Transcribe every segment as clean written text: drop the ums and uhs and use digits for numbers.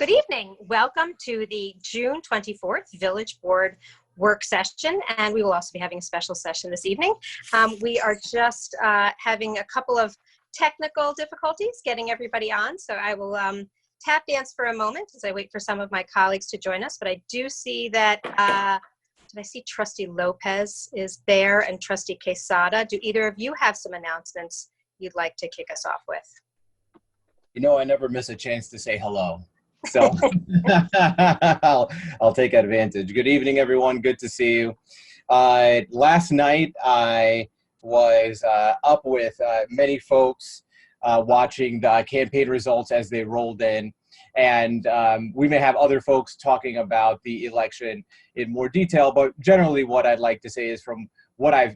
Good evening. Welcome to the June 24th Village Board work session, and we will also be having a special session this evening. We are just having a couple of technical difficulties getting everybody on, so I will tap dance for a moment as I wait for some of my colleagues to join us. But I do see that, did I see Trustee Lopez is there and Trustee Quesada? Do either of you have some announcements you'd like to kick us off with? You know, I never miss a chance to say hello. So I'll take advantage. Good evening, everyone. Good to see you. Last night, I was up with many folks watching the campaign results as they rolled in. And we may have other folks talking about the election in more detail, but generally what I'd like to say is from what I've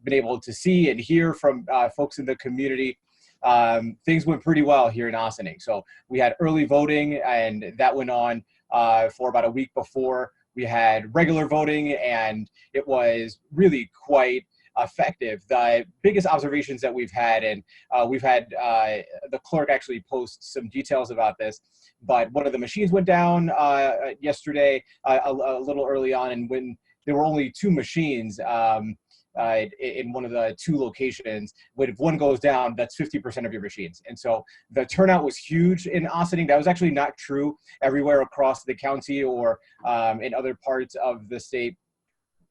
been able to see and hear from folks in the community, things went pretty well here in Ossining. So we had early voting, and that went on for about a week before. We had regular voting, and it was really quite effective. The biggest observations that we've had, and we've had the clerk actually post some details about this, but one of the machines went down yesterday a little early on, and when there were only two machines, in one of the two locations, when if one goes down, that's 50% of your machines. And so the turnout was huge in Ossining. That was actually not true everywhere across the county or in other parts of the state.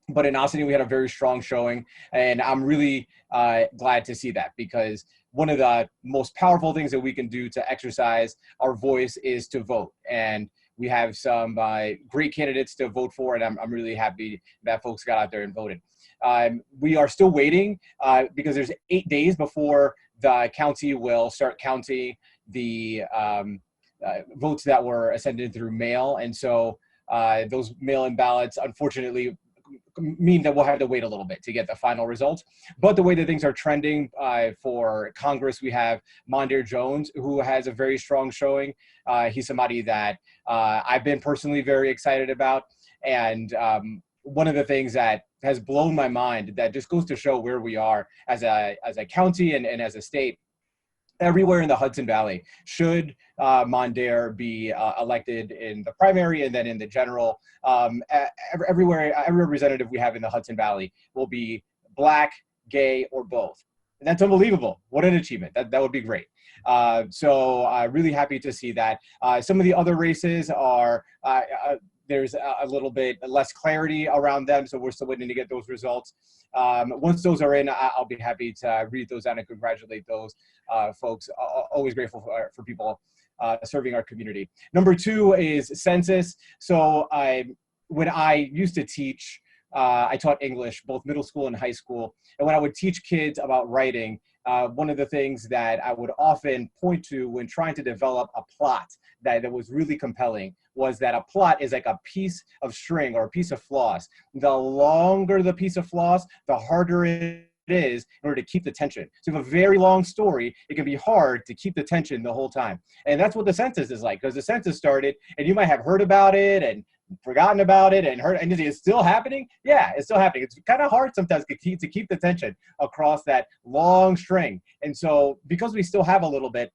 But in Ossining, we had a very strong showing, and I'm really glad to see that, because one of the most powerful things that we can do to exercise our voice is to vote. And we have some great candidates to vote for, and I'm really happy that folks got out there and voted. We are still waiting because there's 8 days before the county will start counting the votes that were sent in through mail. And so those mail-in ballots, unfortunately, mean that we'll have to wait a little bit to get the final results. But the way that things are trending for Congress, we have Mondaire Jones, who has a very strong showing. He's somebody that I've been personally very excited about. And one of the things that has blown my mind, that just goes to show where we are as a county and as a state, everywhere in the Hudson Valley, should Mondaire be elected in the primary and then in the general, everywhere, every representative we have in the Hudson Valley will be Black, gay, or both. And that's unbelievable. What an achievement. That would be great. So really happy to see that. Some of the other races are, there's a little bit less clarity around them, so we're still waiting to get those results. Once those are in, I'll be happy to read those out and congratulate those folks. Always grateful for people serving our community. Number two is census. So when I used to teach, I taught English, both middle school and high school. And when I would teach kids about writing, one of the things that I would often point to when trying to develop a plot that was really compelling was that a plot is like a piece of string or a piece of floss. The longer the piece of floss, the harder it is in order to keep the tension. So if you have a very long story, it can be hard to keep the tension the whole time. And that's what the census is like, because the census started and you might have heard about it and forgotten about it and heard, and it's still happening. Yeah, it's still happening. It's kind of hard sometimes to keep the tension across that long string. And so because we still have a little bit,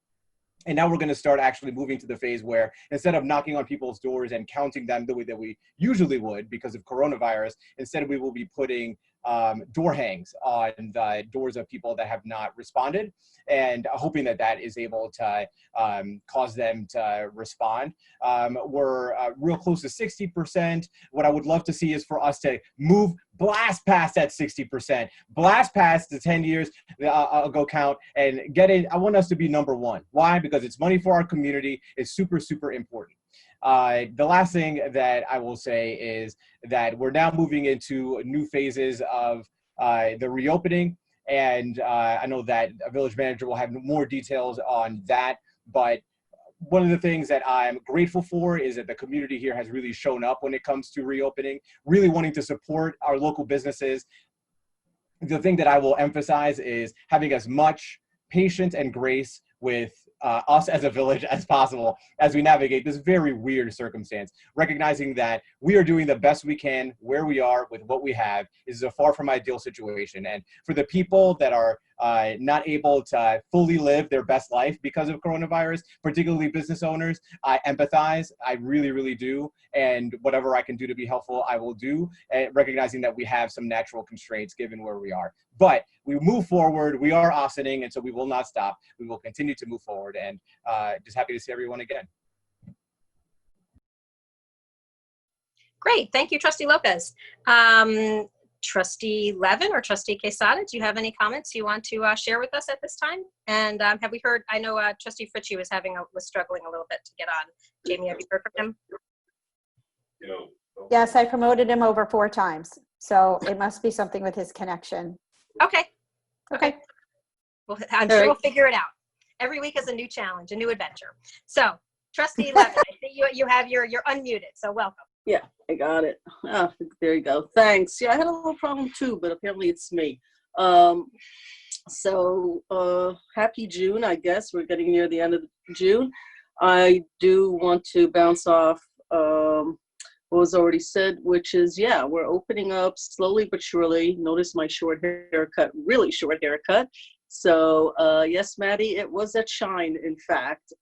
and now we're going to start actually moving to the phase where instead of knocking on people's doors and counting them the way that we usually would because of coronavirus, instead we will be putting door hangs on the doors of people that have not responded, and hoping that that is able to cause them to respond. We're real close to 60%. What I would love to see is for us to blast past that 60%, blast past the 10 years ago count and get it. I want us to be number one. Why? Because it's money for our community. It's super, super important. The last thing that I will say is that we're now moving into new phases of the reopening. And I know that a village manager will have more details on that. But one of the things that I'm grateful for is that the community here has really shown up when it comes to reopening, really wanting to support our local businesses. The thing that I will emphasize is having as much patience and grace with us as a village as possible as we navigate this very weird circumstance, recognizing that we are doing the best we can where we are with what we have. This is a far from ideal situation. And for the people that are not able to fully live their best life because of coronavirus, particularly business owners, I empathize. I really, really do. And whatever I can do to be helpful, I will do, recognizing that we have some natural constraints given where we are. But we move forward. We are Austining, and so we will not stop. We will continue to move forward, and just happy to see everyone again. Great. Thank you, Trustee Lopez. Trustee Levin or Trustee Quesada, do you have any comments you want to share with us at this time? And have we heard, I know Trustee Fritchie was struggling a little bit to get on. Jaime, have you heard from him? Yes, I promoted him over 4 times. So it must be something with his connection. Okay. Okay. Well, I'm sure we'll figure it out. Every week is a new challenge, a new adventure. So Trustee Levin, I see you're unmuted, so welcome. Yeah, I got it. Oh, there you go. Thanks. Yeah, I had a little problem too, but apparently it's me. Happy June, I guess. We're getting near the end of June. I do want to bounce off what was already said, which is, yeah, we're opening up slowly but surely. Notice my short haircut, really short haircut. So yes, Maddi, it was at Shine, in fact.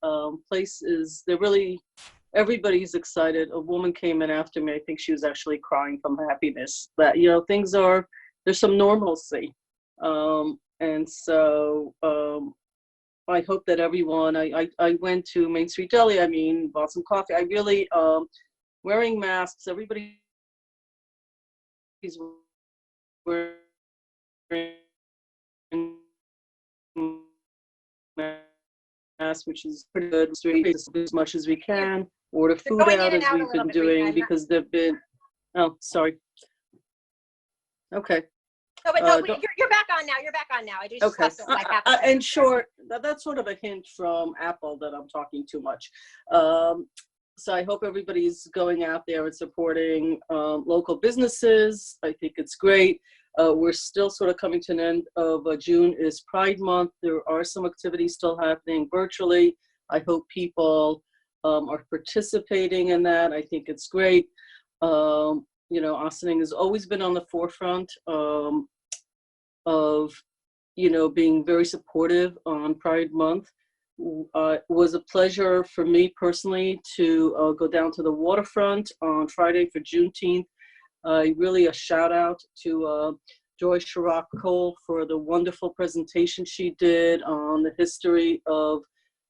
Everybody's excited. A woman came in after me. I think she was actually crying from happiness that, there's some normalcy. And so I hope that everyone, I went to Main Street Deli, bought some coffee. I really, wearing masks, everybody's wearing masks, which is pretty good. As much as we can. Order food out as we've been doing because they've been, oh, sorry. Okay. No, but you're back on now. You're back on now. I just okay. In short, that's sort of a hint from Apple that I'm talking too much. So I hope everybody's going out there and supporting local businesses. I think it's great. We're still sort of coming to an end of June is Pride Month. There are some activities still happening virtually. I hope people are participating in that. I think it's great. Austining has always been on the forefront of, being very supportive on Pride Month. It was a pleasure for me personally to go down to the waterfront on Friday for Juneteenth. Really a shout out to Joy Chirac Cole for the wonderful presentation she did on the history of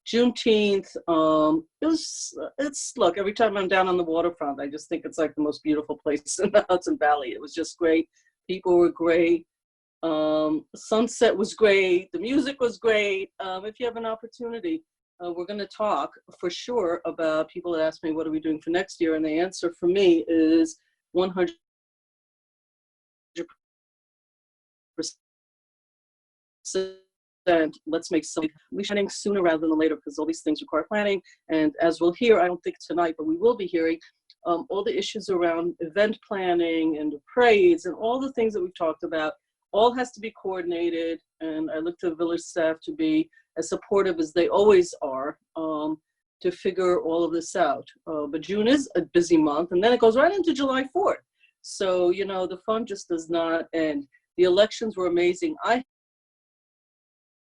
Juneteenth. Look, every time I'm down on the waterfront, I just think it's like the most beautiful place in the Hudson Valley. It was just great. People were great. Sunset was great. The music was great. If you have an opportunity, we're going to talk for sure about people that ask me, what are we doing for next year? And the answer for me is 100%. Let's make some planning sooner rather than later because all these things require planning. And as we'll hear, I don't think tonight, but we will be hearing all the issues around event planning and the parades and all the things that we've talked about. All has to be coordinated, and I look to the village staff to be as supportive as they always are to figure all of this out. But June is a busy month, and then it goes right into July 4th. So, the fun just does not end. The elections were amazing. I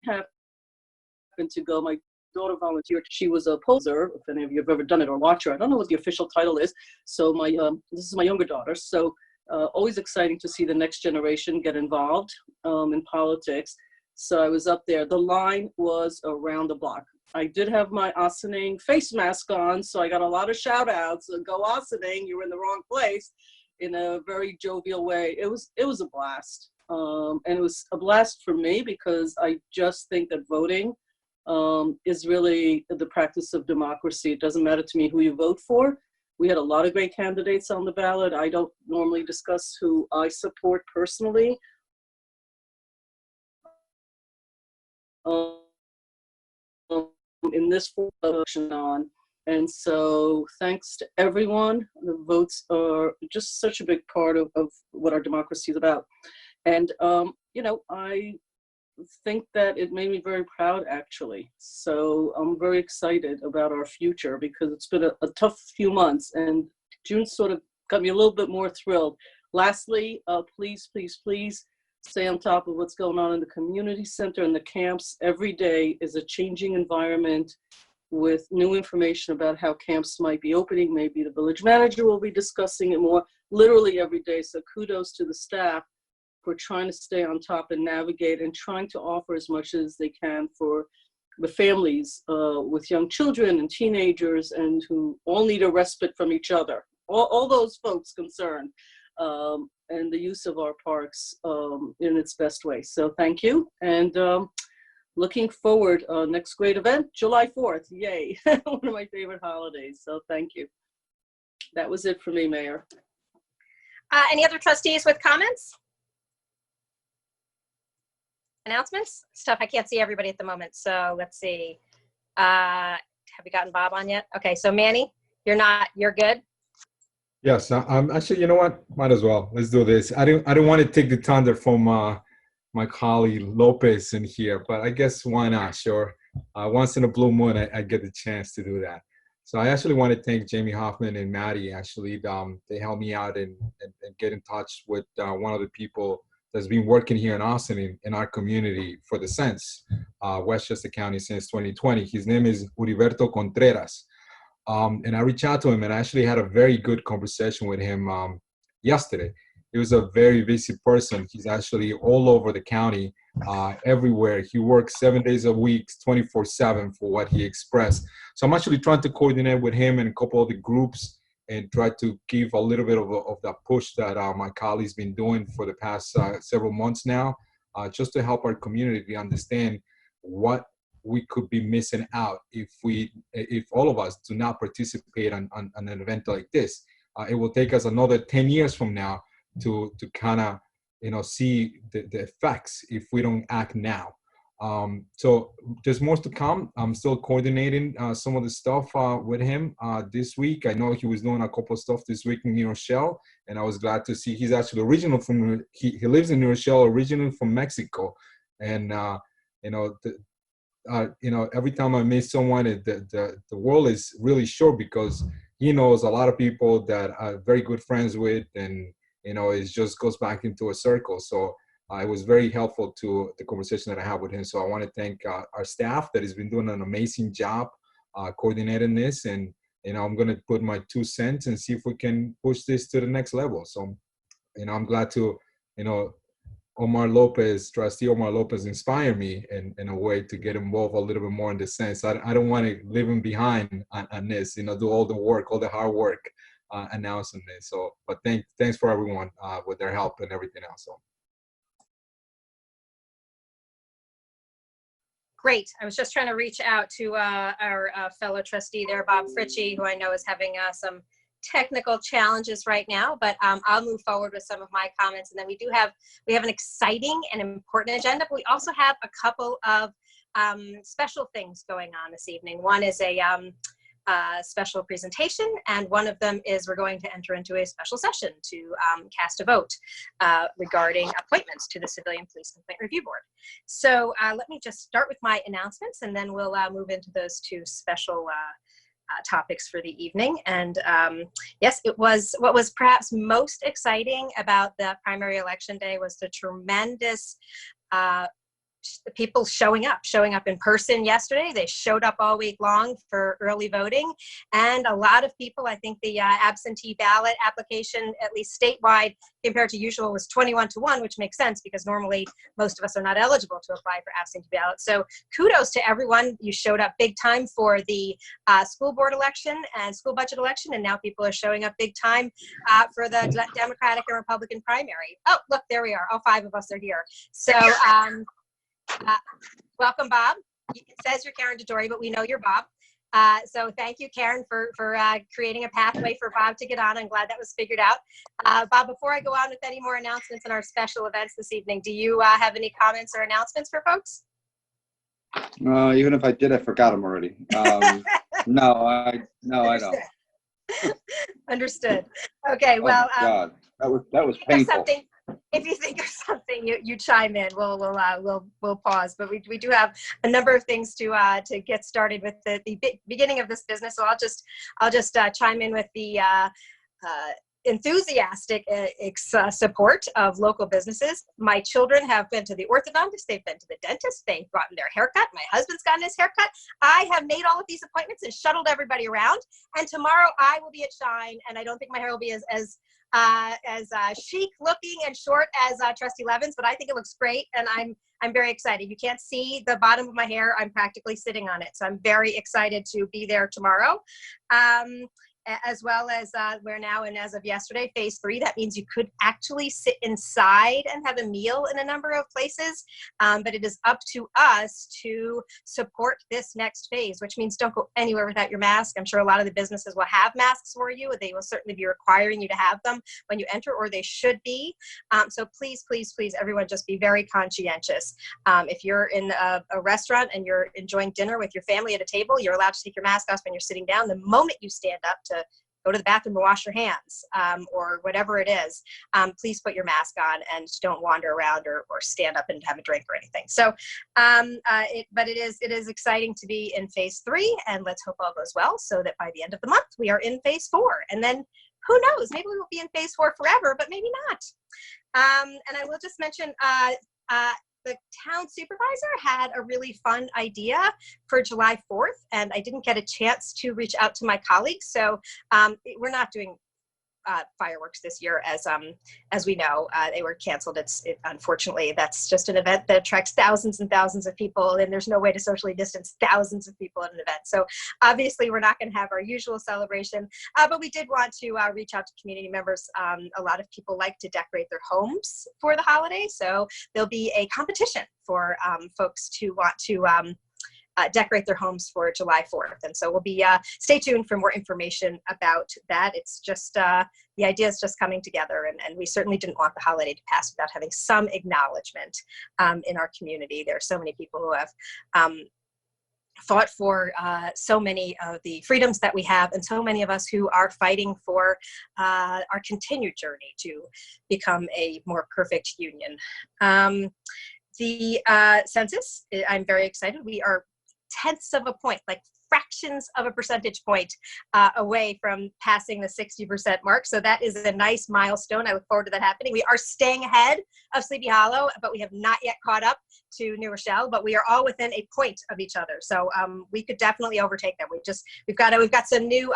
happened to go, my daughter volunteered. She was a pollster, if any of you have ever done it or watched her. I don't know what the official title is. So this is my younger daughter. So always exciting to see the next generation get involved in politics. So I was up there. The line was around the block. I did have my Austining face mask on, so I got a lot of shout outs. Go Austining, you're in the wrong place, in a very jovial way. It was a blast. And it was a blast for me because I just think that voting is really the practice of democracy. It doesn't matter to me who you vote for. We had a lot of great candidates on the ballot. I don't normally discuss who I support personally. In this election on. And so thanks to everyone. The votes are just such a big part of what our democracy is about. And, I think that it made me very proud, actually. So I'm very excited about our future because it's been a tough few months, and June sort of got me a little bit more thrilled. Lastly, please, please, please stay on top of what's going on in the community center and the camps. Every day is a changing environment with new information about how camps might be opening. Maybe the village manager will be discussing it more, literally every day. So kudos to the staff for trying to stay on top and navigate and trying to offer as much as they can for the families with young children and teenagers and who all need a respite from each other. All those folks concerned, and the use of our parks in its best way. So thank you. And looking forward, next great event, July 4th, yay. One of my favorite holidays, so thank you. That was it for me, Mayor. Any other trustees with comments? Announcements? Stuff, I can't see everybody at the moment, so let's see. Have we gotten Bob on yet? Okay, so Manny, you're good? Yes, actually, you know what? Might as well. Let's do this. I don't want to take the thunder from my colleague Lopez in here, but I guess why not? Sure. Once in a blue moon, I get the chance to do that. So I actually want to thank Jaime Hoffman and Maddi. Actually, they helped me out and get in touch with one of the people that's been working here in Austin in our community for the Sense, Westchester County since 2020. His name is Uriberto Contreras. And I reached out to him and I actually had a very good conversation with him yesterday. He was a very busy person. He's actually all over the county, everywhere. He works 7 days a week, 24/7 for what he expressed. So I'm actually trying to coordinate with him and a couple of the groups and try to give a little bit of that push that my colleague's been doing for the past several months now, just to help our community understand what we could be missing out if all of us do not participate on an event like this. It will take us another 10 years from now to kind of see the effects if we don't act now. So there's more to come. I'm still coordinating some of the stuff with him this week. I know he was doing a couple of stuff this week in New Rochelle, and I was glad to see he's actually original from he lives in New Rochelle, originally from Mexico, and every time I meet someone, the world is really short because he knows a lot of people that I'm very good friends with, and it just goes back into a circle. So it was very helpful to the conversation that I had with him. So I want to thank our staff that has been doing an amazing job coordinating this, and I'm going to put my 2 cents and see if we can push this to the next level. So I'm glad to Trustee Omar Lopez inspired me in a way to get involved a little bit more in this sense. I don't want to leave him behind on this, do all the work, all the hard work announcing this. So, but thanks for everyone with their help and everything else. So. Great. I was just trying to reach out to our fellow trustee there, Bob Fritchie, who I know is having some technical challenges right now, but I'll move forward with some of my comments. And then we have an exciting and important agenda, but we also have a couple of special things going on this evening. One is a special presentation, and one of them is we're going to enter into a special session to cast a vote regarding appointments to the Civilian Police Complaint Review Board. So let me just start with my announcements, and then we'll move into those 2 special topics for the evening. And yes, what was perhaps most exciting about the primary election day was the tremendous people showing up in person yesterday. They showed up all week long for early voting, and a lot of people, I think the absentee ballot application, at least statewide, compared to usual, was 21-1, which makes sense because normally most of us are not eligible to apply for absentee ballot. So kudos to everyone. You showed up big time for the school board election and school budget election, and now people are showing up big time for the Democratic and Republican primary. Oh, look, there we are. All 5 of us are here. So welcome, Bob. It says you're Karen DeDory, but we know you're Bob. So thank you, Karen, for creating a pathway for Bob to get on. I'm glad that was figured out. Bob, before I go on with any more announcements in our special events this evening, do you have any comments or announcements for folks? Even if I did, I forgot them already. No, I don't. Understood. Okay, well, oh God, that was painful. if you think of something, you chime in. We'll pause, but we do have a number of things to get started with the beginning of this business. So I'll just chime in with the enthusiastic support of local businesses. My children have been to the orthodontist, they've been to the dentist, they've gotten their haircut, my husband's gotten his haircut. I have made all of these appointments and shuttled everybody around, and tomorrow I will be at Shine, and I don't think my hair will be as chic looking and short as Trustee Levin's, but I think it looks great, and I'm very excited. You can't see the bottom of my hair. I'm practically sitting on it, so I'm very excited to be there tomorrow. As well as we're now in, as of yesterday, phase 3. That means you could actually sit inside and have a meal in a number of places, but it is up to us to support this next phase, which means don't go anywhere without your mask. I'm sure a lot of the businesses will have masks for you. They will certainly be requiring you to have them when you enter, or they should be. So please, please, please, everyone, just be very conscientious. If you're in a restaurant and you're enjoying dinner with your family at a table, you're allowed to take your mask off when you're sitting down. The moment you stand up to go to the bathroom and wash your hands, or whatever it is, please put your mask on and don't wander around or stand up and have a drink or anything. So, but it is exciting to be in phase 3, and let's hope all goes well so that by the end of the month we are in phase 4, and then who knows, maybe we will be in phase 4 forever, but maybe not. And I will just mention, the town supervisor had a really fun idea for July 4th, and I didn't get a chance to reach out to my colleagues. So we're not doing fireworks this year, as we know. They were canceled. Unfortunately, that's just an event that attracts thousands and thousands of people, and there's no way to socially distance thousands of people at an event. So obviously we're not going to have our usual celebration, but we did want to reach out to community members. A lot of people like to decorate their homes for the holiday, so there'll be a competition for folks to want to decorate their homes for July 4th. And so we'll be, stay tuned for more information about that. It's just, the idea is just coming together, and we certainly didn't want the holiday to pass without having some acknowledgement in our community. There are so many people who have fought for so many of the freedoms that we have, and so many of us who are fighting for our continued journey to become a more perfect union. The census, I'm very excited. We are tenths of a point, like fractions of a percentage point away from passing the 60% mark. So that is a nice milestone. I look forward to that happening. We are staying ahead of Sleepy Hollow, but we have not yet caught up to New Rochelle, but we are all within a point of each other. So we could definitely overtake them. We've got some new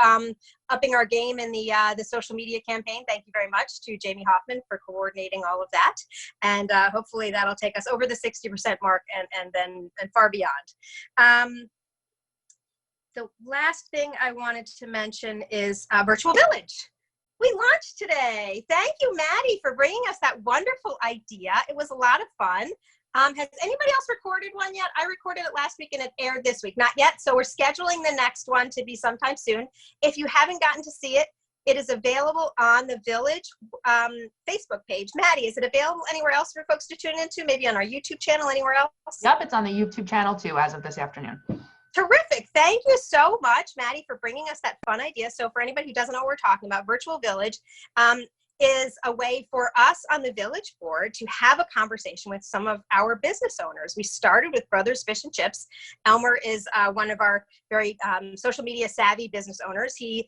upping our game in the social media campaign. Thank you very much to Jaime Hoffman for coordinating all of that. And hopefully that'll take us over the 60% mark and far beyond. The last thing I wanted to mention is Virtual Village. We launched today. Thank you, Maddi, for bringing us that wonderful idea. It was a lot of fun. Has anybody else recorded one yet? I recorded it last week and it aired this week. Not yet, so we're scheduling the next one to be sometime soon. If you haven't gotten to see it, it is available on the Village Facebook page. Maddi, is it available anywhere else for folks to tune into? Maybe on our YouTube channel, anywhere else? Yep, it's on the YouTube channel too, as of this afternoon. Terrific. Thank you so much, Maddi, for bringing us that fun idea. So for anybody who doesn't know what we're talking about, Virtual Village is a way for us on the Village Board to have a conversation with some of our business owners. We started with Brothers Fish and Chips. Elmer is one of our very social media savvy business owners. He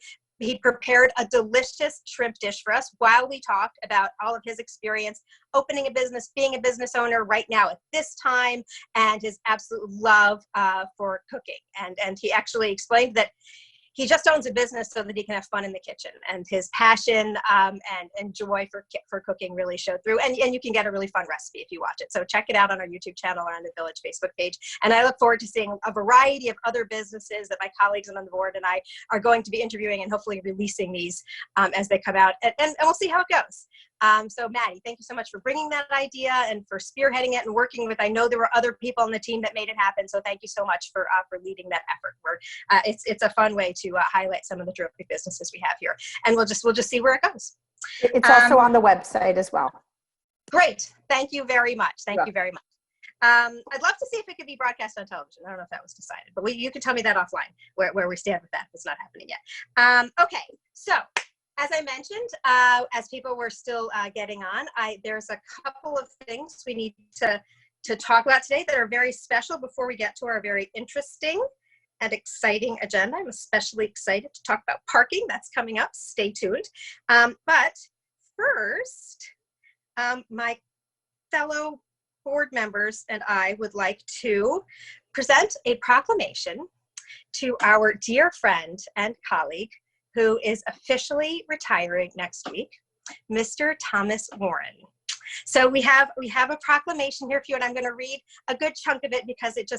prepared a delicious shrimp dish for us while we talked about all of his experience opening a business, being a business owner right now at this time, and his absolute love for cooking. And he actually explained that he just owns a business so that he can have fun in the kitchen, and his passion and joy for cooking really showed through. And you can get a really fun recipe if you watch it. So check it out on our YouTube channel or on the Village Facebook page. And I look forward to seeing a variety of other businesses that my colleagues on the board and I are going to be interviewing and hopefully releasing these as they come out. And we'll see how it goes. So Maddi, thank you so much for bringing that idea and for spearheading it and working with, I know there were other people on the team that made it happen. So thank you so much for leading that effort. It's a fun way to highlight some of the terrific businesses we have here. And we'll just see where it goes. It's also on the website as well. Great. Thank you very much. Thank you very much. I'd love to see if it could be broadcast on television. I don't know if that was decided, but you can tell me that offline where we stand with that. It's not happening yet. Okay, so as I mentioned, as people were still getting on, there's a couple of things we need to talk about today that are very special before we get to our very interesting and exciting agenda. I'm especially excited to talk about parking. That's coming up. Stay tuned. But first, my fellow board members and I would like to present a proclamation to our dear friend and colleague who is officially retiring next week, Mr. Thomas Warren. So we have a proclamation here for you, and I'm going to read a good chunk of it because it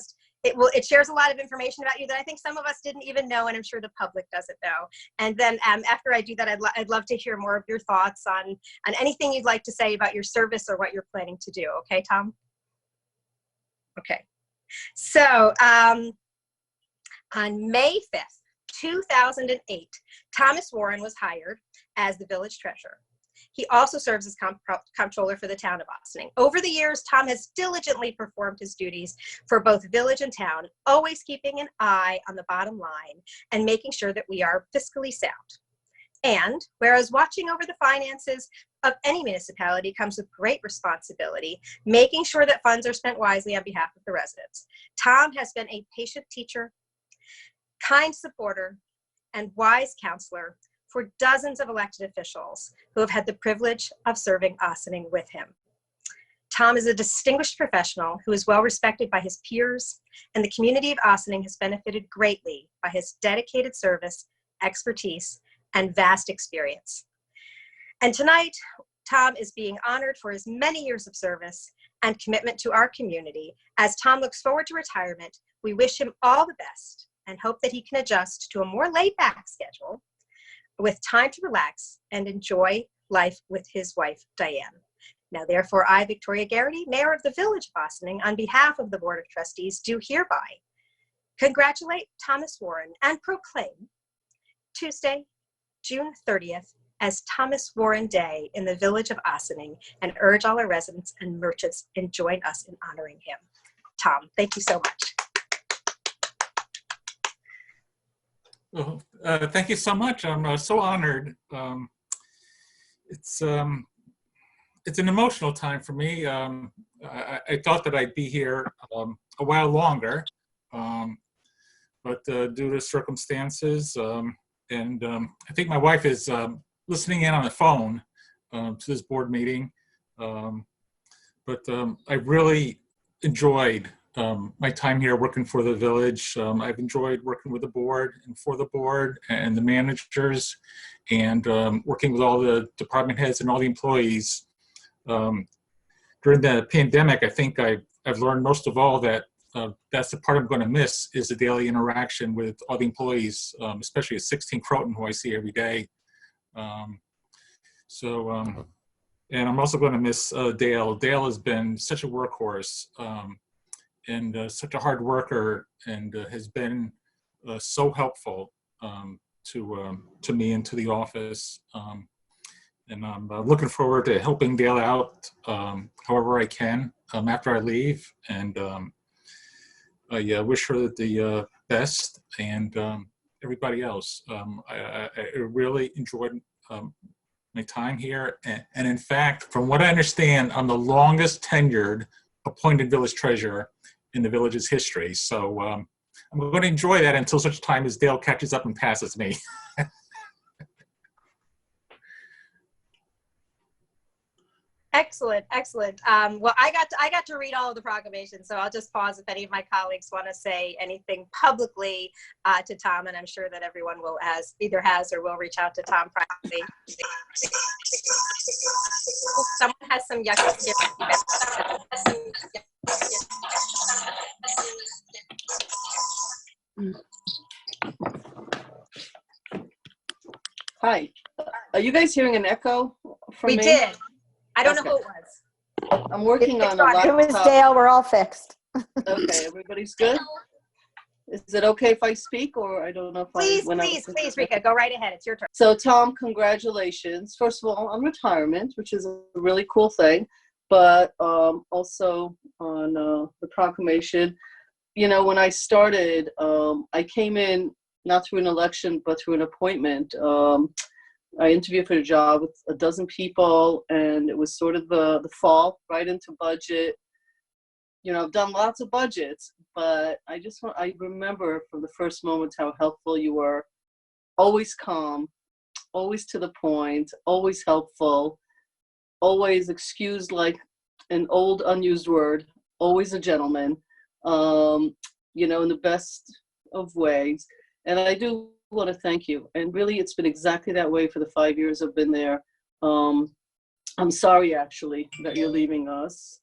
shares a lot of information about you that I think some of us didn't even know, and I'm sure the public doesn't know. And then after I do that, I'd love to hear more of your thoughts on anything you'd like to say about your service or what you're planning to do. Okay, Tom? Okay. So on May 5th, 2008, Thomas Warren was hired as the village treasurer. He also serves as comptroller for the town of Ossining. Over the years, Tom has diligently performed his duties for both village and town, always keeping an eye on the bottom line and making sure that we are fiscally sound. And whereas watching over the finances of any municipality comes with great responsibility, making sure that funds are spent wisely on behalf of the residents, Tom has been a patient teacher, kind supporter, and wise counselor for dozens of elected officials who have had the privilege of serving Ossining with him. Tom is a distinguished professional who is well respected by his peers, and the community of Ossining has benefited greatly by his dedicated service, expertise, and vast experience. And tonight, Tom is being honored for his many years of service and commitment to our community. As Tom looks forward to retirement, we wish him all the best and hope that he can adjust to a more laid-back schedule with time to relax and enjoy life with his wife, Diane. Now, therefore, I, Victoria Garrity, Mayor of the Village of Ossining, on behalf of the Board of Trustees, do hereby congratulate Thomas Warren and proclaim Tuesday, June 30th, as Thomas Warren Day in the Village of Ossining, and urge all our residents and merchants to join us in honoring him. Tom, thank you so much. Well, thank you so much. I'm so honored. It's an emotional time for me. I thought that I'd be here a while longer, but due to circumstances, and I think my wife is listening in on the phone to this board meeting. But I really enjoyed my time here working for the village. I've enjoyed working with the board and for the board and the managers, and working with all the department heads and all the employees. During the pandemic, I think I've learned most of all that that's the part I'm going to miss, is the daily interaction with all the employees, especially at 16 Croton, who I see every day. And I'm also going to miss Dale. Dale has been such a workhorse. And such a hard worker, and has been so helpful to me and to the office. And I'm looking forward to helping Dale out however I can after I leave. And I wish her the best, and everybody else. I really enjoyed my time here. And in fact, from what I understand, I'm the longest tenured appointed village treasurer in the village's history. So I'm going to enjoy that until such time as Dale catches up and passes me. Excellent, excellent. Well, I got to read all of the proclamations, so I'll just pause if any of my colleagues want to say anything publicly to Tom, and I'm sure that everyone will either has or will reach out to Tom privately. Someone has some yucky. Hi, are you guys hearing an echo from me? We did. I don't know who it was. I'm working on a laptop. It was Dale. We're all fixed. Okay, everybody's good? Is it okay if I speak, or I don't know if Please, Rika, go right ahead. It's your turn. So, Tom, congratulations. First of all, on retirement, which is a really cool thing, but also on the proclamation. You know, when I started, I came in not through an election, but through an appointment. I interviewed for a job with a dozen people, and it was sort of the fall, right into budget. You know, I've done lots of budgets, but I remember from the first moment how helpful you were. Always calm, always to the point, always helpful, always excused like an old unused word, always a gentleman, you know, in the best of ways. And I do want to thank you. And really, it's been exactly that way for the 5 years I've been there. I'm sorry, actually, that you're leaving us.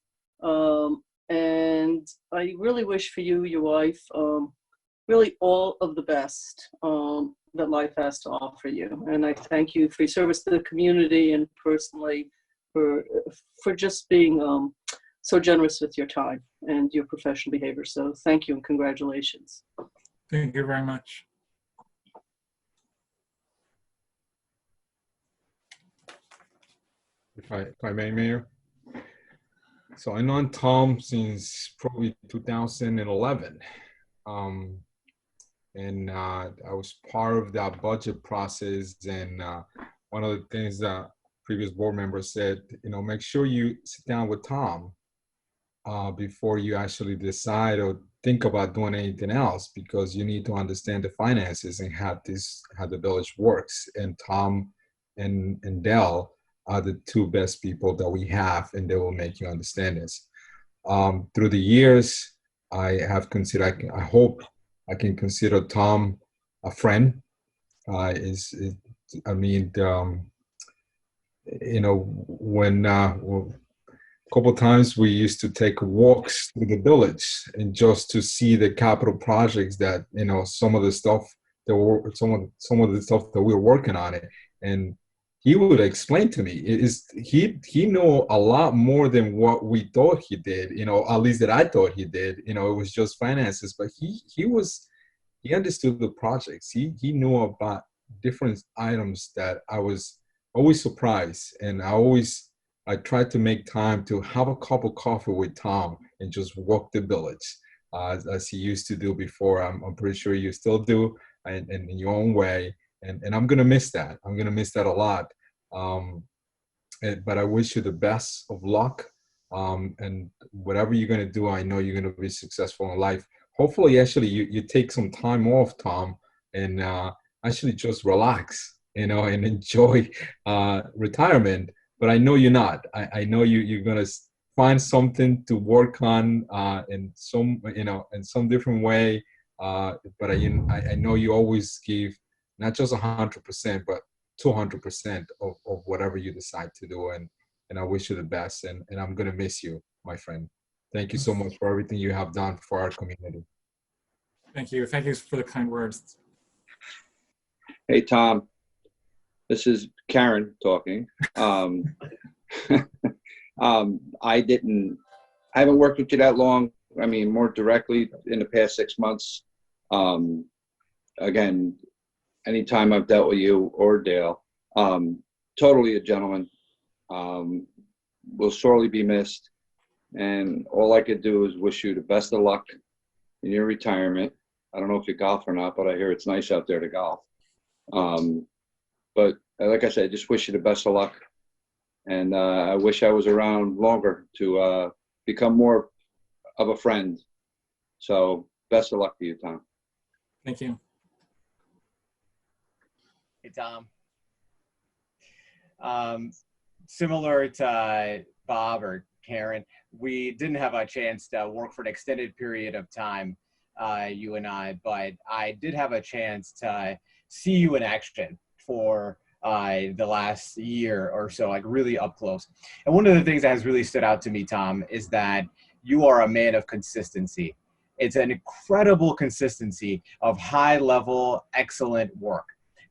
And I really wish for you, your wife, really all of the best that life has to offer you. And I thank you for your service to the community and personally for just being so generous with your time and your professional behavior. So thank you and congratulations. Thank you very much. If I may, Mayor. So I known Tom since probably 2011. And I was part of that budget process. And one of the things that previous board members said, you know, make sure you sit down with Tom before you actually decide or think about doing anything else, because you need to understand the finances and how the village works. And Tom and Dell are the two best people that we have, and they will make you understand this. Through the years, I have considered, I hope I can consider Tom a friend. You know, when a couple of times we used to take walks through the village and just to see the capital projects that, you know, some of the stuff some of the stuff that we were working on it. And he would explain to me, he knew a lot more than what we thought he did, you know, at least that I thought he did. You know, it was just finances, but he understood the projects. He knew about different items that I was always surprised. And I tried to make time to have a cup of coffee with Tom and just walk the village as he used to do before. I'm pretty sure you still do, and in your own way. And I'm going to miss that. I'm going to miss that a lot. But I wish you the best of luck. And whatever you're going to do, I know you're going to be successful in life. Hopefully, actually, you take some time off, Tom, and actually just relax, you know, and enjoy retirement. But I know you're not. I know you're going to find something to work on in some, you know, in some different way. But I know you always give not just 100%, but 200% of whatever you decide to do. And I wish you the best. And I'm going to miss you, my friend. Thank you so much for everything you have done for our community. Thank you. Thank you for the kind words. Hey, Tom. This is Karen talking. I haven't worked with you that long. I mean, more directly in the past 6 months. Again, anytime I've dealt with you or Dale, totally a gentleman. Will sorely be missed. And all I could do is wish you the best of luck in your retirement. I don't know if you golf or not, but I hear it's nice out there to golf. But like I said, just wish you the best of luck. And I wish I was around longer to become more of a friend. So best of luck to you, Tom. Thank you. Hey, Tom. Similar to Bob or Karen, we didn't have a chance to work for an extended period of time, you and I, but I did have a chance to see you in action for the last year or so, like really up close. And one of the things that has really stood out to me, Tom, is that you are a man of consistency. It's an incredible consistency of high level, excellent work.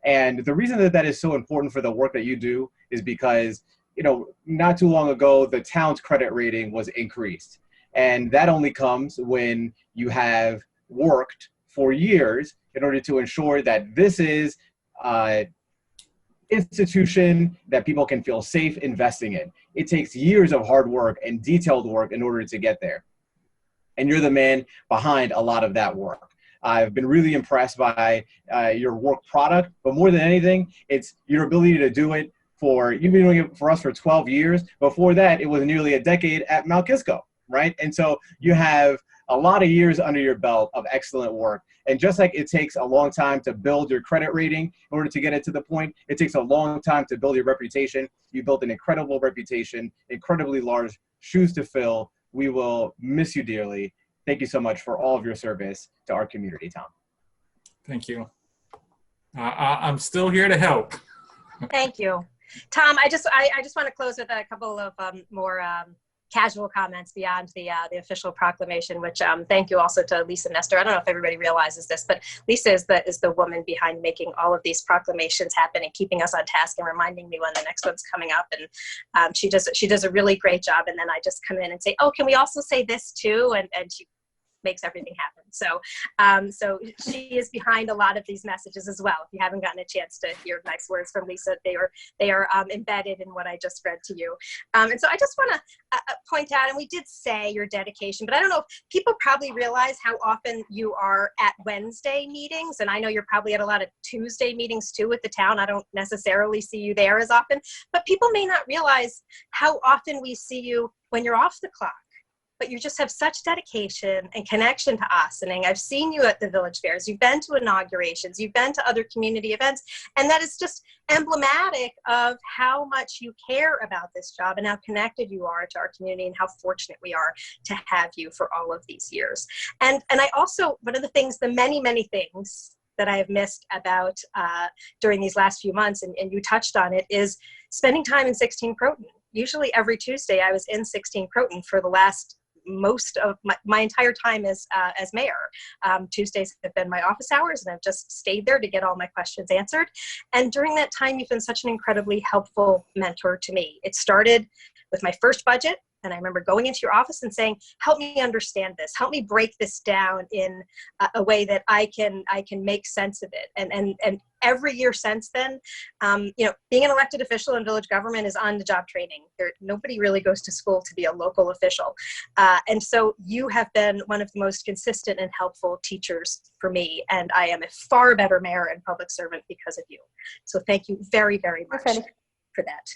And the reason that that is so important for the work that you do is because, you know, not too long ago, the town's credit rating was increased. And that only comes when you have worked for years in order to ensure that this is an institution that people can feel safe investing in. It takes years of hard work and detailed work in order to get there. And you're the man behind a lot of that work. I've been really impressed by your work product, but more than anything, it's your ability to do it you've been doing it for us for 12 years. Before that, it was nearly a decade at Mount Kisco, right? And so you have a lot of years under your belt of excellent work. And just like it takes a long time to build your credit rating in order to get it to the point, it takes a long time to build your reputation. You built an incredible reputation, incredibly large shoes to fill. We will miss you dearly. Thank you so much for all of your service to our community, Tom. Thank you. I'm still here to help. Thank you. Tom, I just want to close with a couple of more casual comments beyond the official proclamation, which thank you also to Lisa Nestor. I don't know if everybody realizes this, but Lisa is the woman behind making all of these proclamations happen and keeping us on task and reminding me when the next one's coming up. And she does a really great job. And then I just come in and say, oh, can we also say this too? And she makes everything happen. So she is behind a lot of these messages as well. If you haven't gotten a chance to hear nice words from Lisa, they are embedded in what I just read to you. And so I just want to point out, and we did say your dedication, but I don't know if people probably realize how often you are at Wednesday meetings, and I know you're probably at a lot of Tuesday meetings too with the town. I don't necessarily see you there as often, but people may not realize how often we see you when you're off the clock. But you just have such dedication and connection to Ossining. I've seen you at the village fairs. You've been to inaugurations. You've been to other community events. And that is just emblematic of how much you care about this job and how connected you are to our community and how fortunate we are to have you for all of these years. And I also, one of the things, the many, many things that I have missed about during these last few months, and you touched on it, is spending time in 16 Croton. Usually every Tuesday I was in 16 Croton for the last most of my entire time as mayor. Tuesdays have been my office hours, and I've just stayed there to get all my questions answered. And during that time, you've been such an incredibly helpful mentor to me. It started with my first budget, and I remember going into your office and saying, help me understand this, help me break this down in a way that I can make sense of it. And every year since then, you know, being an elected official in village government is on-the-job training. Nobody really goes to school to be a local official. And so you have been one of the most consistent and helpful teachers for me, and I am a far better mayor and public servant because of you. So thank you very, very much for that.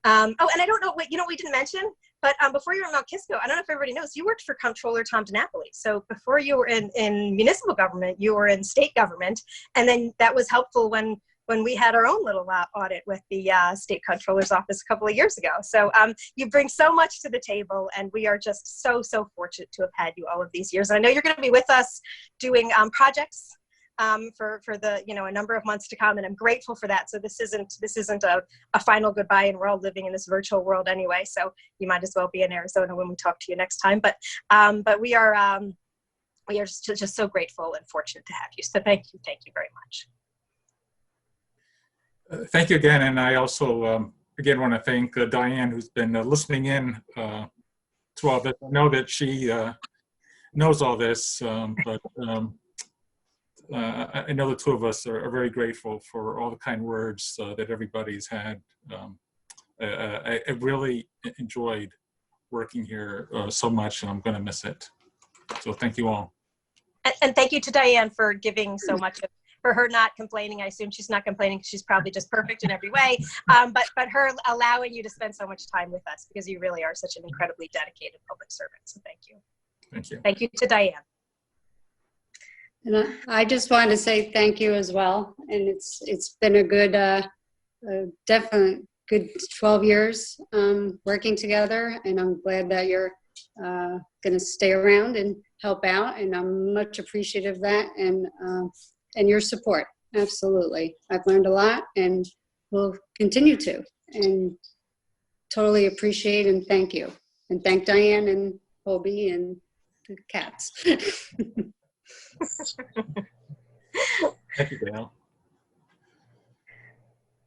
Oh, and I don't know, you know, we didn't mention, but before you were in Mount Kisco, I don't know if everybody knows, you worked for Comptroller Tom DiNapoli. So before you were in municipal government, you were in state government. And then that was helpful when we had our own little audit with the state comptroller's office a couple of years ago. So you bring so much to the table, and we are just so, so fortunate to have had you all of these years. And I know you're going to be with us doing projects for the, you know, a number of months to come, and I'm grateful for that. So this isn't a final goodbye, and we're all living in this virtual world anyway. So you might as well be in Arizona when we talk to you next time. But we are just so grateful and fortunate to have you. So thank you very much. Thank you again, and I also again want to thank Diane, who's been listening in to all this. I know that she knows all this, but I know the two of us are very grateful for all the kind words that everybody's had. I really enjoyed working here so much, and I'm going to miss it. So thank you all. And thank you to Diane for giving so much, for her not complaining. I assume she's not complaining because she's probably just perfect in every way, but her allowing you to spend so much time with us, because you really are such an incredibly dedicated public servant. So thank you. Thank you. Thank you to Diane. And I just wanted to say thank you as well. And it's been a good, definitely good 12 years working together. And I'm glad that you're going to stay around and help out. And I'm much appreciative of that and your support. Absolutely. I've learned a lot and will continue to. And totally appreciate and thank you. And thank Diane and Hobie and the cats. Thank you, Dale.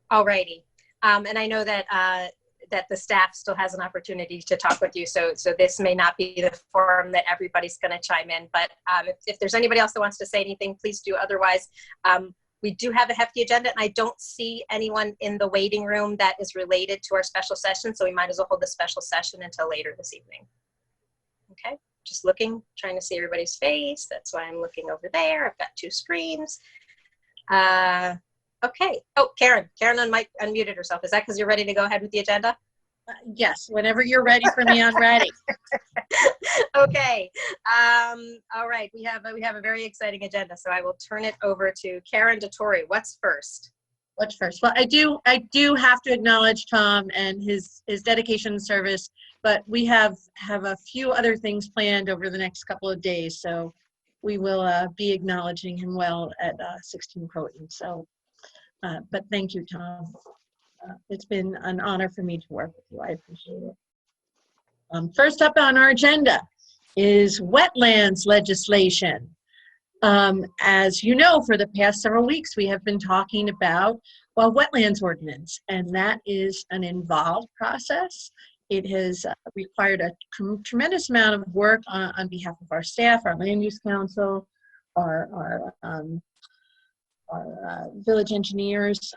Alrighty, and I know that that the staff still has an opportunity to talk with you. So this may not be the forum that everybody's going to chime in, but if there's anybody else that wants to say anything, please do. Otherwise, we do have a hefty agenda, and I don't see anyone in the waiting room that is related to our special session. So we might as well hold the special session until later this evening. Okay. just looking, trying to see everybody's face. That's why I'm looking over there. I've got two screens. Okay. Oh, Karen unmuted herself. Is that because you're ready to go ahead with the agenda? Yes, whenever you're ready for me, I'm ready. Okay. All right. We have a very exciting agenda, so I will turn it over to Karen DeTore. What's first? What's first? Well, I do have to acknowledge Tom and his dedication and service, but we have a few other things planned over the next couple of days, so we will be acknowledging him well at 16 Croton. So, but thank you, Tom. It's been an honor for me to work with you. I appreciate it. First up on our agenda is wetlands legislation. As you know, for the past several weeks, we have been talking about, well, wetlands ordinance, and that is an involved process. It has required a tremendous amount of work on behalf of our staff, our land use council, our village engineers,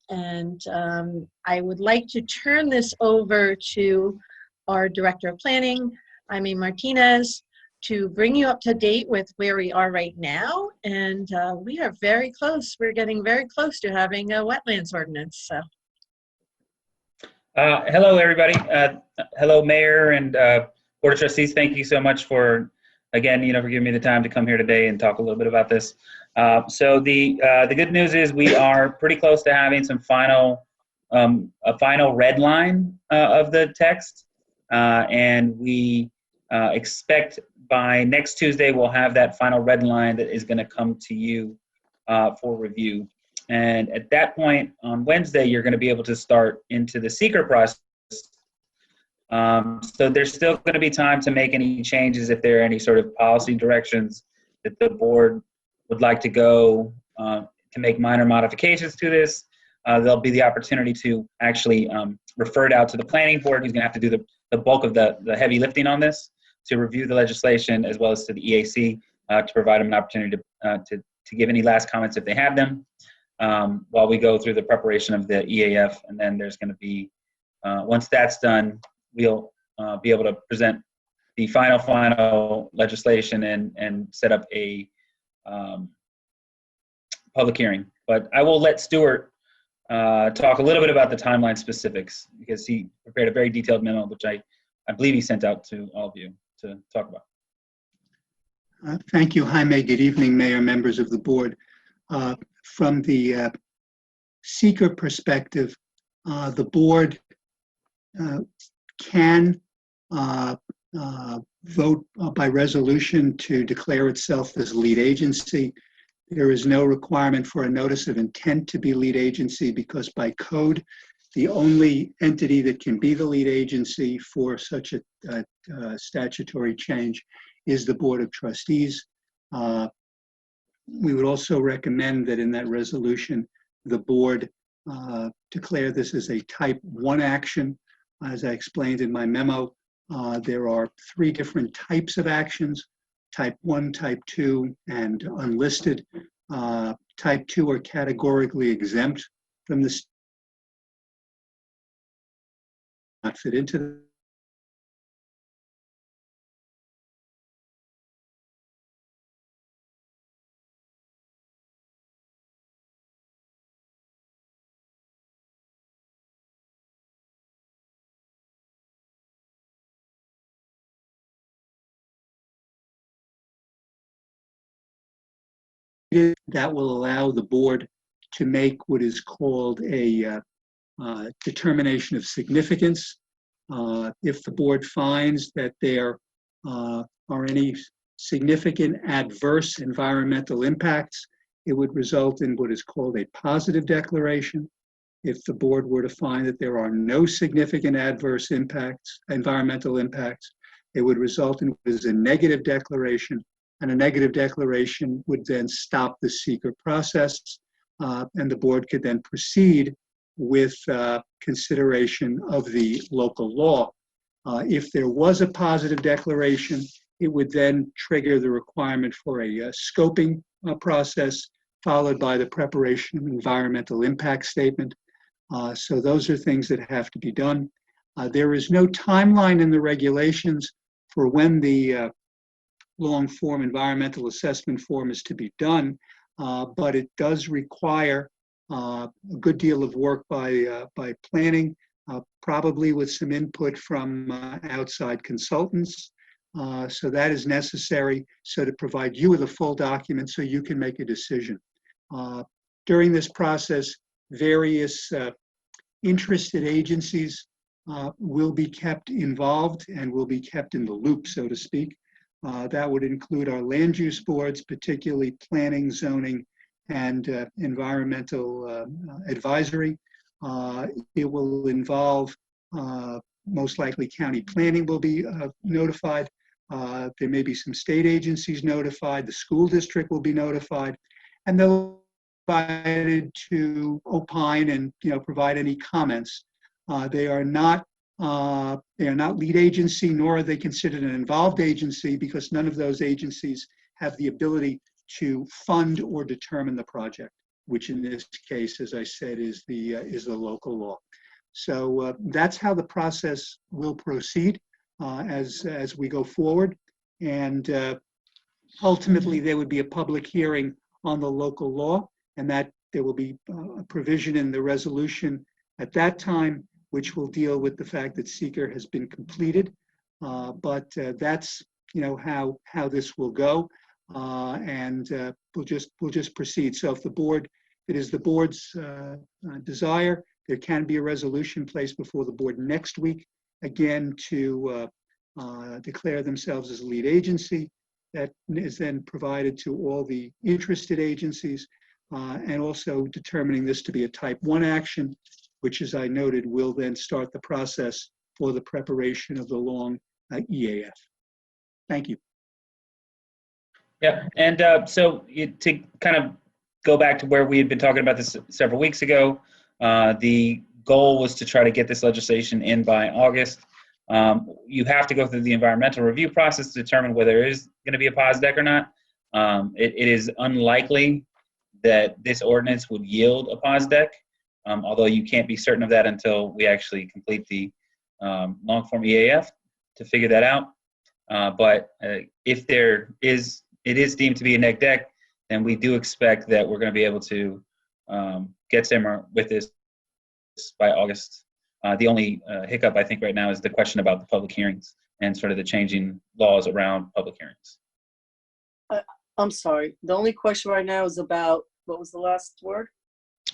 and I would like to turn this over to our Director of Planning, Jaime Martinez, to bring you up to date with where we are right now. And we are very close. We're getting very close to having a wetlands ordinance. So. Hello, everybody. Hello, Mayor and Board of Trustees. Thank you so much for, again, for giving me the time to come here today and talk a little bit about this. So the good news is we are pretty close to having some a final red line of the text, and we expect by next Tuesday we'll have that final red line that is going to come to you for review. And at that point on Wednesday, you're going to be able to start into the seeker process. So there's still going to be time to make any changes if there are any sort of policy directions that the board would like to go to make minor modifications to this. There'll be the opportunity to actually refer it out to the planning board, who's going to have to do the bulk of the heavy lifting on this, to review the legislation, as well as to the EAC to provide them an opportunity to give any last comments if they have them, while we go through the preparation of the EAF. And then there's going to be, once that's done, we'll be able to present the final legislation and set up a public hearing. But I will let Stuart talk a little bit about the timeline specifics, because he prepared a very detailed memo, which I believe he sent out to all of you to talk about. Thank you, Jaime. Good evening, Mayor, members of the board. From the seeker perspective, the board can vote by resolution to declare itself as lead agency. There is no requirement for a notice of intent to be lead agency, because by code, the only entity that can be the lead agency for such a statutory change is the Board of Trustees. We would also recommend that in that resolution, the board declare this as a type 1 action. As I explained in my memo, there are 3 different types of actions: type 1, type 2, and unlisted. Type 2 are categorically exempt from this, not fit into the that will allow the board to make what is called a determination of significance. If the board finds that there are any significant adverse environmental impacts, it would result in what is called a positive declaration. If the board were to find that there are no significant adverse impacts, environmental impacts, it would result in what is a negative declaration. And a negative declaration would then stop the seeker process, and the board could then proceed with consideration of the local law. If there was a positive declaration, it would then trigger the requirement for a scoping process, followed by the preparation of an environmental impact statement. So those are things that have to be done. There is no timeline in the regulations for when the long form environmental assessment form is to be done, but it does require a good deal of work by planning, probably with some input from outside consultants. So that is necessary, so to provide you with a full document so you can make a decision. During this process, various interested agencies will be kept involved and will be kept in the loop, so to speak. That would include our land use boards, particularly planning, zoning, and environmental advisory. It will involve, most likely, county planning will be notified. There may be some state agencies notified. The school district will be notified, and they'll be invited to opine and provide any comments. They are not lead agency, nor are they considered an involved agency, because none of those agencies have the ability to fund or determine the project, which in this case, as I said, is the local law. So that's how the process will proceed as we go forward. And ultimately, there would be a public hearing on the local law, and that there will be a provision in the resolution at that time, which will deal with the fact that seeker has been completed. But that's how this will go, and we'll just proceed. So if it is the board's desire, there can be a resolution placed before the board next week, again to declare themselves as a lead agency. That is then provided to all the interested agencies, and also determining this to be a type 1 action, which, as I noted, will then start the process for the preparation of the long EAF. Thank you. Yeah, and so to kind of go back to where we had been talking about this several weeks ago, the goal was to try to get this legislation in by August. You have to go through the environmental review process to determine whether there is going to be a pause deck or not. It is unlikely that this ordinance would yield a pause deck, although you can't be certain of that until we actually complete the long form EAF to figure that out. But if it is deemed to be a neg deck, then we do expect that we're going to be able to get somewhere with this by August. The only hiccup I think right now is the question about the public hearings and sort of the changing laws around public hearings. I'm sorry. The only question right now is about, what was the last word?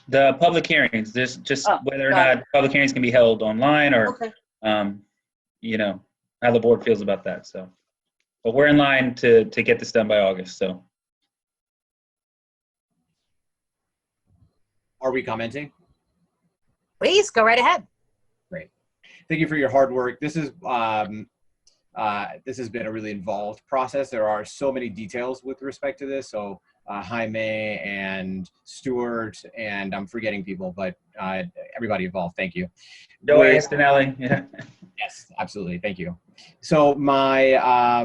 The public hearings, just whether or not public hearings can be held online, or, okay. How the board feels about that. So, but we're in line to get this done by August. So, are we commenting? Please go right ahead. Great. Thank you for your hard work. This has been a really involved process. There are so many details with respect to this. So Jaime and Stuart, and I'm forgetting people, but everybody involved. Thank you. Joey Estinelli. Yeah. Yes, absolutely. Thank you. So my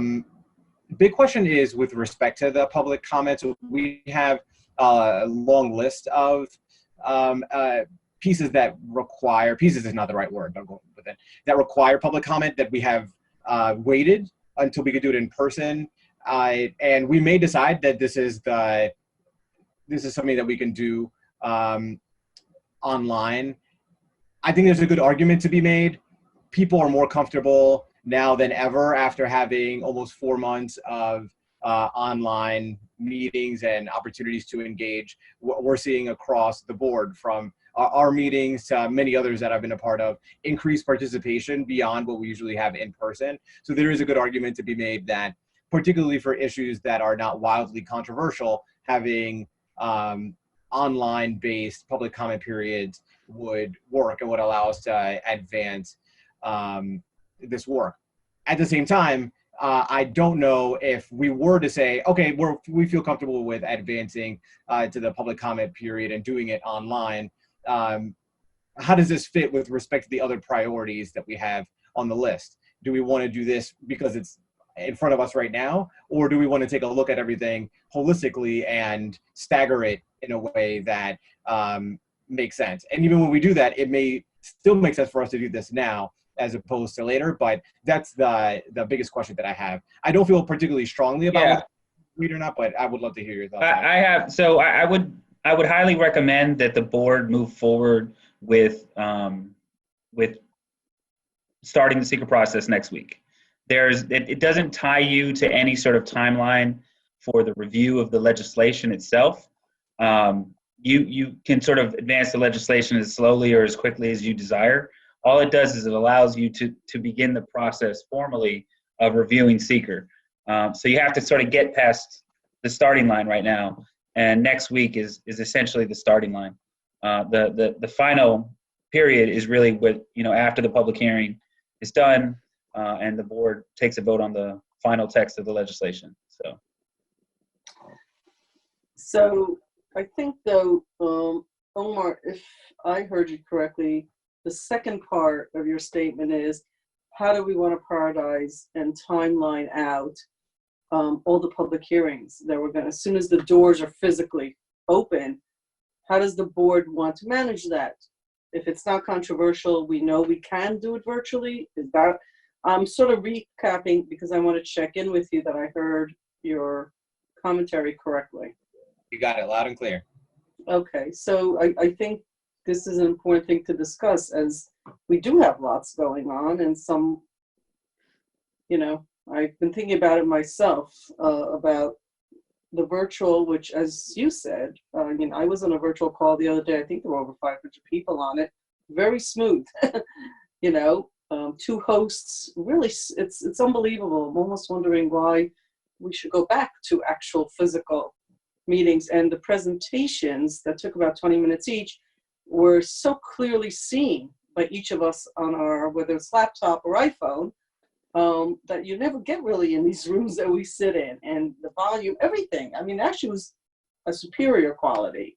big question is with respect to the public comments. We have a long list of pieces that require, pieces is not the right word, don't go with it, that require public comment that we have waited until we could do it in person. And we may decide that this is something that we can do online. I think there's a good argument to be made. People are more comfortable now than ever after having almost 4 months of online meetings and opportunities to engage. We're seeing across the board, from our meetings to many others that I've been a part of, increased participation beyond what we usually have in person. So there is a good argument to be made that, particularly for issues that are not wildly controversial, having online-based public comment periods would work and would allow us to advance this work. At the same time, I don't know if we were to say, okay, we feel comfortable with advancing to the public comment period and doing it online. How does this fit with respect to the other priorities that we have on the list? Do we want to do this because it's in front of us right now, or do we want to take a look at everything holistically and stagger it in a way that makes sense? And even when we do that, it may still make sense for us to do this now, as opposed to later. But that's the biggest question that I have. I don't feel particularly strongly about whether read or not, but I would love to hear your thoughts. I would highly recommend that the board move forward with starting the secret process next week. It doesn't tie you to any sort of timeline for the review of the legislation itself. You can sort of advance the legislation as slowly or as quickly as you desire. All it does is it allows you to begin the process formally of reviewing seeker. So you have to sort of get past the starting line right now, and next week is essentially the starting line. The final period is really what, after the public hearing is done, and the board takes a vote on the final text of the legislation. So I think though, Omar, if I heard you correctly, the second part of your statement is, how do we want to prioritize and timeline out all the public hearings that we're going, as soon as the doors are physically open, how does the board want to manage that? If it's not controversial, we know we can do it virtually. Is that, I'm sort of recapping because I want to check in with you that I heard your commentary correctly. You got it loud and clear. Okay, so I think this is an important thing to discuss, as we do have lots going on, and some, I've been thinking about it myself, about the virtual, which, as you said, I was on a virtual call the other day. I think there were over 500 people on it. Very smooth, two hosts. Really, it's unbelievable. I'm almost wondering why we should go back to actual physical meetings. And the presentations that took about 20 minutes each were so clearly seen by each of us on our, whether it's laptop or iPhone, that you never get really in these rooms that we sit in, and the volume, everything. I mean, actually was a superior quality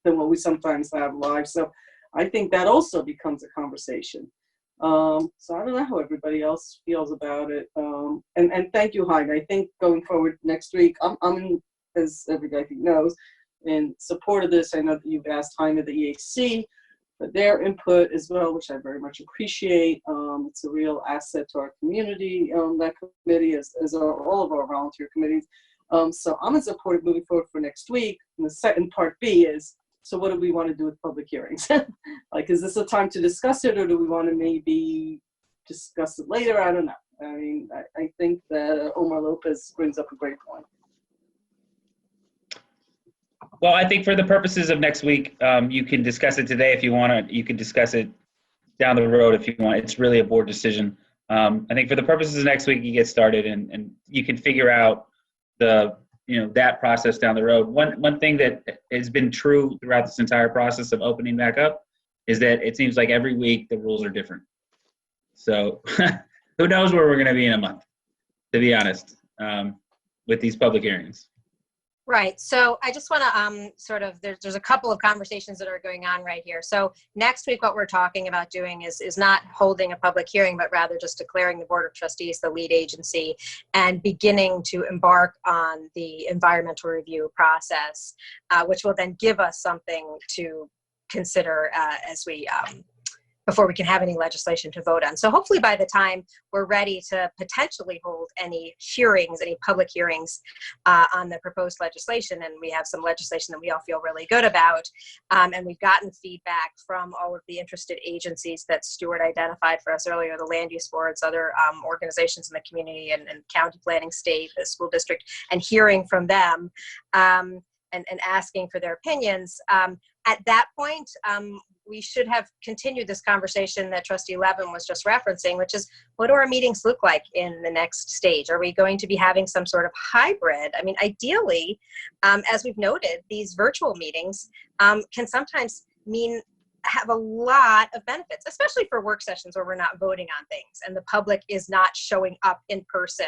than what we sometimes have live. So I think that also becomes a conversation. So I don't know how everybody else feels about it. And thank you, Jaime. I think going forward next week, I'm in, as everybody I think knows, in support of this. I know that you've asked Jaime, the EHC, for their input as well, which I very much appreciate. It's a real asset to our community, that committee, as are all of our volunteer committees. So I'm in support of moving forward for next week. And the second part B is, so what do we want to do with public hearings? Like, is this a time to discuss it, or do we want to maybe discuss it later? I don't know. I mean, I think that Omar Lopez brings up a great point. Well, I think for the purposes of next week, you can discuss it today if you want to. You can discuss it down the road if you want. It's really a board decision. I think for the purposes of next week, you get started, and you can figure out that process down the road. One thing that has been true throughout this entire process of opening back up is that it seems like every week the rules are different. So who knows where we're going to be in a month, to be honest, with these public hearings. Right. So I just want to there's a couple of conversations that are going on right here. So next week, what we're talking about doing is not holding a public hearing, but rather just declaring the Board of Trustees the lead agency and beginning to embark on the environmental review process, which will then give us something to consider as we before we can have any legislation to vote on. So hopefully by the time we're ready to potentially hold any hearings, any public hearings on the proposed legislation, and we have some legislation that we all feel really good about, and we've gotten feedback from all of the interested agencies that Stuart identified for us earlier, the land use boards, other organizations in the community, and county planning, state, the school district, and hearing from them and asking for their opinions. At that point, we should have continued this conversation that Trustee Levin was just referencing, which is, what do our meetings look like in the next stage? Are we going to be having some sort of hybrid? I mean, ideally, as we've noted, these virtual meetings can sometimes have a lot of benefits, especially for work sessions where we're not voting on things and the public is not showing up in person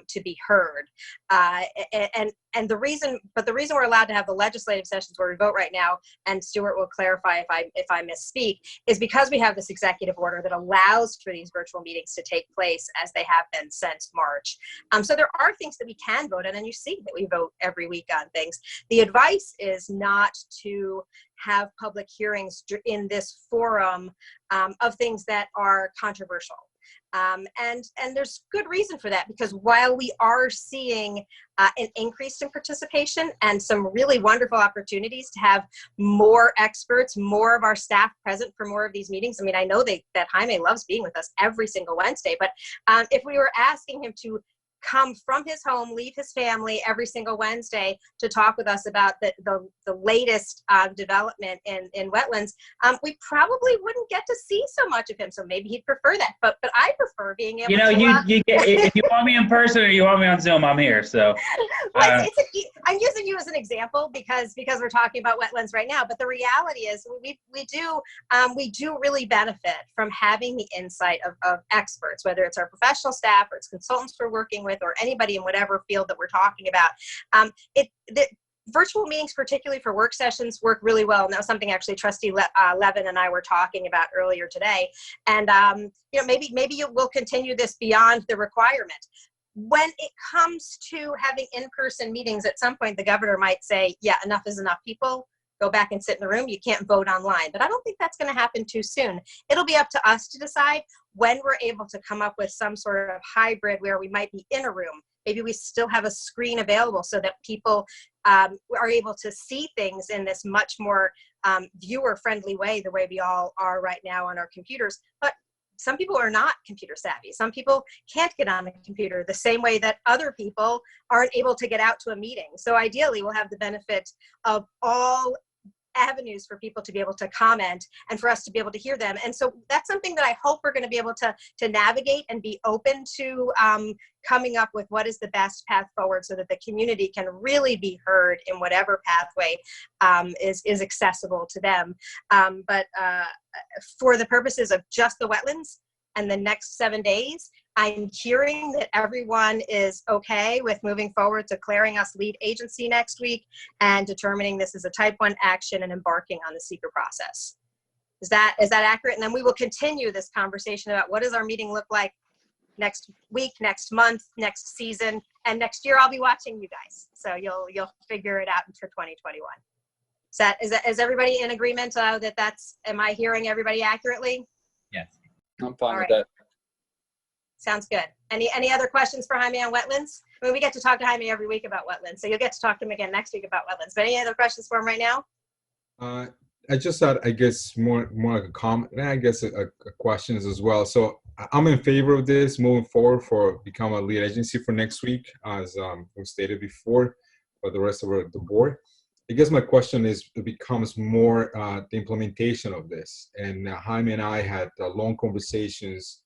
to be heard. And the reason we're allowed to have the legislative sessions where we vote right now, and Stuart will clarify if I misspeak, is because we have this executive order that allows for these virtual meetings to take place as they have been since March. So there are things that we can vote on, and you see that we vote every week on things. The advice is not to have public hearings in this forum of things that are controversial. And there's good reason for that, because while we are seeing an increase in participation and some really wonderful opportunities to have more experts, more of our staff present for more of these meetings. I mean, I know that Jaime loves being with us every single Wednesday, but if we were asking him to come from his home, leave his family every single Wednesday to talk with us about the latest development in wetlands, we probably wouldn't get to see so much of him. So maybe he'd prefer that. But I prefer being able to. You get, if you want me in person or you want me on Zoom, I'm here. So. I'm using you as an example because we're talking about wetlands right now. But the reality is we do really benefit from having the insight of experts, whether it's our professional staff or it's consultants we're working with, or anybody in whatever field that we're talking about. The virtual meetings, particularly for work sessions, work really well. And that was something actually Trustee Levin and I were talking about earlier today. And maybe you will continue this beyond the requirement. When it comes to having in-person meetings, at some point the governor might say, yeah, enough is enough, people. Go back and sit in the room. You can't vote online. But I don't think that's going to happen too soon. It'll be up to us to decide when we're able to come up with some sort of hybrid where we might be in a room. Maybe we still have a screen available so that people are able to see things in this much more viewer-friendly way, the way we all are right now on our computers. But some people are not computer savvy. Some people can't get on a computer the same way that other people aren't able to get out to a meeting. So ideally, we'll have the benefit of all avenues for people to be able to comment and for us to be able to hear them. And so that's something that I hope we're going to be able to navigate and be open to coming up with what is the best path forward so that the community can really be heard in whatever pathway is accessible to them. But for the purposes of just the wetlands and the next 7 days, I'm hearing that everyone is okay with moving forward, declaring us lead agency next week and determining this is a type 1 action and embarking on the seeker process. Is that accurate? And then we will continue this conversation about what does our meeting look like next week, next month, next season, and next year I'll be watching you guys. So you'll figure it out for 2021. Is everybody in agreement am I hearing everybody accurately? Yes. I'm fine with right. that. Sounds good. Any other questions for Jaime on wetlands? I mean, we get to talk to Jaime every week about wetlands, so you'll get to talk to him again next week about wetlands. But any other questions for him right now? I just had, I guess, more like a comment, and I guess a questions as well. So I'm in favor of this moving forward for become a lead agency for next week, as we stated before, for the rest of the board. I guess my question is, it becomes more the implementation of this. And Jaime and I had long conversations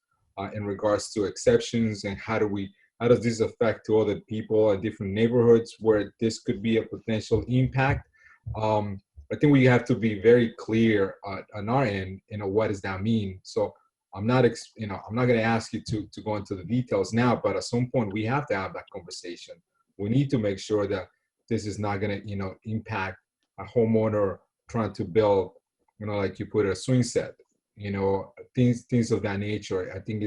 in regards to exceptions and how does this affect to other people in different neighborhoods where this could be a potential impact. I think we have to be very clear on our end, what does that mean? So I'm not going to ask you to go into the details now, but at some point we have to have that conversation. We need to make sure that this is not going to, impact a homeowner trying to build, like you put a swing set, things of that nature. I think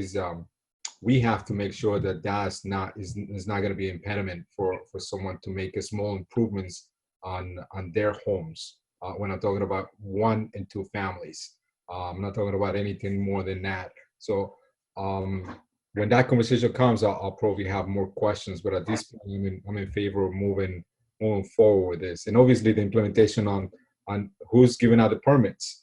we have to make sure that that's not going to be an impediment for someone to make a small improvements on their homes. When I'm talking about 1 and 2 families, I'm not talking about anything more than that. So when that conversation comes, I'll probably have more questions. But at this point, I'm in favor of moving forward with this. And obviously, the implementation on who's giving out the permits.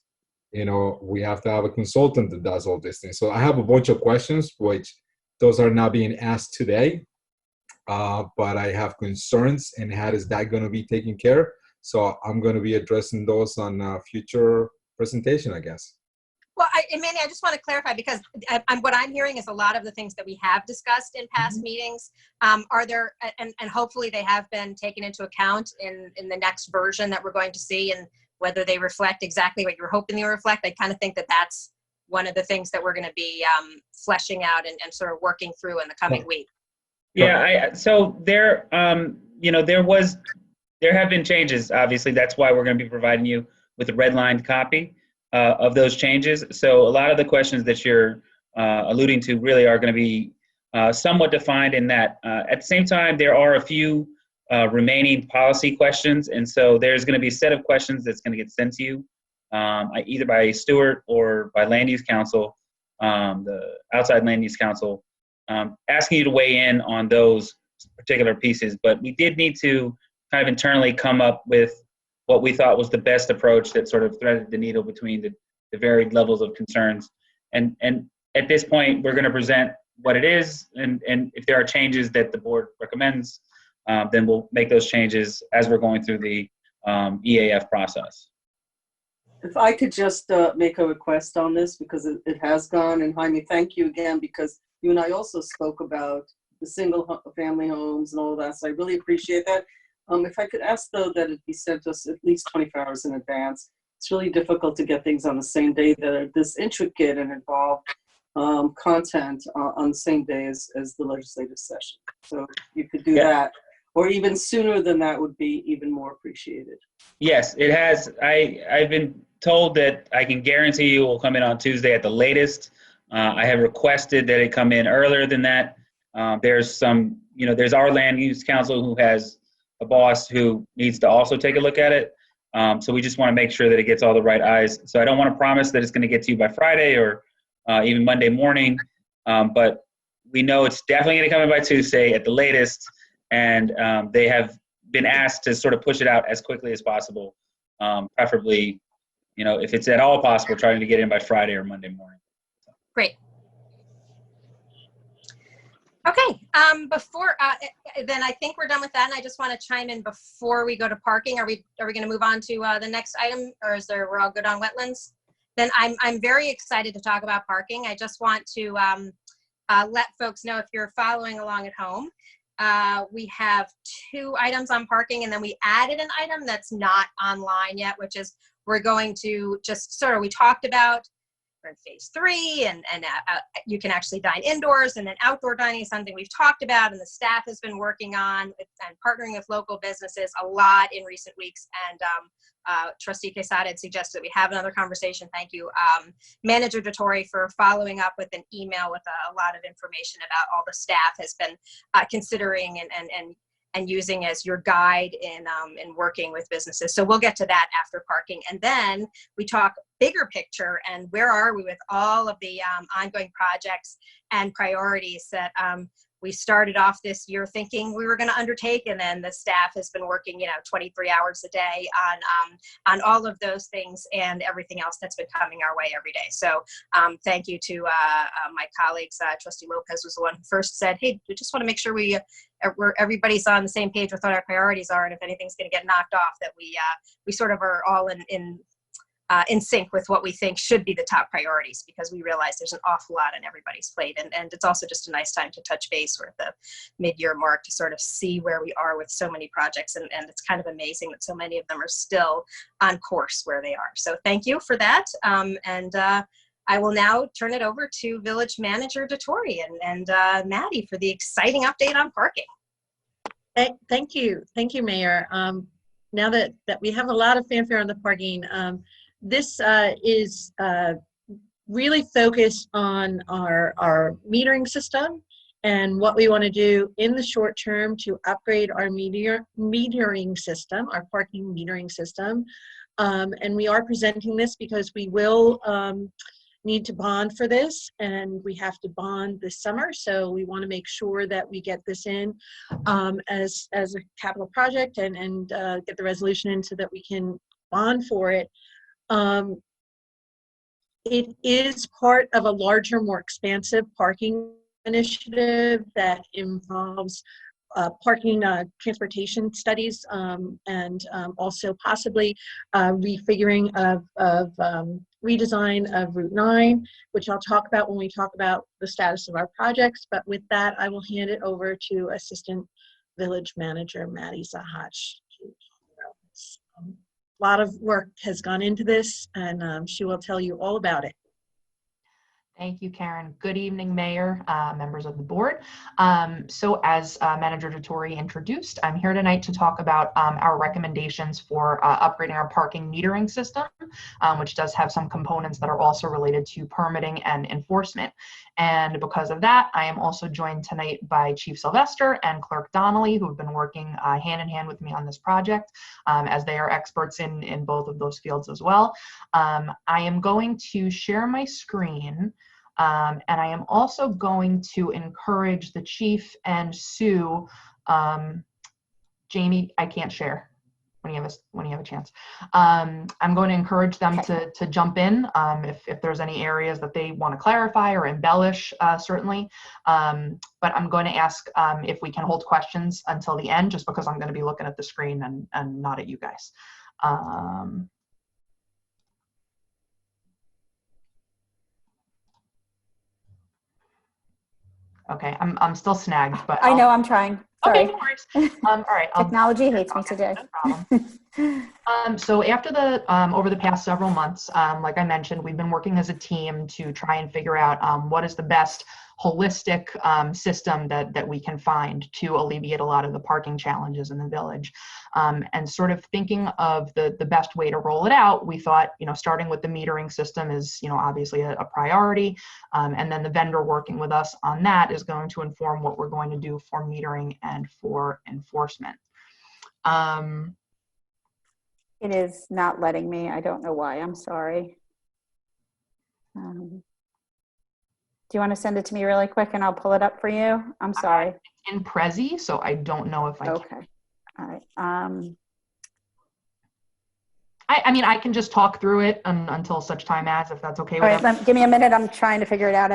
We have to have a consultant that does all these things. So I have a bunch of questions, which those are not being asked today. But I have concerns, and how is that going to be taken care of? So I'm going to be addressing those on future presentation, I guess. Well, Mandy, I just want to clarify, because what I'm hearing is a lot of the things that we have discussed in past meetings are there, and hopefully they have been taken into account in the next version that we're going to see, and whether they reflect exactly what you're hoping they reflect. I kind of think that that's one of the things that we're going to be fleshing out and sort of working through in the coming week. Yeah, so there, there have been changes. Obviously, that's why we're going to be providing you with a redlined copy of those changes. So a lot of the questions that you're alluding to really are going to be somewhat defined in that. At the same time, there are a few remaining policy questions. And so there's going to be a set of questions that's going to get sent to you, either by Stuart or by Land Use Council, the outside Land Use Council, asking you to weigh in on those particular pieces. But we did need to kind of internally come up with what we thought was the best approach that sort of threaded the needle between the varied levels of concerns. And at this point, we're going to present what it is, and if there are changes that the board recommends, then we'll make those changes as we're going through the EAF process. If I could just make a request on this, because it has gone, and Jaime, thank you again, because you and I also spoke about the single family homes and all that, so I really appreciate that. If I could ask, though, that it be sent to us at least 24 hours in advance. It's really difficult to get things on the same day that are this intricate and involve content on the same day as the legislative session. So you could do that, or even sooner than that would be even more appreciated. Yes, it has. I've been told that I can guarantee you will come in on Tuesday at the latest. I have requested that it come in earlier than that. There's some, there's our Land Use Council who has a boss who needs to also take a look at it. So we just want to make sure that it gets all the right eyes. So I don't want to promise that it's going to get to you by Friday or even Monday morning, but we know it's definitely going to come in by Tuesday at the latest, and they have been asked to sort of push it out as quickly as possible, preferably, if it's at all possible, trying to get in by Friday or Monday morning. Great. Okay, before then I think we're done with that, and I just want to chime in before we go to parking. Are we going to move on to the next item, or we're all good on wetlands? Then I'm very excited to talk about parking. I just want to let folks know, if you're following along at home, we have 2 items on parking, and then we added an item that's not online yet, which is we're going to just we talked about, we're in phase 3, and you can actually dine indoors, and then outdoor dining is something we've talked about and the staff has been working on, and partnering with local businesses a lot in recent weeks. And Trustee Quesada had suggested that we have another conversation. Thank you, Manager Dettori, for following up with an email with a lot of information about all the staff has been considering and using as your guide in working with businesses. So we'll get to that after parking. And then we talk bigger picture and where are we with all of the ongoing projects and priorities that we started off this year thinking we were going to undertake, and then the staff has been working 23 hours a day on all of those things and everything else that's been coming our way every day. So thank you to my colleagues. Trustee Lopez was the one who first said, hey, we just want to make sure everybody's on the same page with what our priorities are, and if anything's going to get knocked off, that we sort of are all in sync with what we think should be the top priorities, because we realize there's an awful lot on everybody's plate, and it's also just a nice time to touch base. We're at the mid-year mark to sort of see where we are with so many projects, and it's kind of amazing that so many of them are still on course where they are. So thank you for that, and I will now turn it over to Village Manager Dettori and Maddi for the exciting update on parking. Thank you, Mayor. Now that we have a lot of fanfare on the parking, this is really focused on our metering system and what we want to do in the short term to upgrade our metering system, our parking metering system. And we are presenting this because we will need to bond for this, and we have to bond this summer. So we want to make sure that we get this in as a capital project and get the resolution in so that we can bond for it. It is part of a larger, more expansive parking initiative that involves parking transportation studies and also possibly refiguring of redesign of Route 9, which I'll talk about when we talk about the status of our projects. But with that, I will hand it over to Assistant Village Manager Maddi Zachacz. A lot of work has gone into this, and she will tell you all about it. Thank you, Karen. Good evening, Mayor, members of the board. So as Manager Dettori introduced, I'm here tonight to talk about our recommendations for upgrading our parking metering system. which does have some components that are also related to permitting and enforcement. And because of that, I am also joined tonight by Chief Sylvester and Clerk Donnelly, who have been working hand in hand with me on this project, as they are experts in both of those fields as well. I am going to share my screen. And I am also going to encourage the chief and Sue. Jaime, I can't share when you have a chance. I'm going to encourage them to jump in if there's any areas that they want to clarify or embellish, certainly. But I'm going to ask if we can hold questions until the end, just because I'm going to be looking at the screen and not at you guys. Okay, I'm still snagged, but I know, I'm trying. Sorry. Okay, no worries. All right. Technology hates me today. No problem. So after over the past several months, like I mentioned, we've been working as a team to try and figure out what is the best holistic system that we can find to alleviate a lot of the parking challenges in the village. And sort of thinking of the best way to roll it out, we thought, starting with the metering system is, obviously a priority. And then the vendor working with us on that is going to inform what we're going to do for metering and for enforcement. It is not letting me. I don't know why. I'm sorry. Do you want to send it to me really quick and I'll pull it up for you? I'm sorry. It's in Prezi, so I don't know if I can. Okay. All right. I mean, I can just talk through it until such time as, if that's okay with them. Give me a minute. I'm trying to figure it out.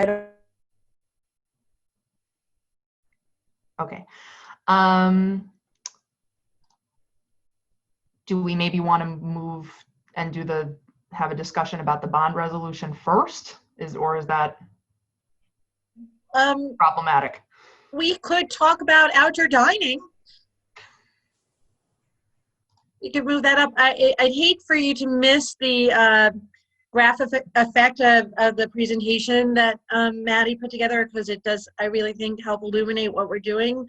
Okay. Do we maybe want to move and have a discussion about the bond resolution first? Or is that problematic? We could talk about outdoor dining. You could move that up. I'd hate for you to miss the graphic effect of the presentation that Maddi put together, because it does, I really think, help illuminate what we're doing.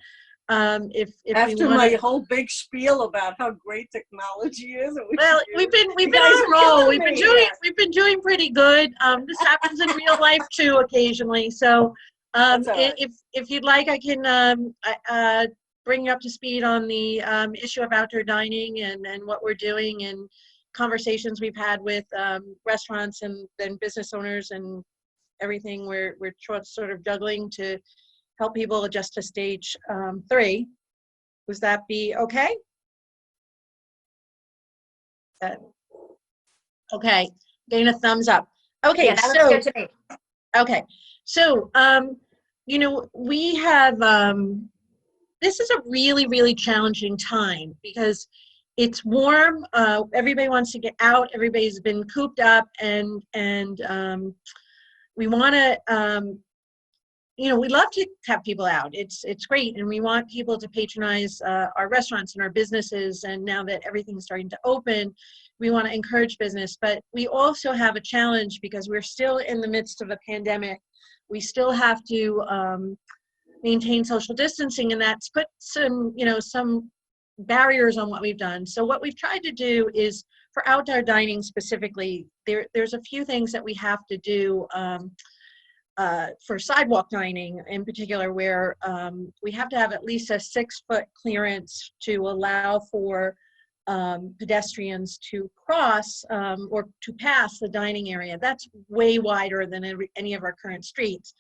If After my whole big spiel about how great technology is, well, we've been on a roll. We've been doing pretty good. This happens in real life too occasionally. So if you'd like, I can bring you up to speed on the issue of outdoor dining and what we're doing, and conversations we've had with restaurants and business owners and everything. We're sort of juggling to help people adjust to stage 3. Would that be okay? Okay, getting a thumbs up. Okay, yeah, that looks good to me. Okay, so we have this is a really, really challenging time because it's warm. Everybody wants to get out. Everybody's been cooped up, and we want to. We love to have people out. It's great, and we want people to patronize our restaurants and our businesses. And now that everything's starting to open, we want to encourage business. But we also have a challenge because we're still in the midst of a pandemic. We still have to maintain social distancing, and that's put some barriers on what we've done. So what we've tried to do is, for outdoor dining specifically, there's a few things that we have to do. For sidewalk dining in particular, where we have to have at least a 6-foot clearance to allow for pedestrians to cross or to pass the dining area. That's way wider than any of our current streets.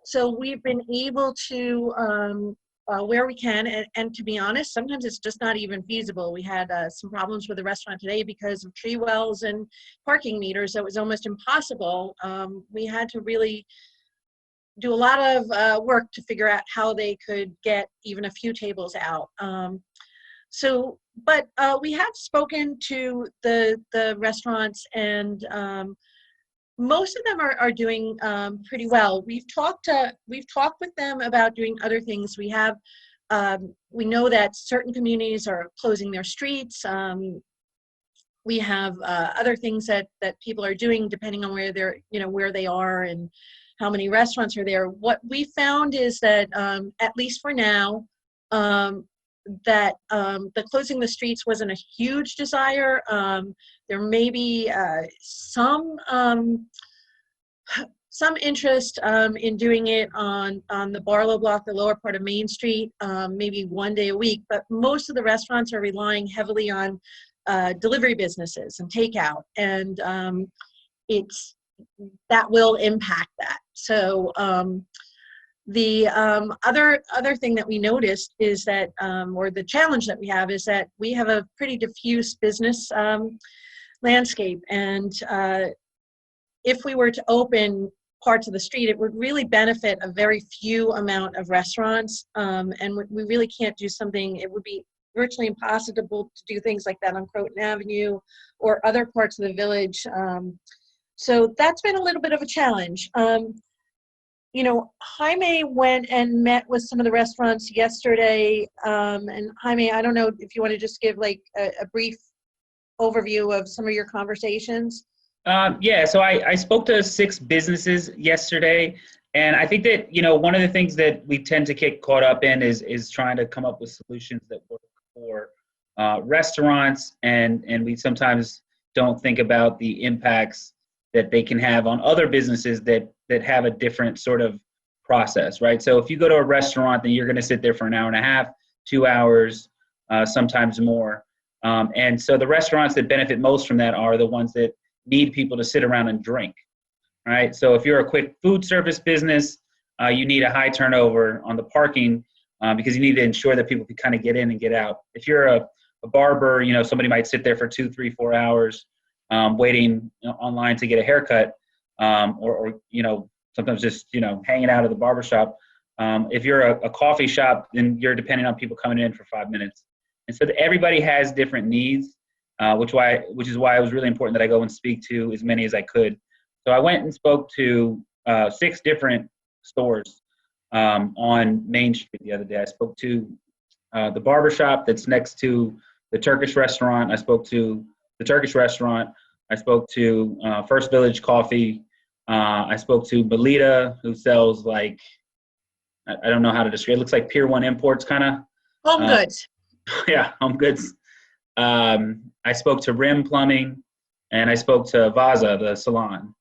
So we've been able to, where we can, and to be honest, sometimes it's just not even feasible. We had some problems with the restaurant today because of tree wells and parking meters. So it was almost impossible. We had to really do a lot of work to figure out how they could get even a few tables out. But we have spoken to the restaurants, and most of them are doing pretty well. We've talked with them about doing other things. We know that certain communities are closing their streets. We have other things that people are doing depending on where they are and how many restaurants are there. What we found is that, at least for now, that the closing the streets wasn't a huge desire. There may be some interest in doing it on the Barlow block, the lower part of Main Street, maybe one day a week, but most of the restaurants are relying heavily on delivery businesses and takeout, and that will impact that. So the other thing that we noticed is that, or the challenge that we have is that we have a pretty diffuse business landscape, and if we were to open parts of the street, it would really benefit a very few amount of restaurants, and we really can't do something. It would be virtually impossible to do things like that on Croton Avenue or other parts of the village. So that's been a little bit of a challenge. You know, Jaime went and met with some of the restaurants yesterday, and Jaime, I don't know if you want to just give like a brief overview of some of your conversations. Yeah, so I spoke to 6 businesses yesterday, and I think that, you know, one of the things that we tend to get caught up in is trying to come up with solutions that work for restaurants, and we sometimes don't think about the impacts that they can have on other businesses that have a different sort of process, right? So if you go to a restaurant, then you're going to sit there for an hour and a half, 2 hours, sometimes more. And so the restaurants that benefit most from that are the ones that need people to sit around and drink, right? So if you're a quick food service business, you need a high turnover on the parking because you need to ensure that people can kind of get in and get out. If you're a barber, you know, somebody might sit there for 2, 3, 4 hours waiting online to get a haircut, or you know, sometimes just, you know, hanging out at the barbershop. If you're a coffee shop, then you're depending on people coming in for 5 minutes. And so everybody has different needs. Which is why it was really important that I go and speak to as many as I could. So I went and spoke to 6 different stores on Main Street the other day. I spoke to the barbershop that's next to the Turkish restaurant. I spoke to the Turkish restaurant. I spoke to First Village Coffee. I spoke to Belita, who sells like, I don't know how to describe it. It looks like Pier 1 Imports kind of. Home goods. Yeah, home goods. I spoke to Rim Plumbing, and I spoke to Vaza, the salon,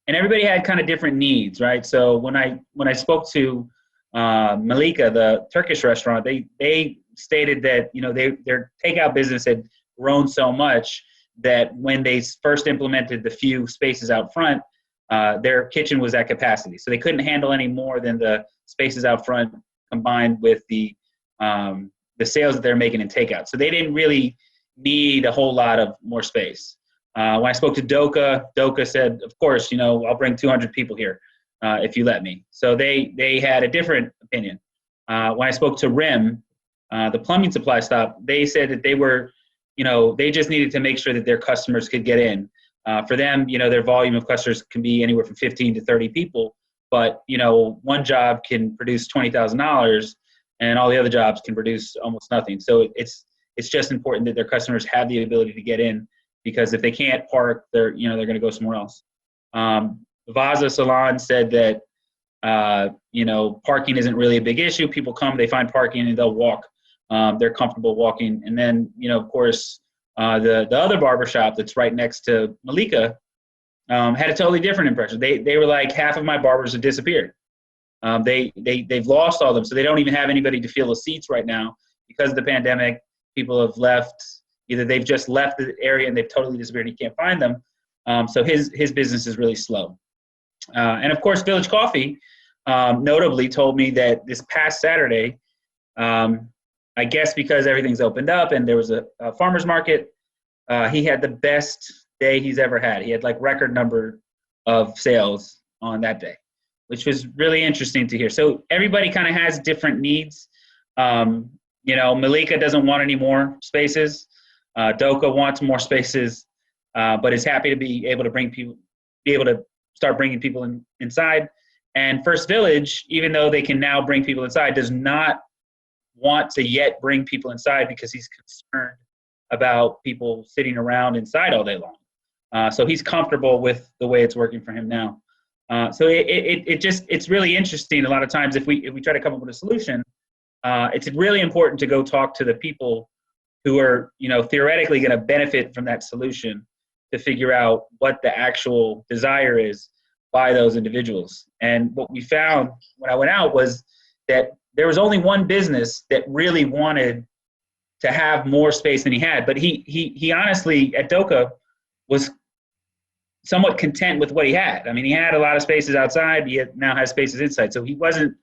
and everybody had kind of different needs, right? So when I spoke to Malika, the Turkish restaurant, they stated that, you know, their takeout business had grown so much that when they first implemented the few spaces out front, their kitchen was at capacity, so they couldn't handle any more than the spaces out front combined with the sales that they're making in takeout. So they didn't really need a whole lot of more space. When I spoke to Doka said, of course, you know, I'll bring 200 people here if you let me. So they had a different opinion. When I spoke to Rim, the plumbing supply stop, they said that they were, you know, they just needed to make sure that their customers could get in. For them, you know, their volume of customers can be anywhere from 15 to 30 people, but, you know, one job can produce $20,000 and all the other jobs can produce almost nothing. So it's just important that their customers have the ability to get in, because if they can't park, they're going to go somewhere else. Vaza Salon said that, you know, parking isn't really a big issue. People come, they find parking, and they'll walk. They're comfortable walking. And then, you know, of course, the other barbershop that's right next to Malika had a totally different impression. They were like, half of my barbers have disappeared. They've lost all of them, so they don't even have anybody to fill the seats right now because of the pandemic. People have left. Either they've just left the area and they've totally disappeared. You can't find them. So his business is really slow. And of course, Village Coffee notably told me that this past Saturday, I guess because everything's opened up and there was a farmer's market, he had the best day he's ever had. He had like record number of sales on that day, which was really interesting to hear. So everybody kind of has different needs. You know, Malika doesn't want any more spaces. Doka wants more spaces, but is happy to be able to start bringing people inside. And First Village, even though they can now bring people inside, does not want to yet bring people inside because he's concerned about people sitting around inside all day long. So he's comfortable with the way it's working for him now. So it's really interesting. A lot of times, if we try to come up with a solution, it's really important to go talk to the people who are, theoretically going to benefit from that solution to figure out what the actual desire is by those individuals. And what we found when I went out was that there was only one business that really wanted to have more space than he had. But he honestly, at Doka, was somewhat content with what he had. I mean, he had a lot of spaces outside. He now has spaces inside. So he wasn't,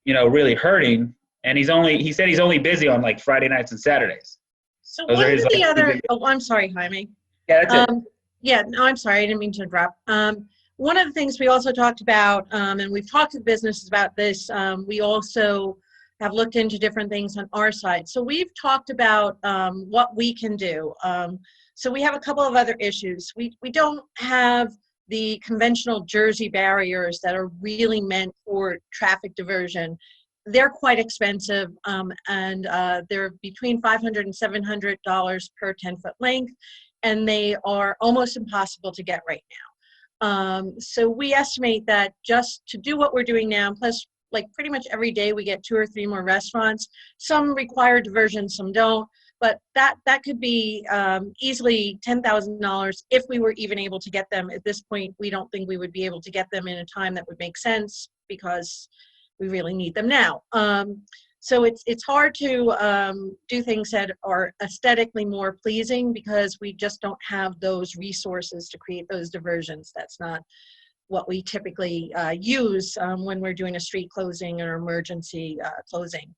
really hurting. And he said he's only busy on like Friday nights and Saturdays. So Those one are of his, the like, other, oh, I'm sorry, Jaime. Yeah, that's it. Yeah, no, I'm sorry, I didn't mean to interrupt. One of the things we also talked about, and we've talked to businesses about this, we also have looked into different things on our side. So we've talked about what we can do. So we have a couple of other issues. We don't have the conventional Jersey barriers that are really meant for traffic diversion. They're quite expensive, and they're between $500 and $700 per 10-foot length, and they are almost impossible to get right now. So we estimate that just to do what we're doing now, plus like pretty much every day we get 2 or 3 more restaurants. Some require diversion, some don't, but that could be easily $10,000 if we were even able to get them. At this point, we don't think we would be able to get them in a time that would make sense because we really need them now. So it's hard to do things that are aesthetically more pleasing because we just don't have those resources to create those diversions. That's not what we typically use when we're doing a street closing or emergency closing.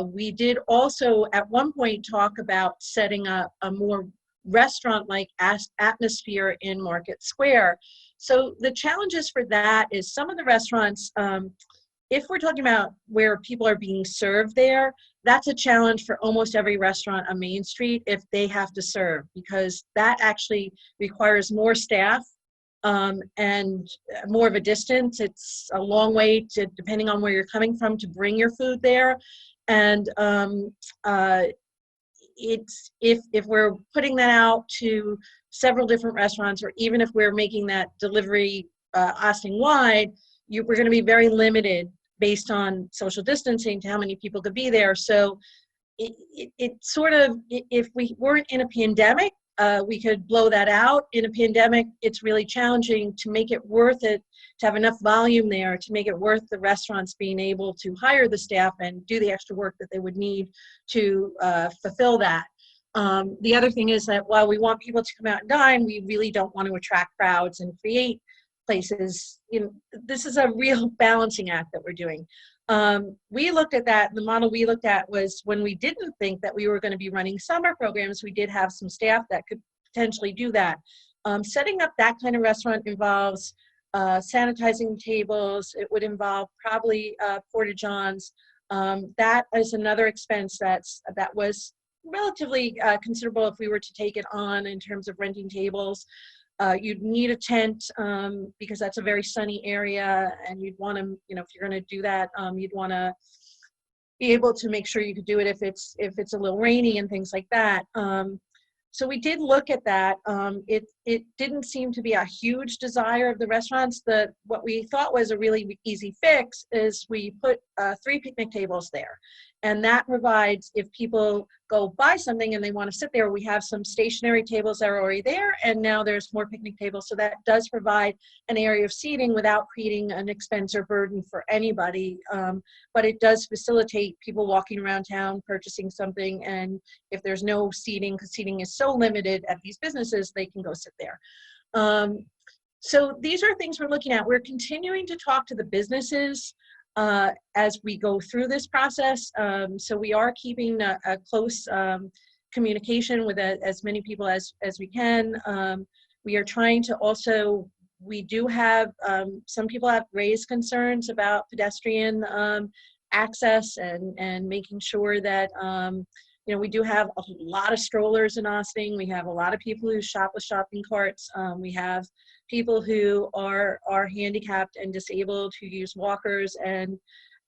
We did also at one point talk about setting up a more restaurant-like atmosphere in Market Square. So the challenges for that is some of the restaurants, if we're talking about where people are being served there, that's a challenge for almost every restaurant on Main Street if they have to serve, because that actually requires more staff and more of a distance. It's a long way to, depending on where you're coming from, to bring your food there. And it's if we're putting that out to several different restaurants, or even if we're making that delivery Austin-wide, we're going to be very limited based on social distancing to how many people could be there. So it sort of, if we weren't in a pandemic, we could blow that out. In a pandemic, it's really challenging to make it worth it, to have enough volume there to make it worth the restaurants being able to hire the staff and do the extra work that they would need to fulfill that. The other thing is that while we want people to come out and dine, we really don't want to attract crowds and create places. This is a real balancing act that we're doing. We looked at that. The model we looked at was when we didn't think that we were going to be running summer programs, we did have some staff that could potentially do that. Setting up that kind of restaurant involves sanitizing tables. It would involve probably porta-johns. That is another expense that was relatively considerable if we were to take it on in terms of renting tables. You'd need a tent because that's a very sunny area, and you'd want to, if you're going to do that, you'd want to be able to make sure you could do it if it's a little rainy and things like that. So we did look at that. It didn't seem to be a huge desire of the restaurants. What we thought was a really easy fix is we put 3 picnic tables there. And that provides, if people go buy something and they want to sit there, we have some stationary tables that are already there, and now there's more picnic tables. So that does provide an area of seating without creating an expense or burden for anybody. But it does facilitate people walking around town, purchasing something, and if there's no seating, because seating is so limited at these businesses, they can go sit there. So these are things we're looking at. We're continuing to talk to the businesses as we go through this process. So we are keeping a close communication with as many people as we can. We are trying to also, we do have, some people have raised concerns about pedestrian access and making sure that, we do have a lot of strollers in Austin. We have a lot of people who shop with shopping carts. We have people who are handicapped and disabled who use walkers and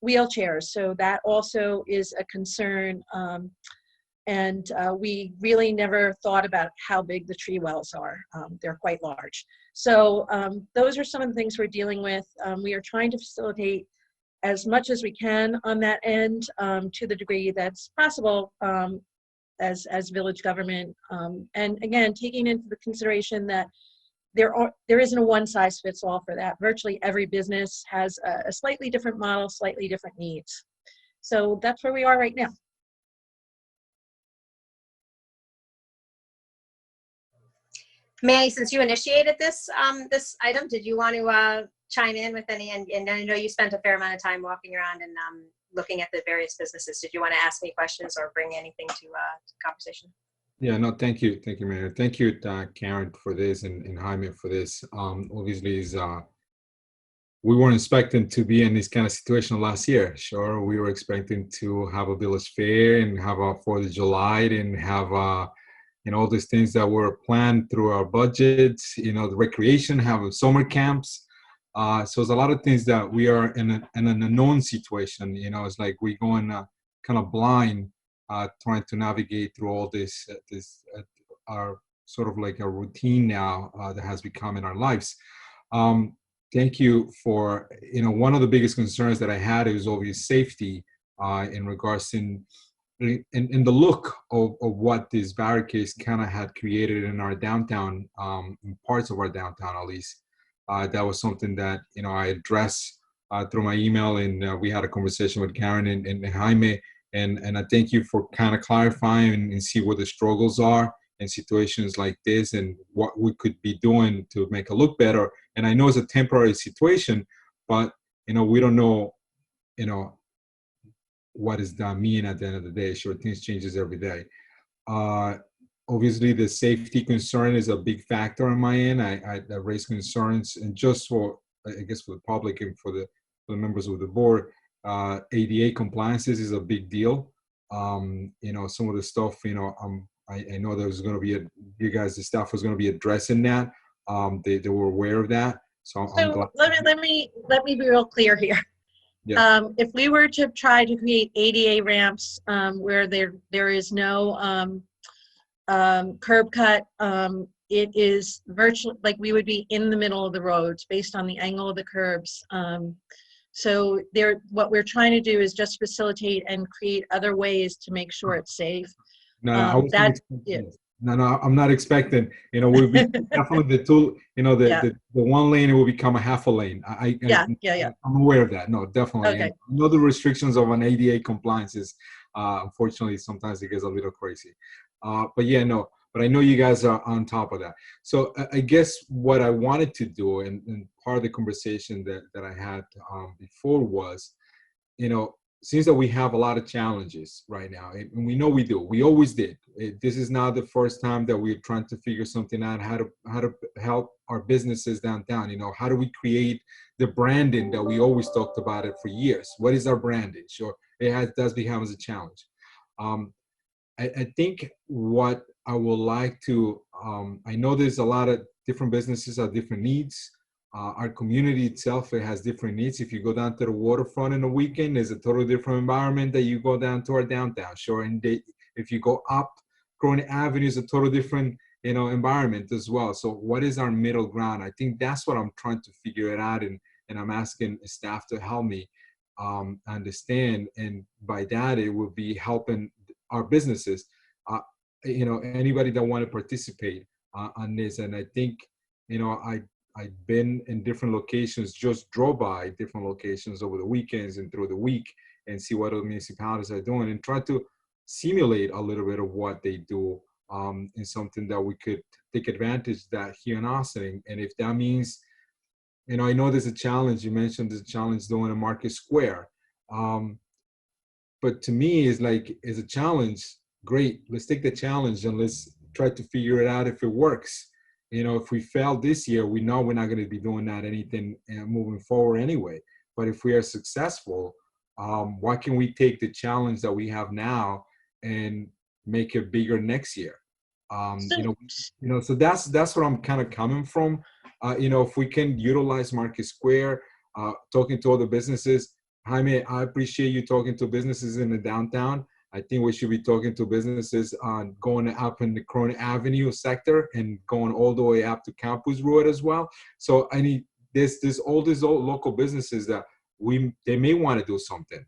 wheelchairs. So that also is a concern. We really never thought about how big the tree wells are. They're quite large. So those are some of the things we're dealing with. We are trying to facilitate as much as we can on that end, to the degree that's possible, as village government. And again, taking into the consideration that there isn't a one size fits all for that. Virtually every business has a slightly different model, slightly different needs. So that's where we are right now. Manny, since you initiated this this item, did you want to chime in with any? And I know you spent a fair amount of time walking around and looking at the various businesses. Did you want to ask any questions or bring anything to conversation? Yeah, no, thank you, Mayor. Thank you, Karen, for this, and Jaime for this. Obviously, we weren't expecting to be in this kind of situation last year. Sure, we were expecting to have a village fair and have a 4th of July and have all these things that were planned through our budgets. The recreation, have summer camps. So there's a lot of things that we are in an unknown situation. It's like we're going kind of blind, trying to navigate through all this our sort of like a routine now that has become in our lives. Thank you for, one of the biggest concerns that I had is obvious safety in regards in the look of what these barricades kind of had created in our downtown, in parts of our downtown at least. That was something that, I addressed through my email, and we had a conversation with Karen and Jaime, and I thank you for kind of clarifying and see what the struggles are in situations like this and what we could be doing to make it look better. And I know it's a temporary situation, but, we don't know, what does that mean at the end of the day? Sure, things changes every day. Obviously, the safety concern is a big factor on my end. I raise concerns, and just for, I guess, for the public and for the members of the board, ADA compliances is a big deal. Some of the stuff, I know there's going to be you guys, the staff was going to be addressing that. They were aware of that. So I'm glad. Let me be real clear here. Yeah. If we were to try to create ADA ramps where there is no curb cut, it is virtually like we would be in the middle of the roads based on the angle of the curbs. So what we're trying to do is just facilitate and create other ways to make sure it's safe. No, I'm not expecting. We'll be definitely the two. The one lane, it will become a half a lane. I'm aware of that. No, definitely. Okay. I know the restrictions of an ADA compliance is, unfortunately, sometimes it gets a little crazy. But I know you guys are on top of that. So I guess what I wanted to do, and part of the conversation that I had before was, seems that we have a lot of challenges right now, and we know we do. We always did. This is not the first time that we're trying to figure something out, how to help our businesses downtown. How do we create the branding that we always talked about it for years? What is our branding? Sure, it does become as a challenge. I think what I would like to, I know there's a lot of different businesses have different needs. Our community itself, it has different needs. If you go down to the waterfront in the weekend, there's a totally different environment that you go down to our downtown. Sure, and if you go up Corona Avenue, is a totally different, environment as well. So what is our middle ground? I think that's what I'm trying to figure it out, and I'm asking staff to help me understand. And by that, it will be helping our businesses, anybody that want to participate on this. And I think, I've been in different locations, just drove by different locations over the weekends and through the week and see what other municipalities are doing and try to simulate a little bit of what they do in something that we could take advantage of that here in Austin. And if that means, I know there's a challenge. You mentioned the challenge doing a Market Square. But to me, it's a challenge. Great, let's take the challenge and let's try to figure it out if it works. If we fail this year, we know we're not going to be doing that anything moving forward anyway. But if we are successful, why can we take the challenge that we have now and make it bigger next year? So that's where I'm kind of coming from. If we can utilize Market Square, talking to other businesses. Jaime, I appreciate you talking to businesses in the downtown. I think we should be talking to businesses on going up in the Corona Avenue sector and going all the way up to Campus Road as well. So I need all these old local businesses that they may want to do something,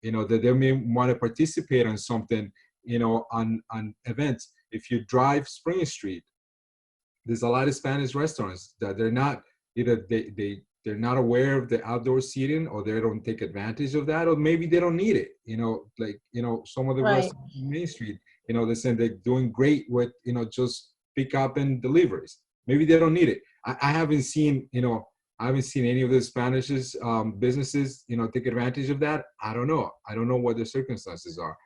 that they may want to participate on something, on events. If you drive Spring Street, there's a lot of Spanish restaurants that they're not, either they're not aware of the outdoor seating, or they don't take advantage of that, or maybe they don't need it. Some of the Right. restaurants on Main Street, they're saying they're doing great with, just pick up and deliveries. Maybe they don't need it. I haven't seen, any of the Spanish businesses, take advantage of that. I don't know. I don't know what the circumstances are,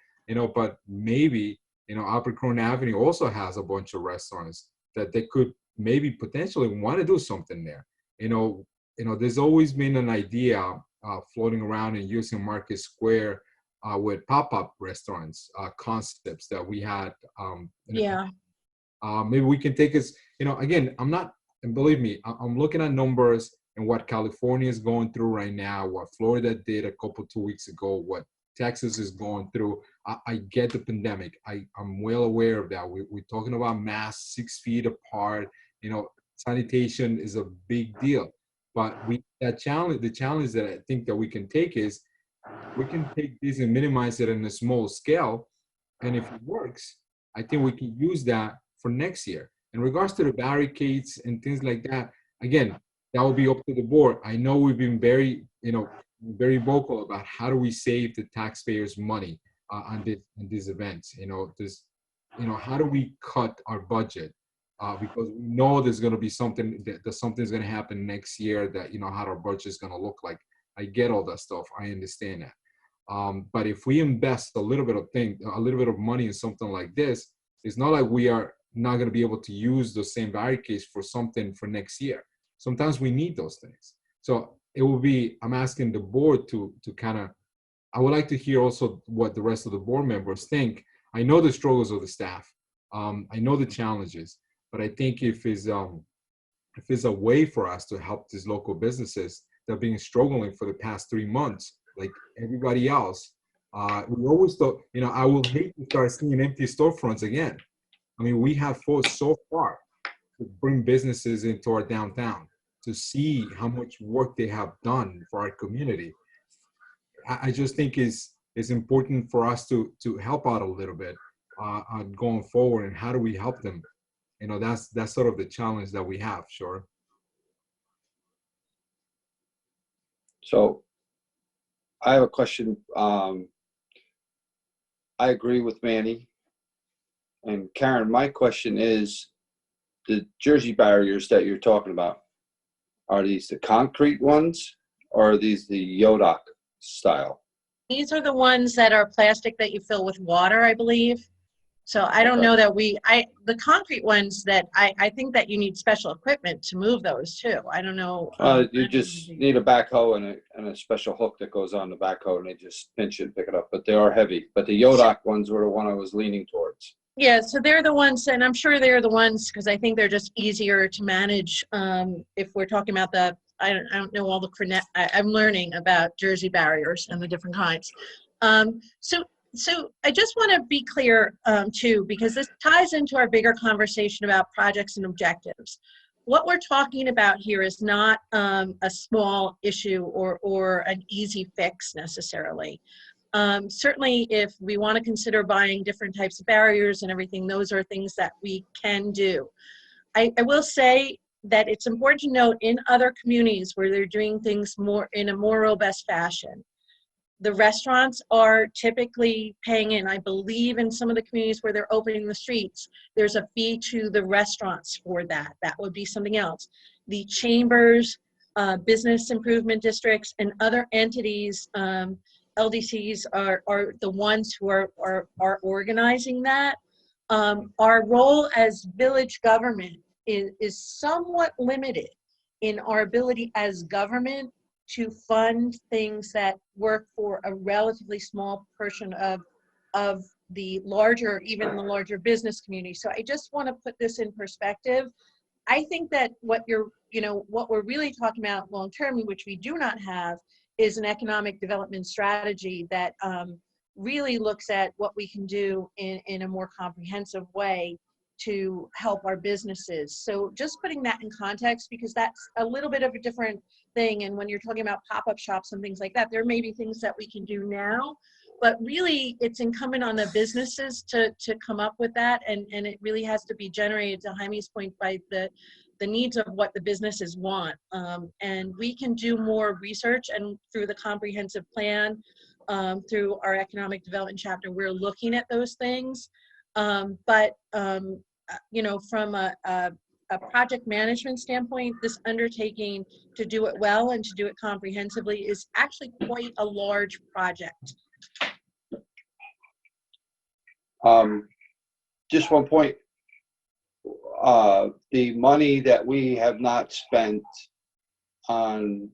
but maybe, Upper Crown Avenue also has a bunch of restaurants that they could maybe potentially want to do something there. There's always been an idea floating around in using Market Square with pop-up restaurants concepts that we had. Yeah. Maybe we can take us, again, and believe me, I'm looking at numbers and what California is going through right now, what Florida did 2 weeks ago, what Texas is going through. I get the pandemic. I'm well aware of that. We're talking about masks 6 feet apart. Sanitation is a big deal. But the challenge that I think that we can take is, we can take this and minimize it on a small scale. And if it works, I think we can use that for next year. In regards to the barricades and things like that, again, that will be up to the board. I know we've been very vocal about how do we save the taxpayers' money on these events. How do we cut our budget? Because we know there's going to be something that something's going to happen next year that, how our budget is going to look like. I get all that stuff. I understand that. But if we invest a little bit of money in something like this, it's not like we are not going to be able to use the same barricades for something for next year. Sometimes we need those things. So it will be, I'm asking the board to kind of, I would like to hear also what the rest of the board members think. I know the struggles of the staff. I know the challenges, but I think if it's a way for us to help these local businesses that have been struggling for the past 3 months, like everybody else, we always thought, I will hate to start seeing empty storefronts again. I mean, we have fought so far to bring businesses into our downtown, to see how much work they have done for our community. I just think it's important for us to help out a little bit going forward, and how do we help them? That's sort of the challenge that we have. Sure. So I have a question. I agree with Manny. And Karen, my question is, the Jersey barriers that you're talking about, are these the concrete ones, or are these the Yodak style? These are the ones that are plastic that you fill with water, I believe. So I don't know that the concrete ones that I think that you need special equipment to move those too. I don't know. You just need a backhoe and a special hook that goes on the backhoe, and they just pinch it and pick it up. But they are heavy. But the Yodak ones were the one I was leaning towards. Yeah, so they're the ones, and I'm sure they're the ones because I think they're just easier to manage. If we're talking about I don't know all the I'm learning about Jersey barriers and the different kinds. So I just want to be clear too, because this ties into our bigger conversation about projects and objectives. What we're talking about here is not a small issue or an easy fix necessarily. Certainly, if we want to consider buying different types of barriers and everything, those are things that we can do. I will say that it's important to note in other communities where they're doing things in a more robust fashion. The restaurants are typically paying in. I believe in some of the communities where they're opening the streets, there's a fee to the restaurants for that. That would be something else. The chambers, business improvement districts, and other entities, LDCs are the ones who are organizing that. Our role as village government is somewhat limited in our ability as government to fund things that work for a relatively small portion of the larger, even the larger business community. So I just want to put this in perspective. I think that what we're really talking about long term, which we do not have, is an economic development strategy that really looks at what we can do in a more comprehensive way to help our businesses. So just putting that in context, because that's a little bit of a different thing. And when you're talking about pop-up shops and things like that, there may be things that we can do now, but really it's incumbent on the businesses to come up with that. And it really has to be generated, to Jaime's point, by the needs of what the businesses want. And we can do more research, and through the comprehensive plan, through our economic development chapter, we're looking at those things. But you know, from a project management standpoint, this undertaking to do it well and to do it comprehensively is actually quite a large project. Just one point. The money that we have not spent on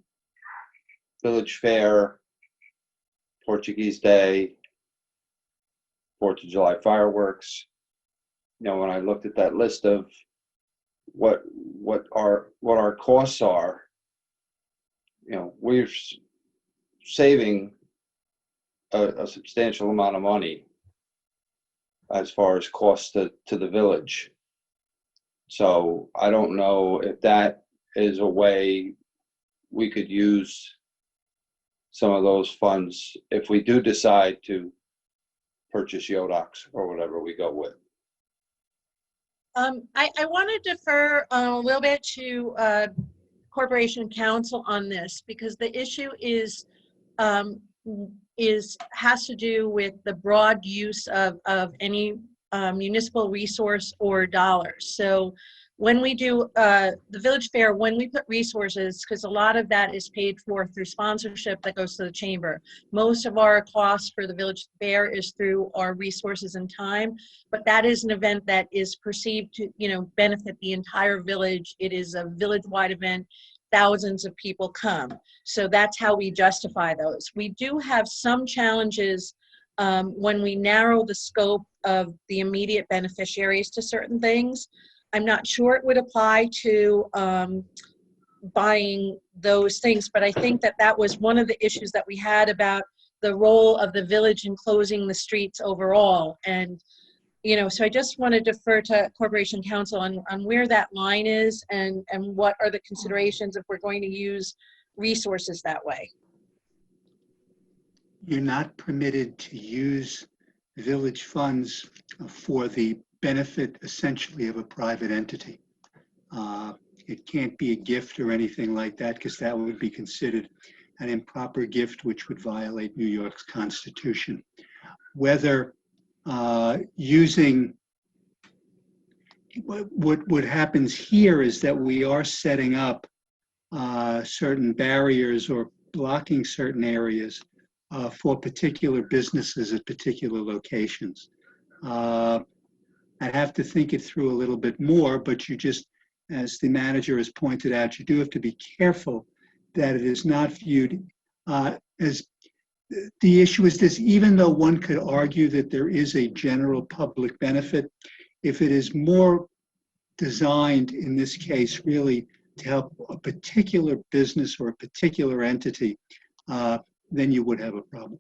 Village Fair, Portuguese Day, 4th of July fireworks, you know, when I looked at that list of what our costs are, you know, we're saving a substantial amount of money as far as costs to the village. So I don't know if that is a way we could use some of those funds if we do decide to purchase Yodox or whatever we go with. I want to defer a little bit to Corporation Counsel on this, because the issue is has to do with the broad use of any municipal resource or dollars. So when we do the Village Fair, when we put resources, because a lot of that is paid for through sponsorship that goes to the chamber. Most of our costs for the Village Fair is through our resources and time, but that is an event that is perceived to, you know, benefit the entire village. It is a village-wide event. Thousands of people come. So that's how we justify those. We do have some challenges when we narrow the scope of the immediate beneficiaries to certain things. I'm not sure it would apply to buying those things, but I think that that was one of the issues that we had about the role of the village in closing the streets overall. And, you know, so I just want to defer to Corporation Counsel on where that line is and what are the considerations if we're going to use resources that way. You're not permitted to use village funds for the benefit essentially of a private entity. It can't be a gift or anything like that, because that would be considered an improper gift, which would violate New York's Constitution. Whether using what happens here is that we are setting up certain barriers or blocking certain areas for particular businesses at particular locations. I'd have to think it through a little bit more, but you just, as the manager has pointed out, you do have to be careful that it is not viewed as, the issue is this, even though one could argue that there is a general public benefit, if it is more designed in this case really to help a particular business or a particular entity, then you would have a problem.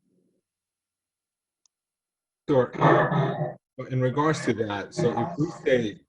Sure. In regards to that, so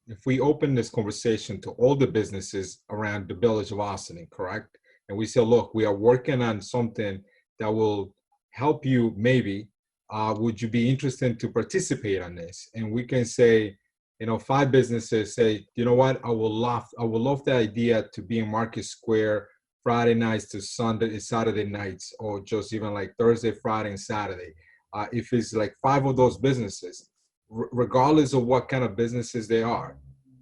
if we open this conversation to all the businesses around the village of Austin, correct? And we say, look, we are working on something that will help you maybe, would you be interested to participate on this? And we can say, you know, 5 businesses say, you know what, I would love the idea to be in Market Square Friday nights to Saturday nights, or just even like Thursday, Friday, and Saturday. If it's like 5 of those businesses, regardless of what kind of businesses they are,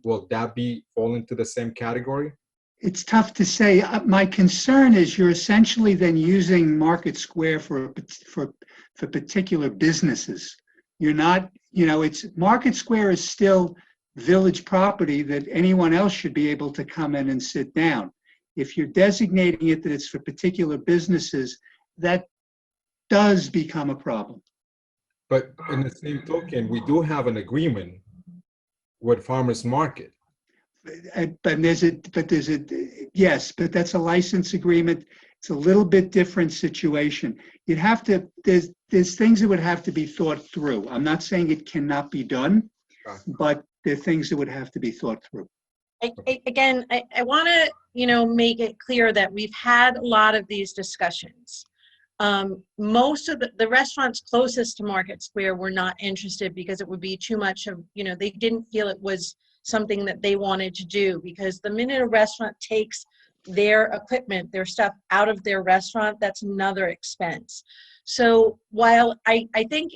will that be fall into the same category? It's tough to say. My concern is you're essentially then using Market Square for particular businesses. You're not, you know, it's Market Square is still village property that anyone else should be able to come in and sit down. If you're designating it that it's for particular businesses, that does become a problem. But in the same token, we do have an agreement with Farmers Market. But yes, but that's a license agreement. It's a little bit different situation. You'd have to, there's things that would have to be thought through. I'm not saying it cannot be done, but they're things that would have to be thought through. Again, I want to, make it clear that we've had a lot of these discussions. Most of the restaurants closest to Market Square were not interested because it would be too much of, they didn't feel it was something that they wanted to do, because the minute a restaurant takes their equipment, their stuff out of their restaurant, that's another expense. So while I think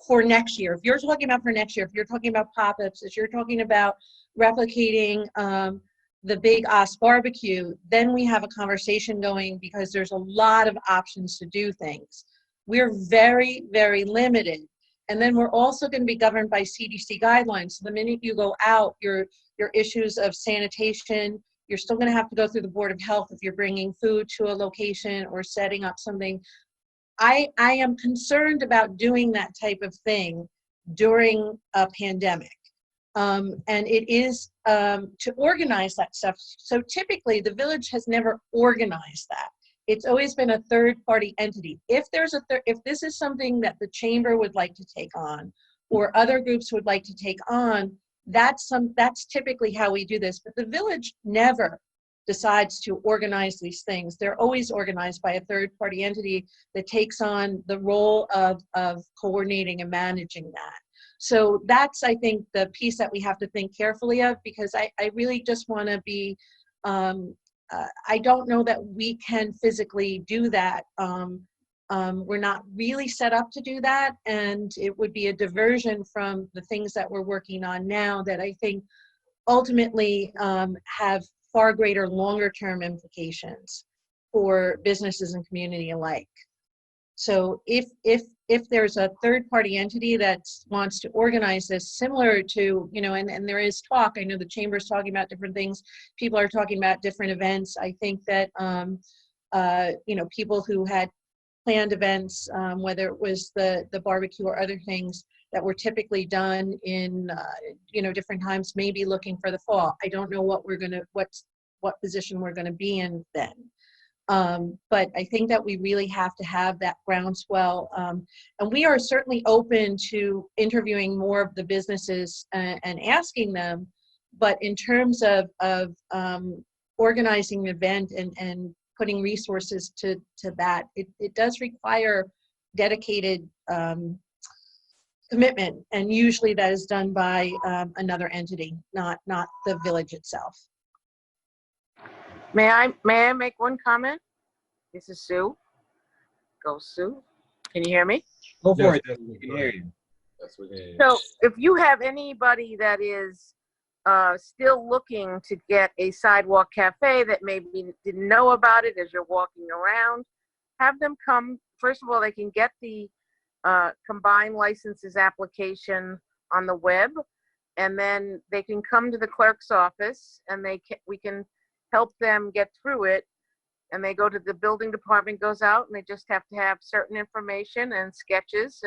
for next year, if you're talking about for next year, if you're talking about pop-ups, if you're talking about replicating the Big Os barbecue, then we have a conversation going, because there's a lot of options to do things. We're very, very limited. And then we're also going to be governed by CDC guidelines. So the minute you go out, your issues of sanitation, you're still going to have to go through the Board of Health if you're bringing food to a location or setting up something. I am concerned about doing that type of thing during a pandemic. And it is to organize that stuff. So typically the village has never organized that. It's always been a third-party entity. If this is something that the chamber would like to take on, or other groups would like to take on, that's typically how we do this. But the village never decides to organize these things. They're always organized by a third-party entity that takes on the role of coordinating and managing that. So that's, I think, the piece that we have to think carefully of, because I really just want to be, I don't know that we can physically do that. We're not really set up to do that, and it would be a diversion from the things that we're working on now that I think ultimately have far greater longer term implications for businesses and community alike. So if there's a third-party entity that wants to organize this, similar to, and there is talk, I know the chamber's talking about different things, people are talking about different events. I think that, people who had planned events, whether it was the barbecue or other things that were typically done in, different times, maybe looking for the fall. I don't know what position we're gonna be in then. But I think that we really have to have that groundswell. And we are certainly open to interviewing more of the businesses and asking them. But in terms of organizing an event and putting resources to that, it does require dedicated commitment. And usually that is done by another entity, not the village itself. May I make one comment? This is Sue. Go, Sue. Can you hear me? Go for Yes, it. We can hear you. That's what it is. So if you have anybody that is still looking to get a sidewalk cafe that maybe didn't know about it as you're walking around, have them come. First of all, they can get the combined licenses application on the web, and then they can come to the clerk's office, and we can help them get through it. And they go to the building department, goes out, and they just have to have certain information and sketches.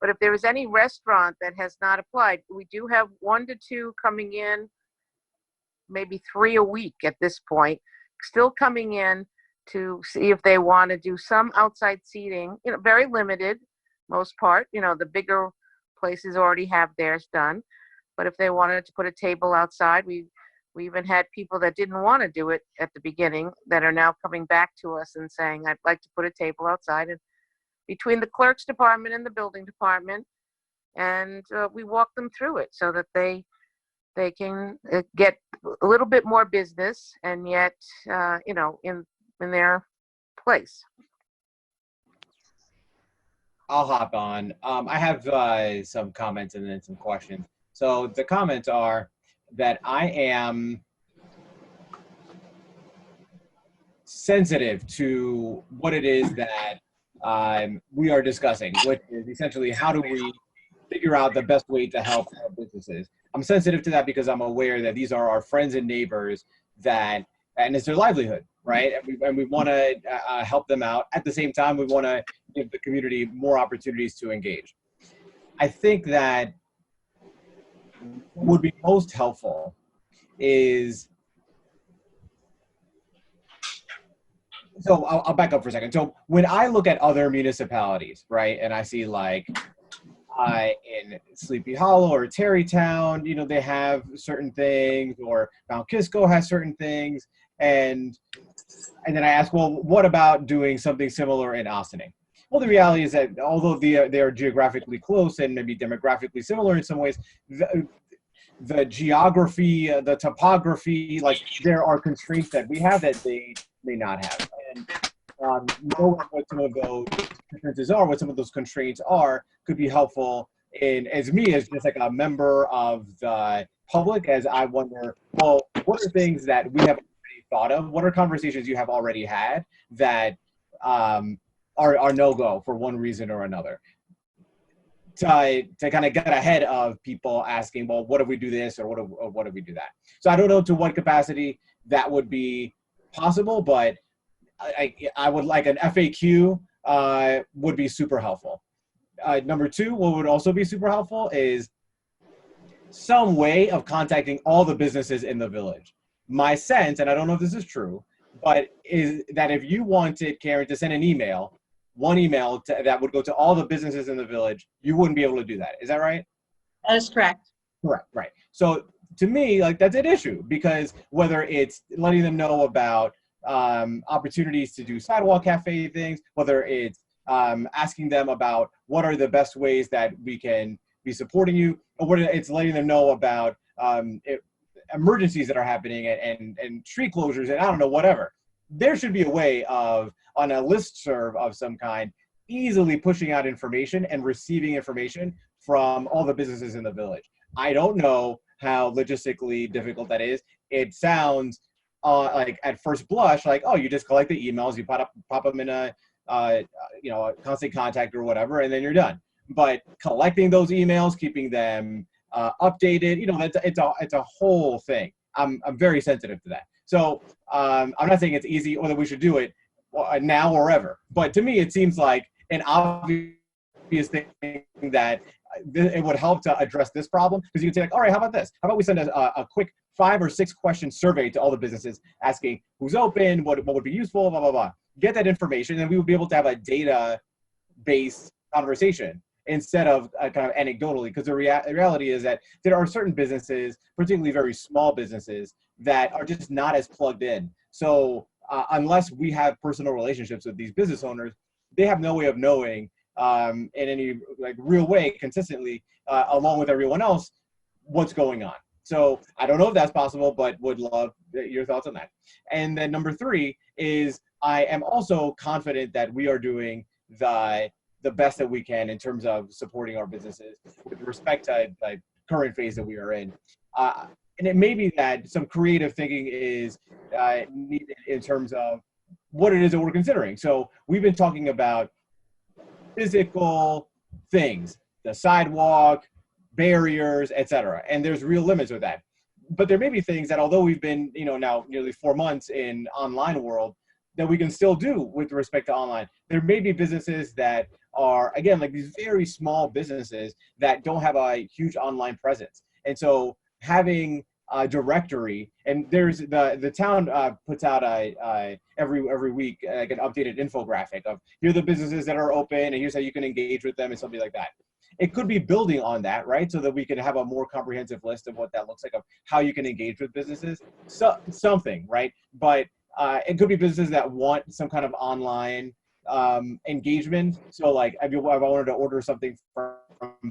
But if there is any restaurant that has not applied, we do have 1 to 2 coming in, maybe 3 a week at this point, still coming in to see if they want to do some outside seating, very limited, most part. The bigger places already have theirs done. But if they wanted to put a table outside, we even had people that didn't want to do it at the beginning that are now coming back to us and saying, I'd like to put a table outside. And between the clerk's department and the building department, and we walk them through it so that they can get a little bit more business and yet, in their place. I'll hop on. I have some comments and then some questions. So the comments are that I am sensitive to what it is that we are discussing, which is essentially how do we figure out the best way to help our businesses. I'm sensitive to that because I'm aware that these are our friends and neighbors and it's their livelihood, right? And we want to help them out. At the same time, we want to give the community more opportunities to engage. I think that what would be most helpful is, so I'll back up for a second. So when I look at other municipalities, right, and I see like in Sleepy Hollow or Tarrytown, you know, they have certain things, or Mount Kisco has certain things. And then I asked, well, what about doing something similar in Ossining? Well, the reality is that although they are geographically close and maybe demographically similar in some ways, the geography, the topography, like there are constraints that we have that they may not have. And knowing what some of those differences are, what some of those constraints are, could be helpful in, as me, as just like a member of the public, as I wonder, well, what are things that we have already thought of? What are conversations you have already had that are no-go for one reason or another? To kind of get ahead of people asking, well, what if we do this, or what if we do that? So I don't know to what capacity that would be possible, but I would like an FAQ would be super helpful. Number two, what would also be super helpful is some way of contacting all the businesses in the village. My sense, and I don't know if this is true, but is that if you wanted Karen to send an email, one email that would go to all the businesses in the village, you wouldn't be able to do that. Is that right? That is correct. Correct, right. So to me, like, that's an issue, because whether it's letting them know about opportunities to do sidewalk cafe things, whether it's asking them about what are the best ways that we can be supporting you, or whether it's letting them know about emergencies that are happening and street closures and I don't know, whatever. There should be a way of, on a listserv of some kind, easily pushing out information and receiving information from all the businesses in the village. I don't know how logistically difficult that is. It sounds like at first blush, like, oh, you just collect the emails, you pop them in a constant contact or whatever, and then you're done. But collecting those emails, keeping them updated, you know, it's a whole thing. I'm very sensitive to that. So I'm not saying it's easy or that we should do it now or ever. But to me, it seems like an obvious thing that it would help to address this problem, because you can say, like, all right, how about this? How about we send a quick 5 or 6 question survey to all the businesses asking who's open, what would be useful, blah, blah, blah. Get that information, and we would be able to have a data-based conversation instead of kind of anecdotally, because the reality is that there are certain businesses, particularly very small businesses, that are just not as plugged in. So unless we have personal relationships with these business owners, they have no way of knowing in any like real way consistently, along with everyone else, what's going on. So I don't know if that's possible, but would love your thoughts on that. And then number 3 is, I am also confident that we are doing the best that we can in terms of supporting our businesses with respect to the current phase that we are in. And it may be that some creative thinking is needed in terms of what it is that we're considering. So we've been talking about physical things, the sidewalk, barriers, etc. And there's real limits with that. But there may be things that, although we've been, now nearly 4 months in online world, that we can still do with respect to online. There may be businesses that are, again, like these very small businesses that don't have a huge online presence. And so having a directory, and there's the town puts out every week like an updated infographic of, here are the businesses that are open and here's how you can engage with them and something like that. It could be building on that, right? So that we can have a more comprehensive list of what that looks like, of how you can engage with businesses, so something, right? But it could be businesses that want some kind of online engagement. So like if I wanted to order something from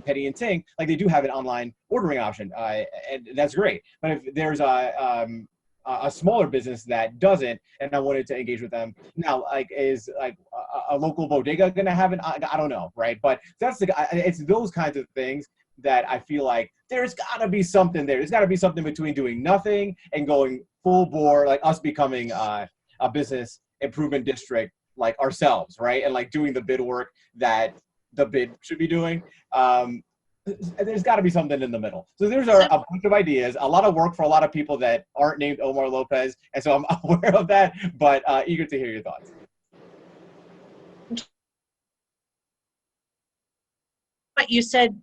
Petty and Ting, like they do have an online ordering option, and that's great. But if there's a smaller business that doesn't, and I wanted to engage with them, now like is like a local bodega going to have an? I don't know, right? But it's those kinds of things that I feel like there's got to be something there. There's got to be something between doing nothing and going full bore, like us becoming a business improvement district like ourselves, right? And like doing the bid work that the bid should be doing. There's got to be something in the middle. So there's a bunch of ideas, a lot of work for a lot of people that aren't named Omar Lopez. And so I'm aware of that, but eager to hear your thoughts. What you said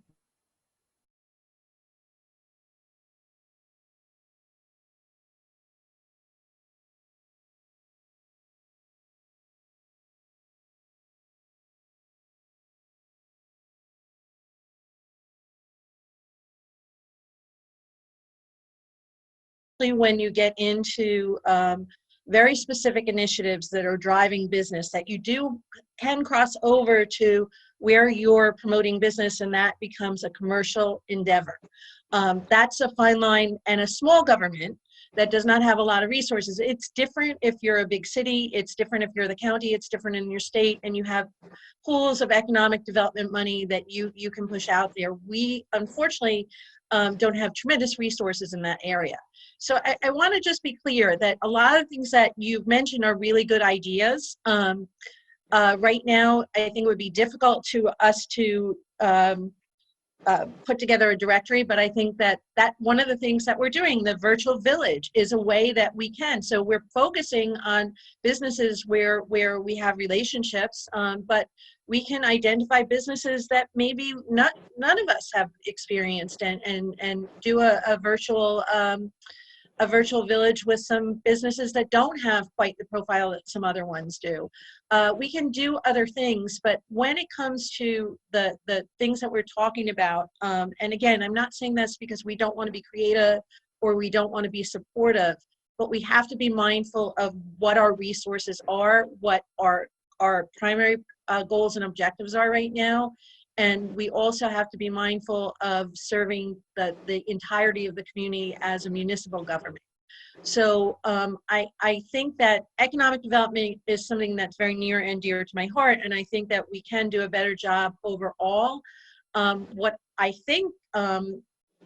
especially when you get into very specific initiatives that are driving business, that you can cross over to where you're promoting business and that becomes a commercial endeavor. That's a fine line, and a small government that does not have a lot of resources. It's different if you're a big city, it's different if you're the county, it's different in your state, and you have pools of economic development money that you can push out there. We, unfortunately, don't have tremendous resources in that area. So I want to just be clear that a lot of things that you've mentioned are really good ideas. Right now, I think it would be difficult to us to put together a directory, but I think that one of the things that we're doing, the virtual village, is a way that we can. So we're focusing on businesses where we have relationships, but we can identify businesses that maybe none of us have experienced and do a virtual village with some businesses that don't have quite the profile that some other ones do. We can do other things, but when it comes to the things that we're talking about, and again, I'm not saying this because we don't want to be creative or we don't want to be supportive, but we have to be mindful of what our resources are, what our primary goals and objectives are right now. And we also have to be mindful of serving the entirety of the community as a municipal government. So I think that economic development is something that's very near and dear to my heart, and I think that we can do a better job overall. What I think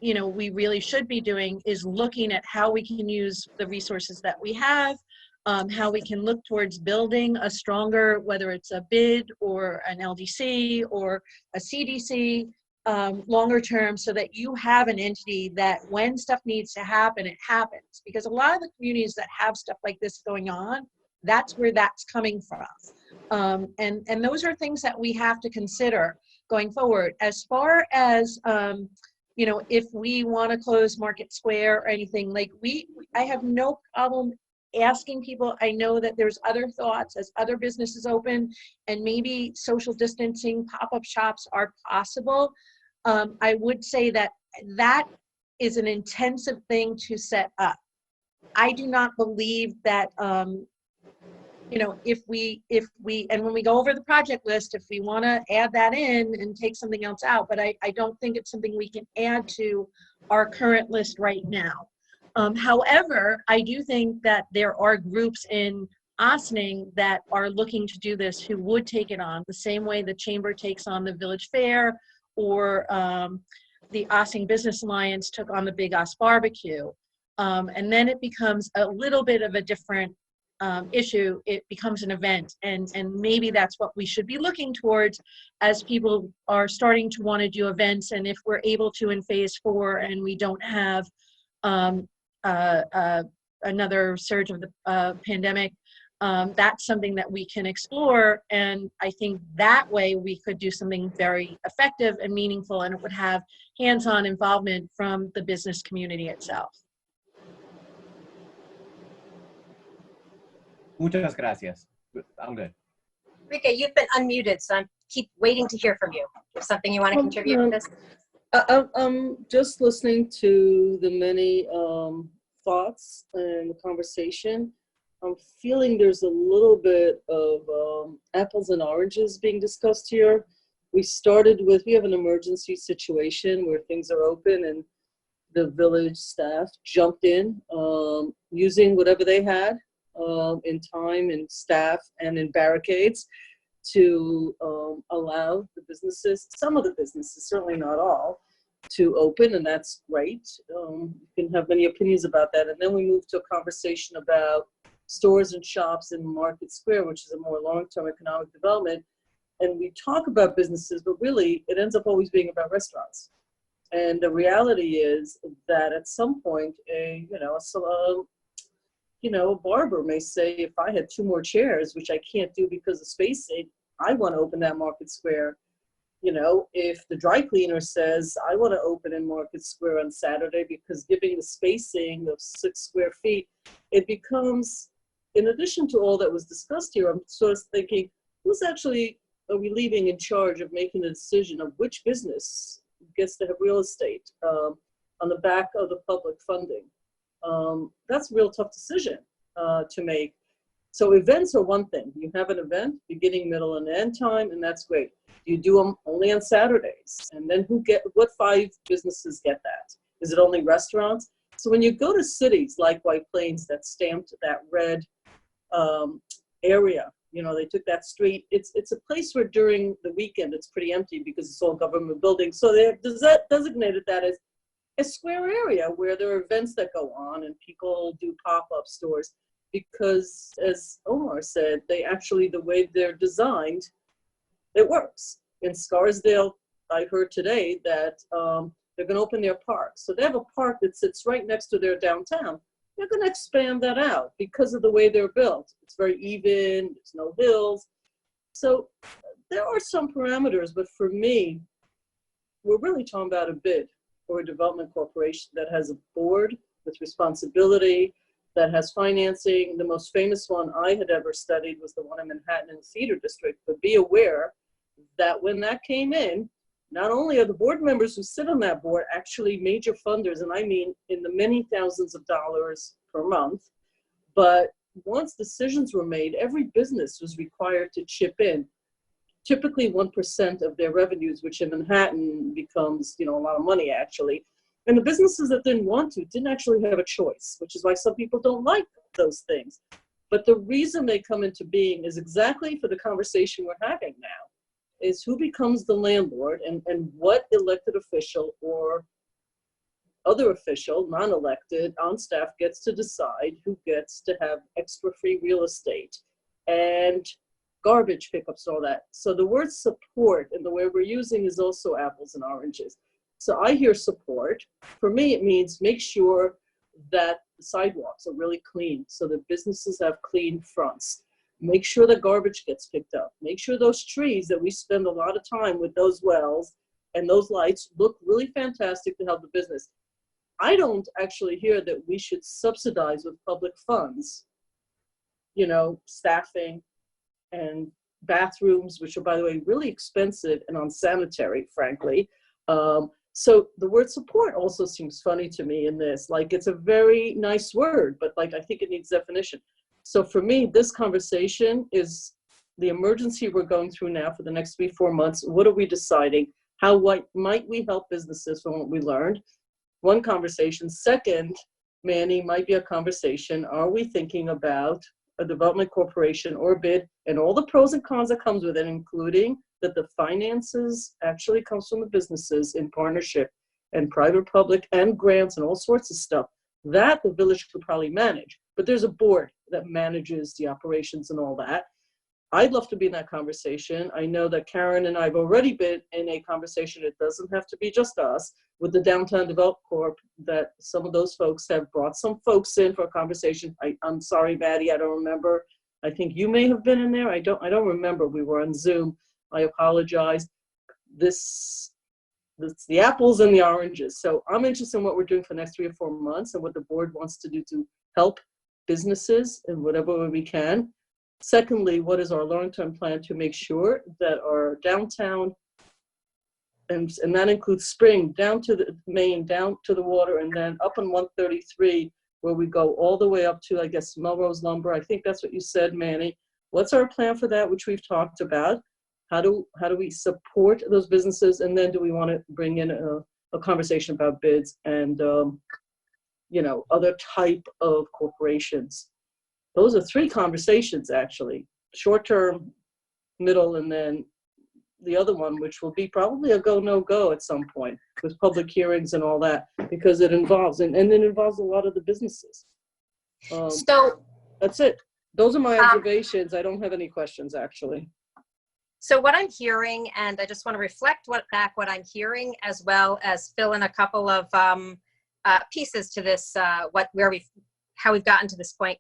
we really should be doing is looking at how we can use the resources that we have, how we can look towards building a stronger, whether it's a BID or an LDC or a CDC, longer term, so that you have an entity that when stuff needs to happen, it happens. Because a lot of the communities that have stuff like this going on, that's where that's coming from. And those are things that we have to consider going forward. As far as, if we want to close Market Square or anything, like I have no problem asking people. I know that there's other thoughts as other businesses open and maybe social distancing pop-up shops are possible. I would say that is an intensive thing to set up. I do not believe that, if we, and when we go over the project list, if we want to add that in and take something else out, but I don't think it's something we can add to our current list right now. However, I do think that there are groups in Ossining that are looking to do this who would take it on the same way the Chamber takes on the Village Fair, or the Ossining Business Alliance took on the Big Os Barbecue. And then it becomes a little bit of a different issue. It becomes an event, and maybe that's what we should be looking towards as people are starting to want to do events. And if we're able to in phase 4 and we don't have another surge of the pandemic, that's something that we can explore. And I think that way we could do something very effective and meaningful, and it would have hands-on involvement from the business community itself. Muchas gracias. I'm good. Rika, you've been unmuted, so I keep waiting to hear from you. Something you want to contribute to this? I'm just listening to the many thoughts and the conversation. I'm feeling there's a little bit of apples and oranges being discussed here. We have an emergency situation where things are open, and the village staff jumped in using whatever they had in time and staff and in barricades to allow the businesses, some of the businesses, certainly not all, to open, and that's great. You can have many opinions about that. And then we moved to a conversation about stores and shops in Market Square, which is a more long-term economic development. And we talk about businesses, but really it ends up always being about restaurants. And the reality is that at some point, a barber may say, if I had 2 more chairs, which I can't do because of space, I want to open that Market Square. If the dry cleaner says, I want to open in Market Square on Saturday, because giving the spacing of 6 square feet, it becomes, in addition to all that was discussed here, I'm sort of thinking, who's actually are we leaving in charge of making the decision of which business gets to have real estate on the back of the public funding? that's a real tough decision to make. So events are one thing. You have an event, beginning, middle, and end time, and that's great. You do them only on Saturdays. And then what 5 businesses get that? Is it only restaurants? So when you go to cities like White Plains that stamped that red area, you know, they took that street. It's a place where during the weekend it's pretty empty because it's all government buildings. So they designated that as a square area where there are events that go on and people do pop-up stores. Because, as Omar said, the way they're designed, it works. In Scarsdale, I heard today that they're going to open their park. So they have a park that sits right next to their downtown. They're going to expand that out because of the way they're built. It's very even, there's no hills. So there are some parameters, but for me, we're really talking about a bid for a development corporation that has a board with responsibility, that has financing. The most famous one I had ever studied was the one in Manhattan in the Theater District. But be aware that when that came in, not only are the board members who sit on that board actually major funders, and I mean in the many thousands of dollars per month, but once decisions were made, every business was required to chip in, typically 1% of their revenues, which in Manhattan becomes, you know, a lot of money actually. And the businesses that didn't want to didn't actually have a choice, which is why some people don't like those things. But the reason they come into being is exactly for the conversation we're having now, is who becomes the landlord and what elected official or other official, non-elected, on staff gets to decide who gets to have extra free real estate and garbage pickups and all that. So the word support and the way we're using is also apples and oranges. So I hear support. For me, it means make sure that the sidewalks are really clean so that businesses have clean fronts. Make sure the garbage gets picked up. Make sure those trees that we spend a lot of time with those wells and those lights look really fantastic to help the business. I don't actually hear that we should subsidize with public funds, you know, staffing and bathrooms, which are, by the way, really expensive and unsanitary, frankly. So the word support also seems funny to me in this. Like, it's a very nice word, but like, I think it needs definition. So for me, this conversation is the emergency we're going through now for the next 3-4 months. What are we deciding? How might we help businesses from what we learned? One conversation. Second, Manny, might be a conversation. Are we thinking about a development corporation or bid and all the pros and cons that comes with it, including that the finances actually comes from the businesses in partnership and private, public, and grants and all sorts of stuff that the village could probably manage. But there's a board that manages the operations and all that. I'd love to be in that conversation. I know that Karen and I have already been in a conversation. It doesn't have to be just us with the Downtown Develop Corp, that some of those folks have brought some folks in for a conversation. I'm sorry, Maddi, I don't remember. I think you may have been in there. I don't remember. We were on Zoom. I apologize. This the apples and the oranges. So I'm interested in what we're doing for the next 3 or 4 months and what the board wants to do to help businesses in whatever way we can. Secondly, what is our long-term plan to make sure that our downtown, and that includes Spring, down to the Main, down to the water, and then up on 133, where we go all the way up to, I guess, Melrose Lumber. I think that's what you said, Manny. What's our plan for that, which we've talked about? How do we support those businesses? And then do we want to bring in a conversation about bids and, you know, other type of corporations? Those are 3 conversations, actually. Short term, middle, and then the other one, which will be probably a go, no go at some point with public hearings and all that, because it involves, and it involves a lot of the businesses. So that's it. Those are my observations. I don't have any questions, actually. So what I'm hearing, and I just want to reflect back what I'm hearing, as well as fill in a couple of pieces to this, how we've gotten to this point.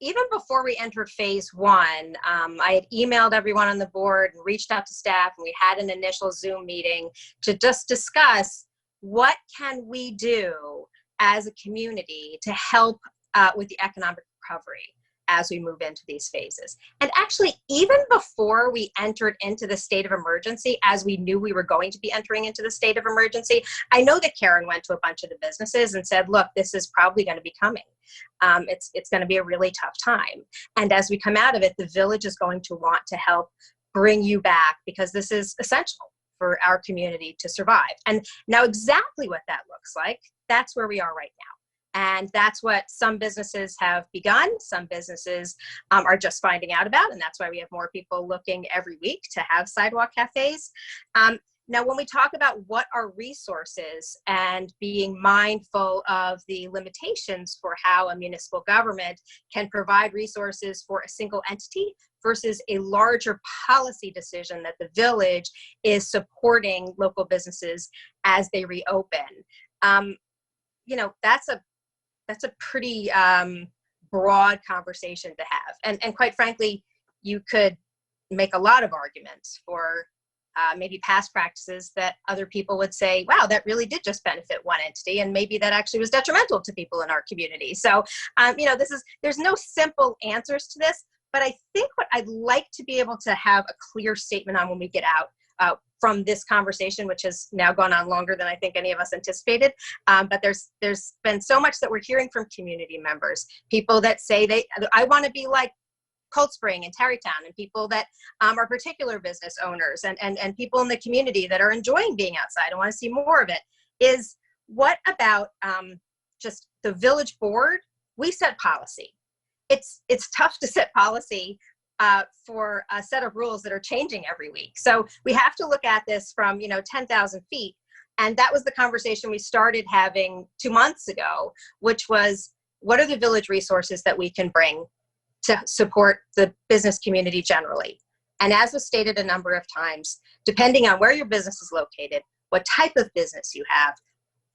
Even before we entered phase 1, I had emailed everyone on the board and reached out to staff, and we had an initial Zoom meeting to just discuss what can we do as a community to help with the economic recovery as we move into these phases. And actually, even before we entered into the state of emergency, as we knew we were going to be entering into the state of emergency, I know that Kahan went to a bunch of the businesses and said, look, this is probably going to be coming. It's going to be a really tough time. And as we come out of it, the village is going to want to help bring you back, because this is essential for our community to survive. And now exactly what that looks like, that's where we are right now. And that's what some businesses have begun. Some businesses are just finding out about, and that's why we have more people looking every week to have sidewalk cafes. Now, when we talk about what are resources and being mindful of the limitations for how a municipal government can provide resources for a single entity versus a larger policy decision that the village is supporting local businesses as they reopen, you know, that's a pretty broad conversation to have. And quite frankly, you could make a lot of arguments for maybe past practices that other people would say, wow, that really did just benefit one entity, and maybe that actually was detrimental to people in our community. So, you know, there's no simple answers to this, but I think what I'd like to be able to have a clear statement on when we get out from this conversation, which has now gone on longer than I think any of us anticipated. But there's been so much that we're hearing from community members, people that say I want to be like Cold Spring and Tarrytown, and people that are particular business owners and people in the community that are enjoying being outside and want to see more of it. Is what about just the village board? We set policy. It's tough to set policy for a set of rules that are changing every week. So we have to look at this from, you know, 10,000 feet. And that was the conversation we started having 2 months ago, which was, what are the village resources that we can bring to support the business community generally? And as was stated a number of times, depending on where your business is located, what type of business you have,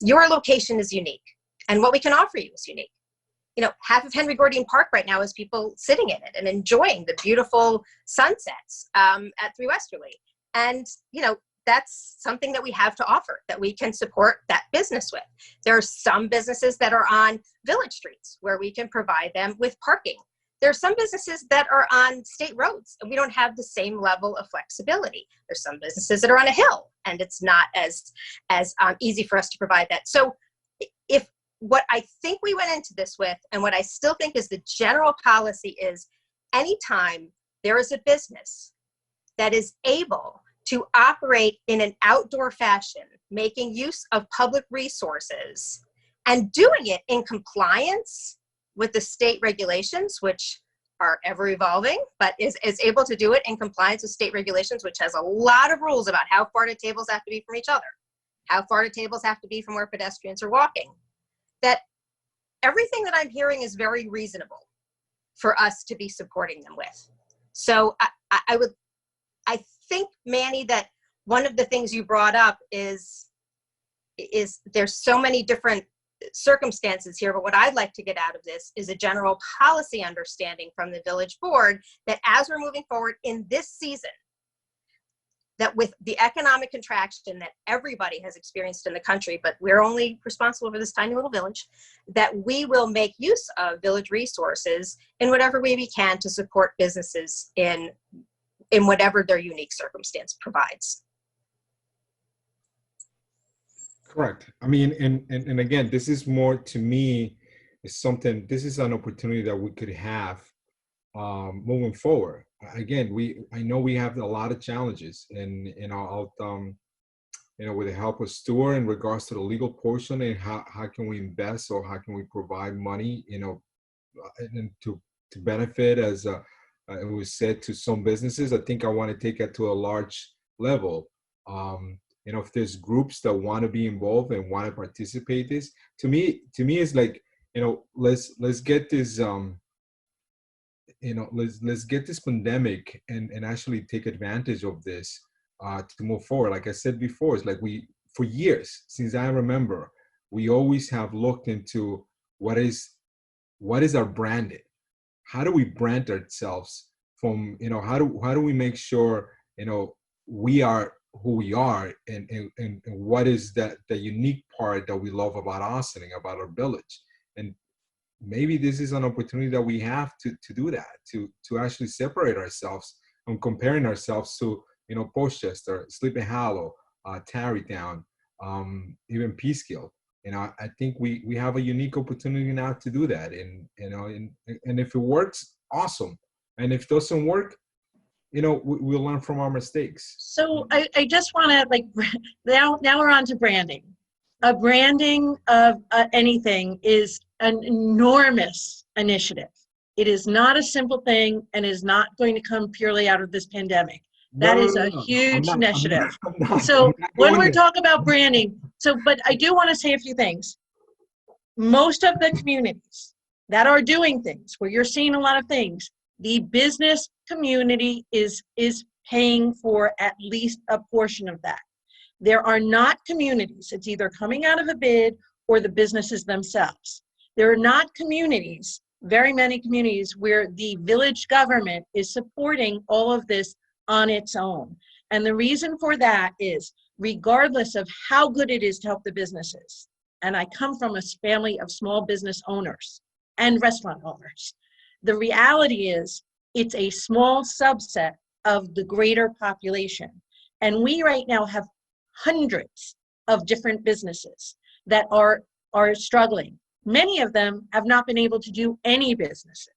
your location is unique. And what we can offer you is unique. You know, half of Henry Gordian Park right now is people sitting in it and enjoying the beautiful sunsets at 3 Westerly. And, you know, that's something that we have to offer, that we can support that business with. There are some businesses that are on village streets where we can provide them with parking. There are some businesses that are on state roads and we don't have the same level of flexibility. There's some businesses that are on a hill and it's not as easy for us to provide that. So if what I think we went into this with, and what I still think is the general policy, is anytime there is a business that is able to operate in an outdoor fashion, making use of public resources and doing it in compliance with the state regulations, which are ever evolving, but is able to do it in compliance with state regulations, which has a lot of rules about how far the tables have to be from each other, how far the tables have to be from where pedestrians are walking, that everything that I'm hearing is very reasonable for us to be supporting them with. So I think, Manny, that one of the things you brought up is there's so many different circumstances here, but what I'd like to get out of this is a general policy understanding from the village board that as we're moving forward in this season, that with the economic contraction that everybody has experienced in the country, but we're only responsible for this tiny little village, that we will make use of village resources in whatever way we can to support businesses in whatever their unique circumstance provides. Correct. I mean, and again, this is more, to me, is something, this is an opportunity that we could have moving forward. Again, I know we have a lot of challenges, and I'll with the help of Stuart in regards to the legal portion and how can we invest, or how can we provide money, and to benefit, as it was said, to some businesses. I think I want to take it to a large level. If there's groups that want to be involved and want to participate, this to me is like, let's get this let's get this pandemic and actually take advantage of this to move forward. Like I said before, it's like for years, since I remember, we always have looked into what is our branding. How do we brand ourselves from, how do we make sure, we are who we are, and what is the unique part that we love about Austin, about our village. And maybe this is an opportunity that we have to do that, to actually separate ourselves from comparing ourselves to, you know, Portchester, Sleepy Hollow, Tarrytown, even Peekskill. You know, I think we have a unique opportunity now to do that, and you know, and if it works, awesome, and if it doesn't work, you know, we'll learn from our mistakes. So I just want to, like, now we're on to branding. A branding of anything is an enormous initiative. It is not a simple thing and is not going to come purely out of this pandemic. That is a huge initiative. So when we're talking about branding, but I do want to say a few things. Most of the communities that are doing things, where you're seeing a lot of things, the business community is paying for at least a portion of that. There are not communities, it's either coming out of a bid or the businesses themselves. There are not communities, very many communities, where the village government is supporting all of this on its own. And the reason for that is, regardless of how good it is to help the businesses, and I come from a family of small business owners and restaurant owners, the reality is it's a small subset of the greater population. And we right now have hundreds of different businesses that are struggling. Many of them have not been able to do any business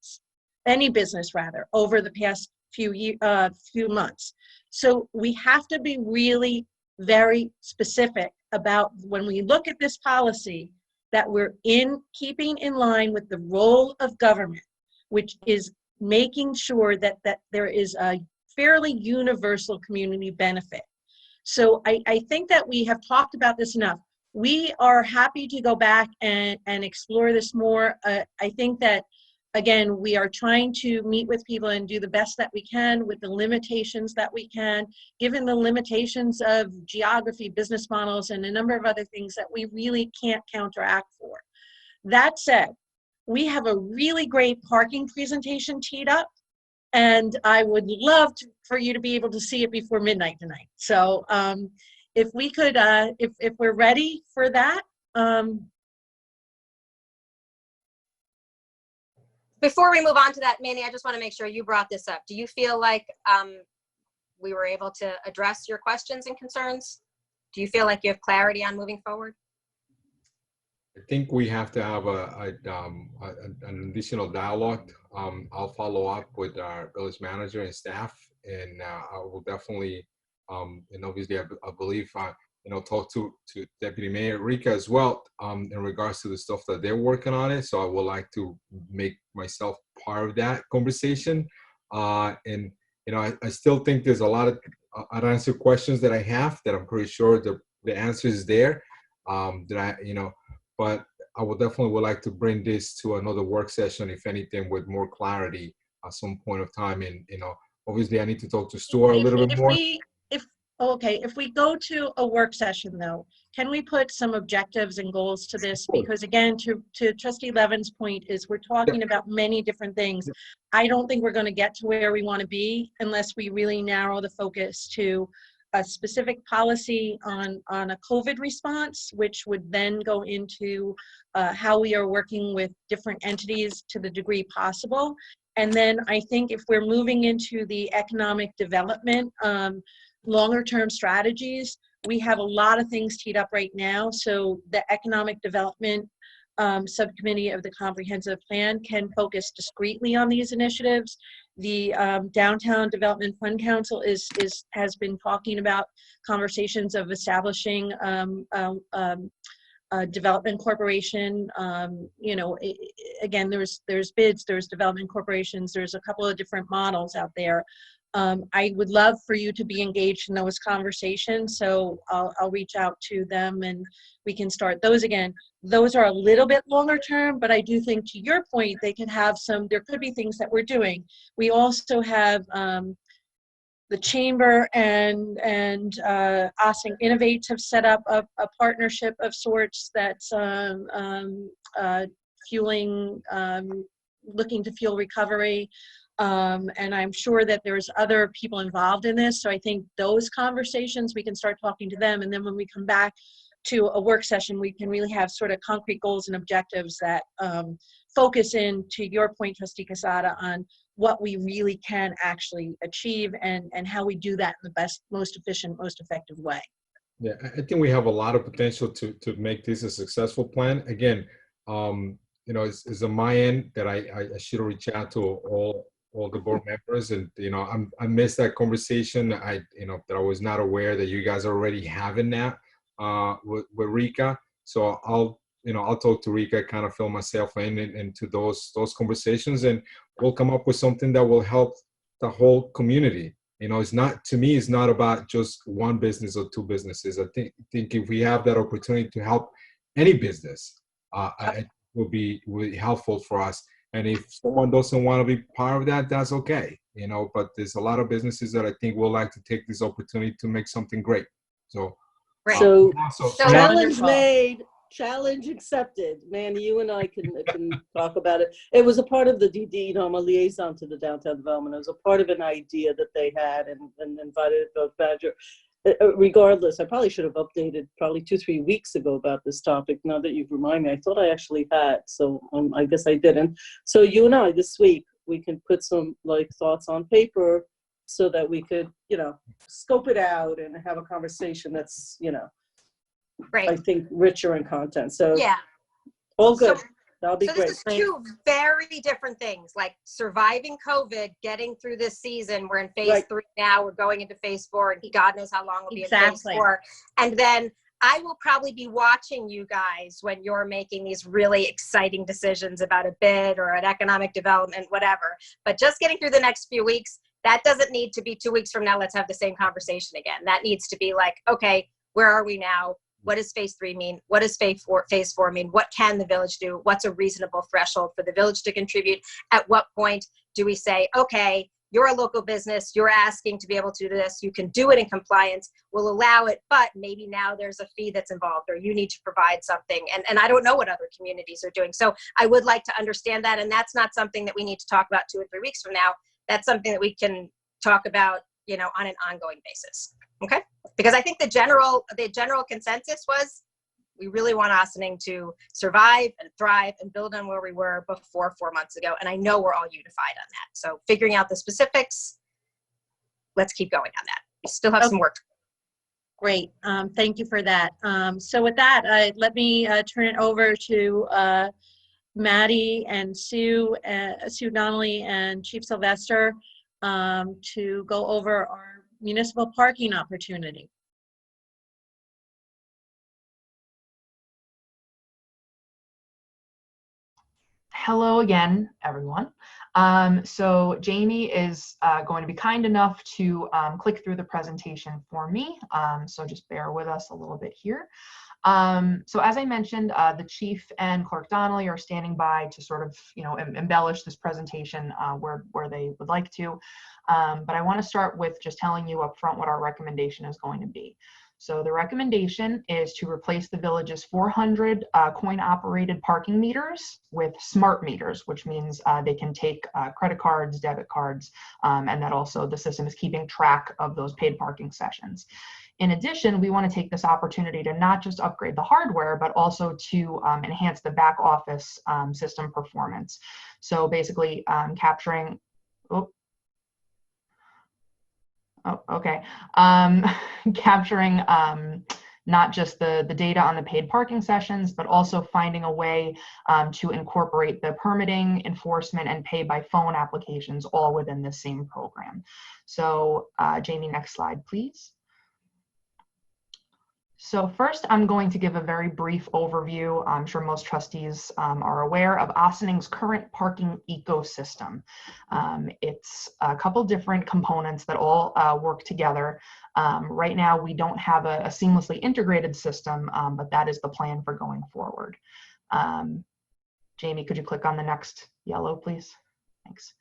over the past few months. So we have to be really very specific about, when we look at this policy, that we're keeping in line with the role of government, which is making sure that there is a fairly universal community benefit. So I think that we have talked about this enough. We are happy to go back and explore this more. I think that, again, we are trying to meet with people and do the best that we can with the limitations that we can, given the limitations of geography, business models, and a number of other things that we really can't counteract for. That said, we have a really great parking presentation teed up, and I would love for you to be able to see it before midnight tonight. So if we could, if we're ready for that. Before we move on to that, Manny, I just want to make sure you brought this up. Do you feel like we were able to address your questions and concerns? Do you feel like you have clarity on moving forward? I think we have to have an additional dialogue. I'll follow up with our village manager and staff, and I will definitely, and obviously I believe, talk to Deputy Mayor Rika as well in regards to the stuff that they're working on it. So I would like to make myself part of that conversation. And I still think there's a lot of unanswered questions that I have that I'm pretty sure the answer is there. But I would would like to bring this to another work session, if anything, with more clarity at some point of time. And obviously I need to talk to Stuart a little bit more. If we go to a work session, though, can we put some objectives and goals to this? Because again, to Trustee Levin's point, is we're talking about many different things. I don't think we're going to get to where we want to be unless we really narrow the focus to a specific policy on a COVID response, which would then go into how we are working with different entities to the degree possible. And then I think if we're moving into the economic development, longer term strategies, we have a lot of things teed up right now. So the economic development subcommittee of the comprehensive plan can focus discreetly on these initiatives. The Downtown Development Fund Council has been talking about conversations of establishing a development corporation. Again, there's bids, there's development corporations, there's a couple of different models out there. I would love for you to be engaged in those conversations, so I'll reach out to them and we can start those again. Those are a little bit longer term, but I do think, to your point, they can have there could be things that we're doing. We also have the Chamber and Austin Innovates have set up a partnership of sorts that's looking to fuel recovery. And I'm sure that there's other people involved in this. So I think those conversations, we can start talking to them. And then when we come back to a work session, we can really have sort of concrete goals and objectives that focus in, to your point, Trustee Casada, on what we really can actually achieve and how we do that in the best, most efficient, most effective way. Yeah, I think we have a lot of potential to make this a successful plan. Again, you know, it's on my end that I should reach out to all the board members, and you know, I missed that conversation. You know, that I was not aware that you guys are already having that with Rika. So I'll talk to Rika, kind of fill myself into those conversations, and we'll come up with something that will help the whole community. You know, it's not, to me, it's not about just one business or two businesses. I think if we have that opportunity to help any business, it will be helpful for us. And if someone doesn't want to be part of that, that's okay. You know, but there's a lot of businesses that I think will like to take this opportunity to make something great. So, Right. So So challenge wonderful. made, challenge accepted. Manny, you and I can talk about it. It was a part of the DD, you know, I'm a liaison to the downtown development. It was a part of an idea that they had and invited both Badger. Regardless, I probably should have updated probably 2-3 weeks ago about this topic. Now that you've reminded me, I thought I actually had, so I guess I didn't. So you and I this week, we can put some like thoughts on paper so that we could, you know, scope it out and have a conversation that's, you know, Right. I think richer in content. So Yeah. all good. So- That'll be So great. this is two very different things, like surviving COVID, getting through this season. We're in phase Right. 3 now. We're going into phase 4, and God knows how long we'll be in phase Exactly. 4. And then I will probably be watching you guys when you're making these really exciting decisions about a bid or an economic development, whatever. But just getting through the next few weeks, that doesn't need to be 2 weeks from now. Let's have the same conversation again. That needs to be like, okay, where are we now? What does phase 3 mean? What does phase 4 mean? What can the village do? What's a reasonable threshold for the village to contribute? At what point do we say, okay, you're a local business, you're asking to be able to do this, you can do it in compliance, we'll allow it, but maybe now there's a fee that's involved, or you need to provide something. And I don't know what other communities are doing. So I would like to understand that, and that's not something that we need to talk about 2 or 3 weeks from now. That's something that we can talk about, you know, on an ongoing basis. Okay? Because I think the general consensus was we really want Ossining to survive and thrive and build on where we were before 4 months ago. And I know we're all unified on that. So figuring out the specifics, let's keep going on that. We still have some work. Great. Thank you for that. So with that, let me turn it over to Maddi and Sue Donnelly and Chief Sylvester to go over our municipal parking opportunity. Hello again, everyone. So Jaime is going to be kind enough to click through the presentation for me. So just bear with us a little bit here. So as I mentioned, the chief and Clerk Donnelly are standing by to sort of, you know, embellish this presentation where they would like to. But I want to start with just telling you up front what our recommendation is going to be. So the recommendation is to replace the village's 400 coin-operated parking meters with smart meters, which means they can take credit cards, debit cards, and that also the system is keeping track of those paid parking sessions. In addition, we want to take this opportunity to not just upgrade the hardware, but also to enhance the back office system performance. So basically capturing, capturing not just the data on the paid parking sessions, but also finding a way to incorporate the permitting, enforcement, and pay by phone applications all within the same program. So Jaime, next slide, please. So first, I'm going to give a very brief overview. I'm sure most trustees are aware of Ossining's current parking ecosystem. It's a couple different components that all work together. Right now, we don't have a seamlessly integrated system, but that is the plan for going forward. Jaime, could you click on the next yellow, please? Thanks.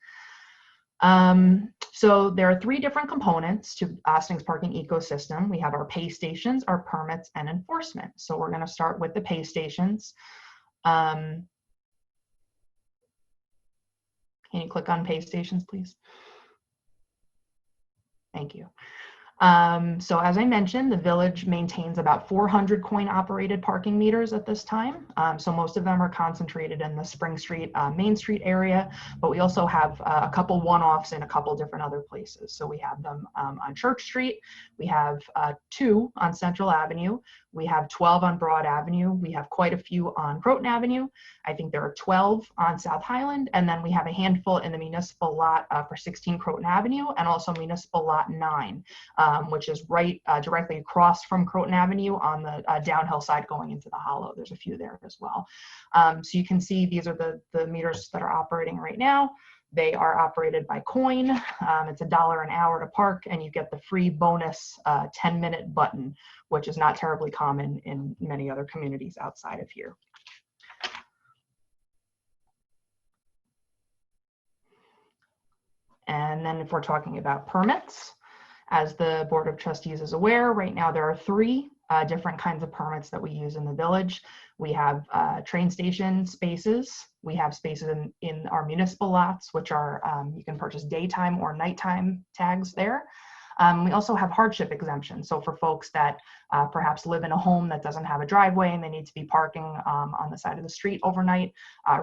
So there are 3 different components to Ossining's parking ecosystem. We have our pay stations, our permits, and enforcement. So we're going to start with the pay stations. Can you click on pay stations, please? Thank you. So as I mentioned, the village maintains about 400 coin-operated parking meters at this time. So most of them are concentrated in the Spring Street, Main Street area, but we also have a couple one-offs in a couple different other places. So we have them on Church Street, we have 2 on Central Avenue, we have 12 on Broad Avenue, we have quite a few on Croton Avenue. I think there are 12 on South Highland, and then we have a handful in the municipal lot for 16 Croton Avenue, and also municipal lot 9. Which is right directly across from Croton Avenue on the downhill side going into the hollow. There's a few there as well. So you can see these are the meters that are operating right now. They are operated by coin. It's $1 an hour to park, and you get the free bonus 10-minute button, which is not terribly common in many other communities outside of here. And then if we're talking about permits, as the Board of Trustees is aware, right now there are 3 different kinds of permits that we use in the village. We have train station spaces. We have spaces in our municipal lots, which are, you can purchase daytime or nighttime tags there. We also have hardship exemptions. So for folks that perhaps live in a home that doesn't have a driveway and they need to be parking on the side of the street overnight,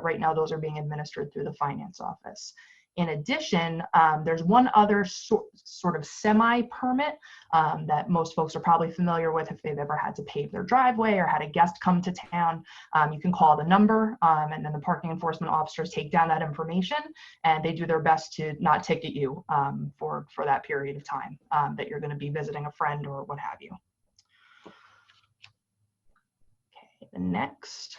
right now those are being administered through the finance office. In addition, there's one other sort of semi-permit that most folks are probably familiar with if they've ever had to pave their driveway or had a guest come to town. You can call the number and then the parking enforcement officers take down that information and they do their best to not ticket you for that period of time that you're going to be visiting a friend or what have you. Okay, the next.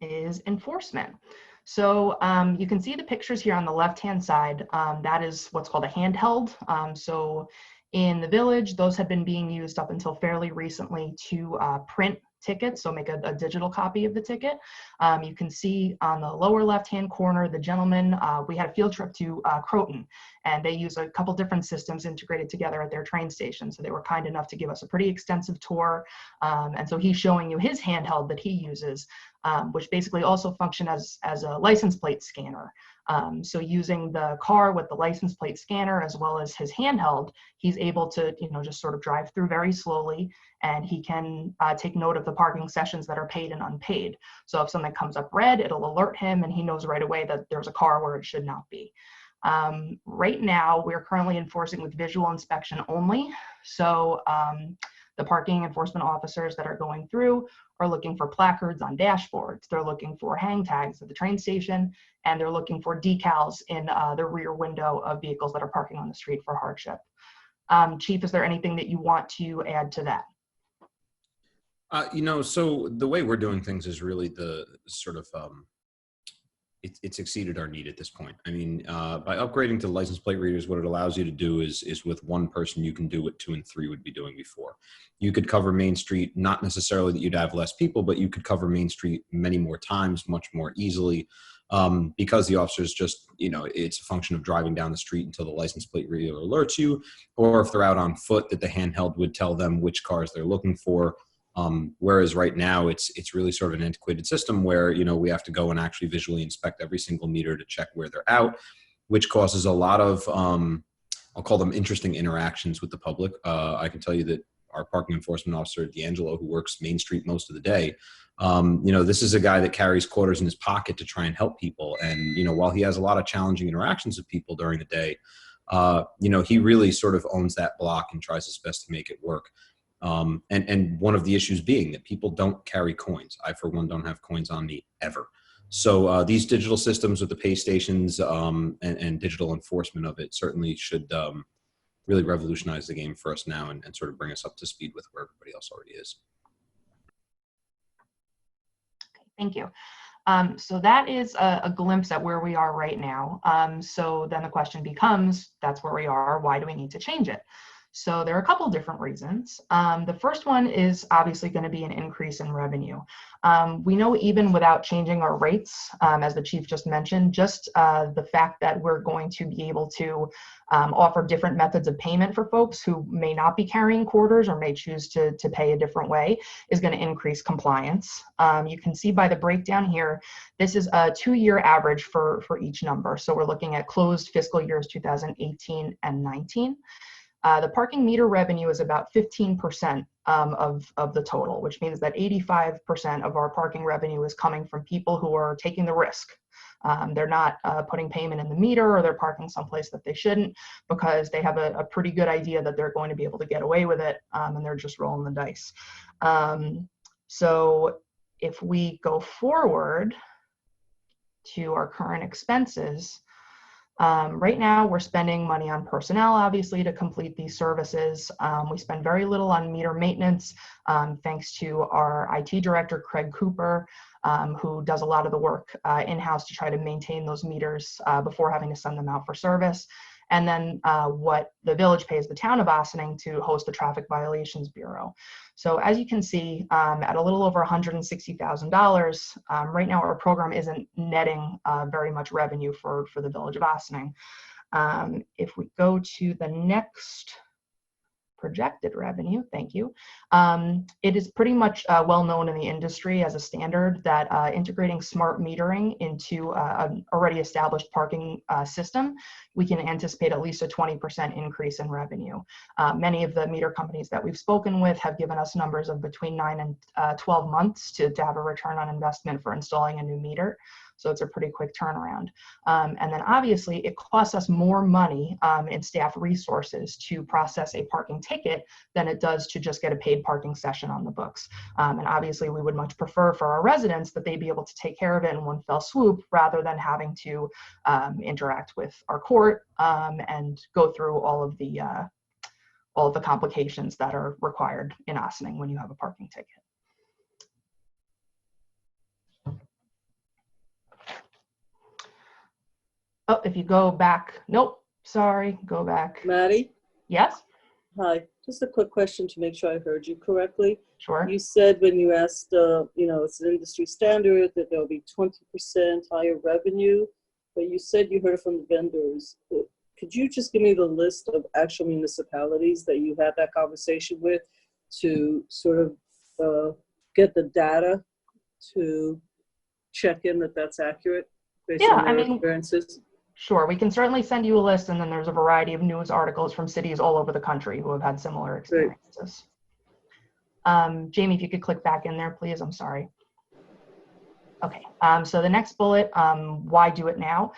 Is enforcement. So you can see the pictures here on the left-hand side. That is what's called a handheld. So in the village, those have been being used up until fairly recently to print tickets, so make a digital copy of the ticket. You can see on the lower left-hand corner, the gentleman, we had a field trip to Croton, and they use a couple different systems integrated together at their train station. So they were kind enough to give us a pretty extensive tour. And so he's showing you his handheld that he uses, which basically also function as a license plate scanner. So using the car with the license plate scanner as well as his handheld, he's able to, just sort of drive through very slowly, and he can take note of the parking sessions that are paid and unpaid. So if something comes up red, it'll alert him and he knows right away that there's a car where it should not be. Right now, we're currently enforcing with visual inspection only. So the parking enforcement officers that are going through are looking for placards on dashboards. They're looking for hang tags at the train station, and they're looking for decals in the rear window of vehicles that are parking on the street for hardship. Chief, is there anything that you want to add to that? So the way we're doing things is really the sort of, it's exceeded our need at this point. I mean, by upgrading to license plate readers, what it allows you to do is with one person, you can do what 2 and 3 would be doing before. You could cover Main Street, not necessarily that you'd have less people, but you could cover Main Street many more times, much more easily, because the officers just, it's a function of driving down the street until the license plate reader alerts you, or if they're out on foot, that the handheld would tell them which cars they're looking for. Whereas right now it's really sort of an antiquated system where, we have to go and actually visually inspect every single meter to check where they're out, which causes a lot of, I'll call them interesting interactions with the public. I can tell you that our parking enforcement officer, D'Angelo, who works Main Street most of the day, this is a guy that carries quarters in his pocket to try and help people. And, while he has a lot of challenging interactions with people during the day, he really sort of owns that block and tries his best to make it work. And one of the issues being that people don't carry coins. I, for one, don't have coins on me ever. So these digital systems with the pay stations and digital enforcement of it certainly should really revolutionize the game for us now and sort of bring us up to speed with where everybody else already is. Okay, thank you. So that is a glimpse at where we are right now. So then the question becomes, that's where we are, why do we need to change it? So there are a couple different reasons. The first one is obviously going to be an increase in revenue. We know even without changing our rates, as the chief just mentioned, just the fact that we're going to be able to offer different methods of payment for folks who may not be carrying quarters or may choose to pay a different way is going to increase compliance. You can see by the breakdown here, this is a 2-year average for each number. So we're looking at closed fiscal years 2018 and 19. The parking meter revenue is about 15% of the total, which means that 85% of our parking revenue is coming from people who are taking the risk. They're not putting payment in the meter, or they're parking someplace that they shouldn't because they have a pretty good idea that they're going to be able to get away with it, and they're just rolling the dice. So if we go forward to our current expenses, right now we're spending money on personnel, obviously, to complete these services. We spend very little on meter maintenance, thanks to our IT director, Craig Cooper, who does a lot of the work in-house to try to maintain those meters before having to send them out for service. And then what the village pays the town of Ossining to host the Traffic Violations Bureau. So as you can see, at a little over $160,000, right now our program isn't netting very much revenue for the village of Ossining. If we go to the next projected revenue, thank you. It is pretty much well known in the industry as a standard that integrating smart metering into an already established parking system, we can anticipate at least a 20% increase in revenue. Many of the meter companies that we've spoken with have given us numbers of between 9 and 12 months to have a return on investment for installing a new meter. So it's a pretty quick turnaround. And then obviously it costs us more money in staff resources to process a parking ticket than it does to just get a paid parking session on the books. And obviously we would much prefer for our residents that they be able to take care of it in one fell swoop rather than having to interact with our court and go through all of the complications that are required in Ossining when you have a parking ticket. Oh, if you go back, nope, sorry, go back. Maddi? Yes? Hi, just a quick question to make sure I heard you correctly. Sure. You said when you asked, it's an industry standard that there'll be 20% higher revenue, but you said you heard from the vendors. Could you just give me the list of actual municipalities that you had that conversation with to sort of get the data to check in that that's accurate based on their experiences? Sure, we can certainly send you a list, and then there's a variety of news articles from cities all over the country who have had similar experiences. Jaime, if you could click back in there, please. I'm sorry. Okay, so the next bullet, why do it now?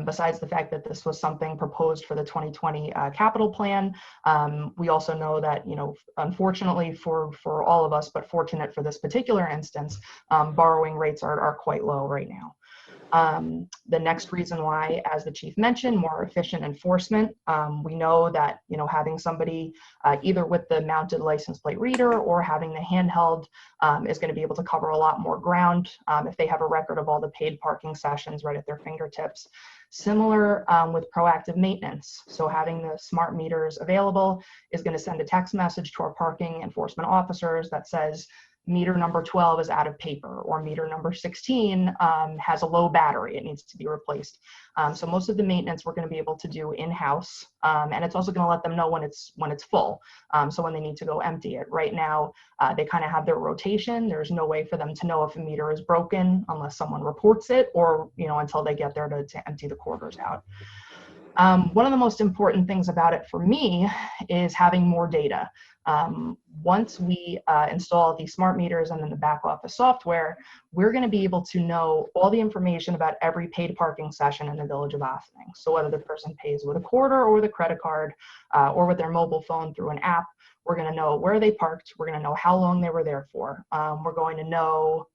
Besides the fact that this was something proposed for the 2020 capital plan, we also know that, unfortunately for all of us, but fortunate for this particular instance, borrowing rates are quite low right now. The next reason why, as the chief mentioned, more efficient enforcement. We know that, having somebody either with the mounted license plate reader or having the handheld is going to be able to cover a lot more ground if they have a record of all the paid parking sessions right at their fingertips. Similar with proactive maintenance. So having the smart meters available is going to send a text message to our parking enforcement officers that says, meter number 12 is out of paper, or meter number 16 has a low battery, it needs to be replaced. So most of the maintenance we're going to be able to do in-house, and it's also going to let them know when it's full, so when they need to go empty it. Right now, they kind of have their rotation. There's no way for them to know if a meter is broken unless someone reports it, or until they get there to empty the quarters out. One of the most important things about it for me is having more data. Once we install these smart meters and then the back office software, we're going to be able to know all the information about every paid parking session in the village of Ossining. So whether the person pays with a quarter or with a credit card or with their mobile phone through an app, we're going to know where they parked. We're going to know how long they were there for. We're going to know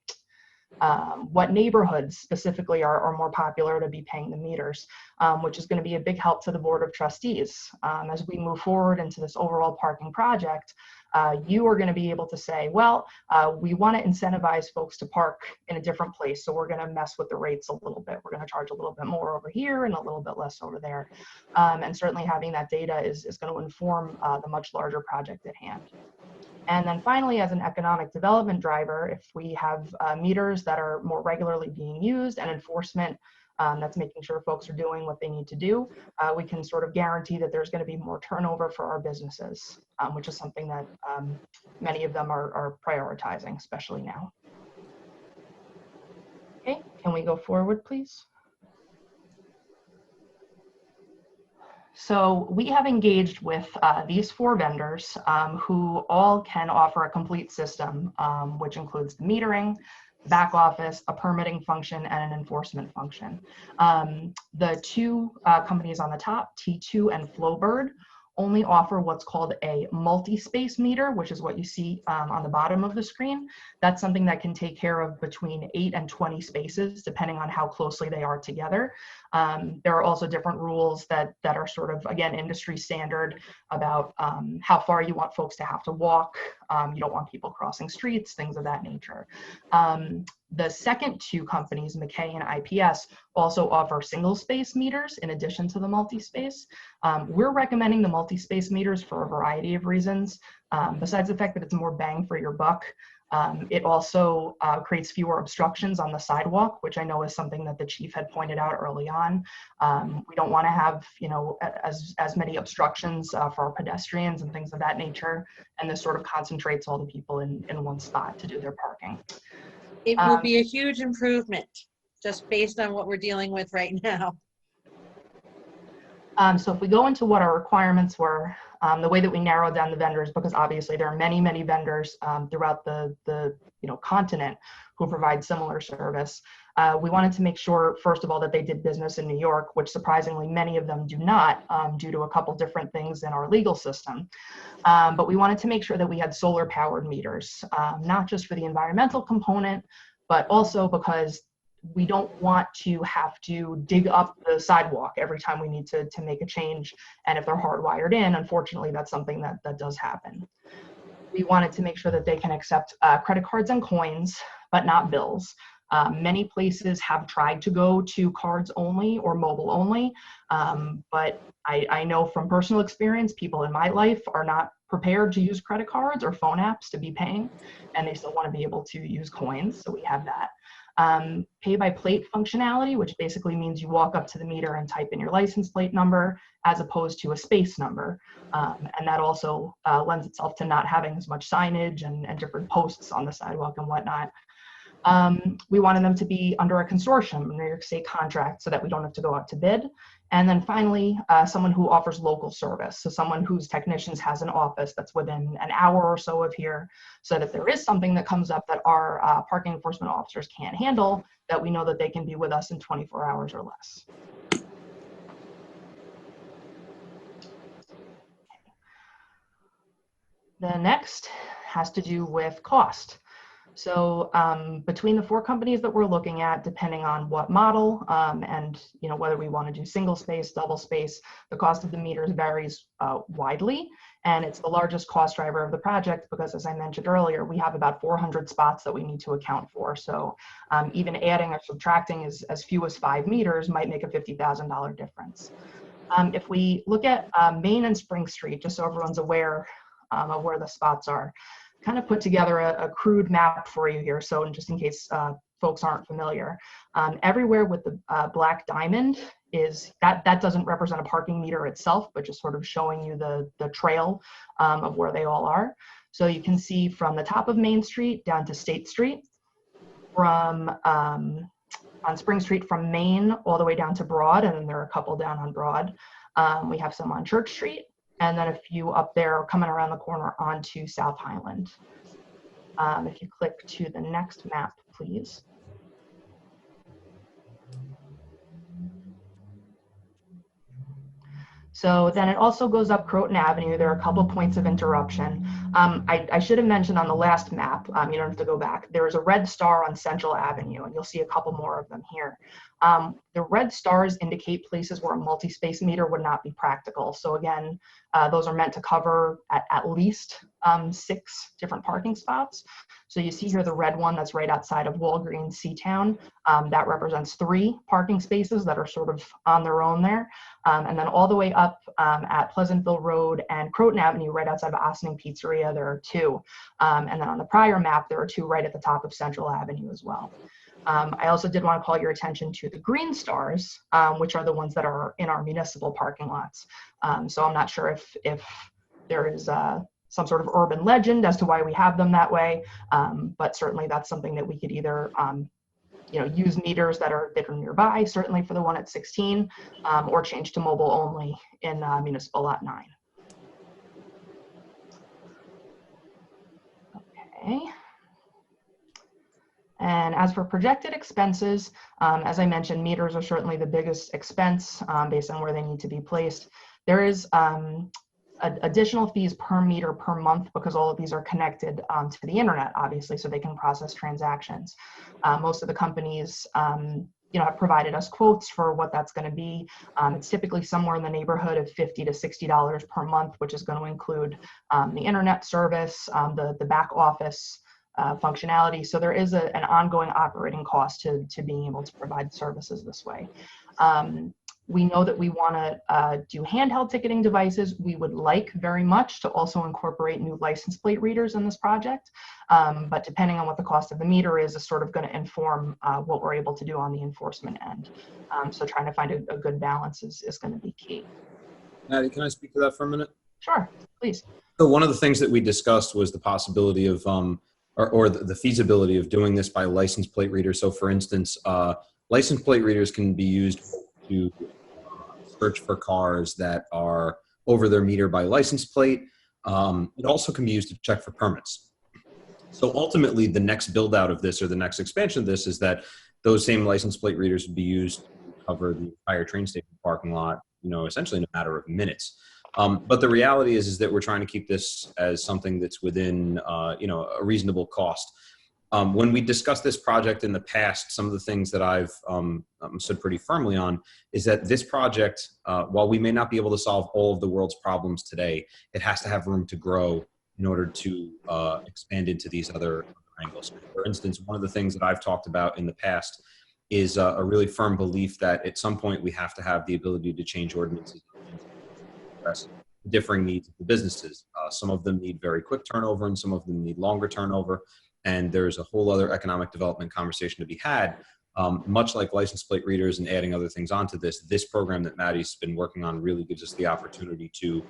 what neighborhoods specifically are more popular to be paying the meters, which is going to be a big help to the Board of Trustees. As we move forward into this overall parking project, you are going to be able to say, well, we want to incentivize folks to park in a different place, so we're going to mess with the rates a little bit. We're going to charge a little bit more over here and a little bit less over there. And certainly having that data is going to inform the much larger project at hand. And then finally, as an economic development driver, if we have meters that are more regularly being used and enforcement that's making sure folks are doing what they need to do, we can sort of guarantee that there's going to be more turnover for our businesses, which is something that many of them are prioritizing, especially now. Okay, can we go forward, please? So we have engaged with these 4 vendors who all can offer a complete system, which includes the metering, the back office, a permitting function, and an enforcement function. The 2 companies on the top, T2 and Flowbird, only offer what's called a multi-space meter, which is what you see on the bottom of the screen. That's something that can take care of between 8 and 20 spaces, depending on how closely they are together. There are also different rules that are sort of, again, industry standard about how far you want folks to have to walk. You don't want people crossing streets, things of that nature. The second 2 companies, McKay and IPS, also offer single space meters in addition to the multi-space. We're recommending the multi-space meters for a variety of reasons. Besides the fact that it's more bang for your buck, it also creates fewer obstructions on the sidewalk, which I know is something that the chief had pointed out early on. We don't want to have, you know, as many obstructions for our pedestrians and things of that nature. And this sort of concentrates all the people in one spot to do their parking. It will be a huge improvement just based on what we're dealing with right now. So if we go into what our requirements were, the way that we narrowed down the vendors, because obviously there are many, many vendors throughout the continent who provide similar service. We wanted to make sure, first of all, that they did business in New York, which surprisingly many of them do not, due to a couple different things in our legal system. But we wanted to make sure that we had solar powered meters, not just for the environmental component, but also because we don't want to have to dig up the sidewalk every time we need to make a change. And if they're hardwired in, unfortunately, that's something that does happen. We wanted to make sure that they can accept credit cards and coins, but not bills. Many places have tried to go to cards only or mobile only, but I know from personal experience, people in my life are not prepared to use credit cards or phone apps to be paying, and they still want to be able to use coins, so we have that. Pay by plate functionality, which basically means you walk up to the meter and type in your license plate number as opposed to a space number. And that also lends itself to not having as much signage and different posts on the sidewalk and whatnot. We wanted them to be under a consortium, a New York State contract, so that we don't have to go out to bid. And then finally, someone who offers local service. So someone whose technicians has an office that's within an hour or so of here, so that if there is something that comes up that our parking enforcement officers can't handle, that we know that they can be with us in 24 hours or less. The next has to do with cost. So between the 4 companies that we're looking at, depending on what model and whether we want to do single space, double space, the cost of the meters varies widely. And it's the largest cost driver of the project because, as I mentioned earlier, we have about 400 spots that we need to account for. So even adding or subtracting as few as 5 meters might make a $50,000 difference. If we look at Main and Spring Street, just so everyone's aware of where the spots are, kind of put together a crude map for you here. So just in case folks aren't familiar, everywhere with the black diamond is that doesn't represent a parking meter itself, but just sort of showing you the trail of where they all are. So you can see from the top of Main Street down to State Street, from on Spring Street from Main all the way down to Broad, and then there are a couple down on Broad. We have some on Church Street, and then a few up there coming around the corner onto South Highland. If you click to the next map, please. So then it also goes up Croton Avenue. There are a couple points of interruption. I should have mentioned on the last map, you don't have to go back, there is a red star on Central Avenue, and you'll see a couple more of them here. The red stars indicate places where a multi-space meter would not be practical. So again, those are meant to cover at least 6 different parking spots. So you see here the red one that's right outside of Walgreens Seatown. That represents 3 parking spaces that are sort of on their own there. And then all the way up at Pleasantville Road and Croton Avenue, right outside of Ossining Pizzeria, there are 2. And then on the prior map, there are 2 right at the top of Central Avenue as well. I also did want to call your attention to the green stars, which are the ones that are in our municipal parking lots. So I'm not sure if there is some sort of urban legend as to why we have them that way, but certainly that's something that we could either use meters that are nearby, certainly for the one at 16, or change to mobile only in municipal lot 9. Okay. And as for projected expenses, as I mentioned, meters are certainly the biggest expense based on where they need to be placed. There is additional fees per meter per month because all of these are connected to the internet, obviously, so they can process transactions. Most of the companies have provided us quotes for what that's going to be. It's typically somewhere in the neighborhood of $50 to $60 per month, which is going to include the internet service, the back office functionality. So there is an ongoing operating cost to being able to provide services this way. We know that we want to do handheld ticketing devices. We would like very much to also incorporate new license plate readers in this project, but depending on what the cost of the meter is sort of going to inform what we're able to do on the enforcement end. So trying to find a good balance is going to be key. Maddi, can I speak to that for a minute? Sure, please. So one of the things that we discussed was the possibility of, or the feasibility of doing this by license plate reader. So for instance, license plate readers can be used to search for cars that are over their meter by license plate. It also can be used to check for permits. So ultimately, the next build out of this or the next expansion of this is that those same license plate readers would be used to cover the entire train station parking lot, essentially in a matter of minutes. But the reality is that we're trying to keep this as something that's within, a reasonable cost. When we discussed this project in the past, some of the things that I've stood pretty firmly on is that this project, while we may not be able to solve all of the world's problems today, it has to have room to grow in order to expand into these other angles. For instance, one of the things that I've talked about in the past is a really firm belief that at some point we have to have the ability to change ordinances to address the differing needs of the businesses. Some of them need very quick turnover and some of them need longer turnover. And there's a whole other economic development conversation to be had. Much like license plate readers and adding other things onto this program that Maddi's been working on really gives us the opportunity to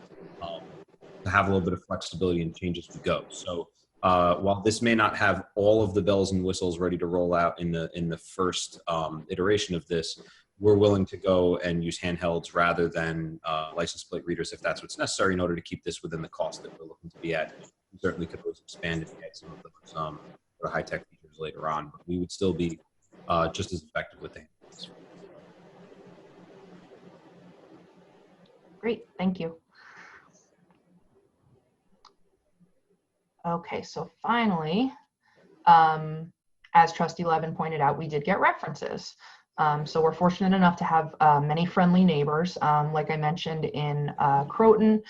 have a little bit of flexibility and change as we go. So while this may not have all of the bells and whistles ready to roll out in the first iteration of this, we're willing to go and use handhelds rather than license plate readers if that's what's necessary in order to keep this within the cost that we're looking to be at. We certainly could always expand and add some of the high-tech features later on, but we would still be just as effective with the handhelds. Great, thank you. Okay, so finally, as Trustee Levin pointed out, we did get references. So we're fortunate enough to have many friendly neighbors. Like I mentioned in Croton,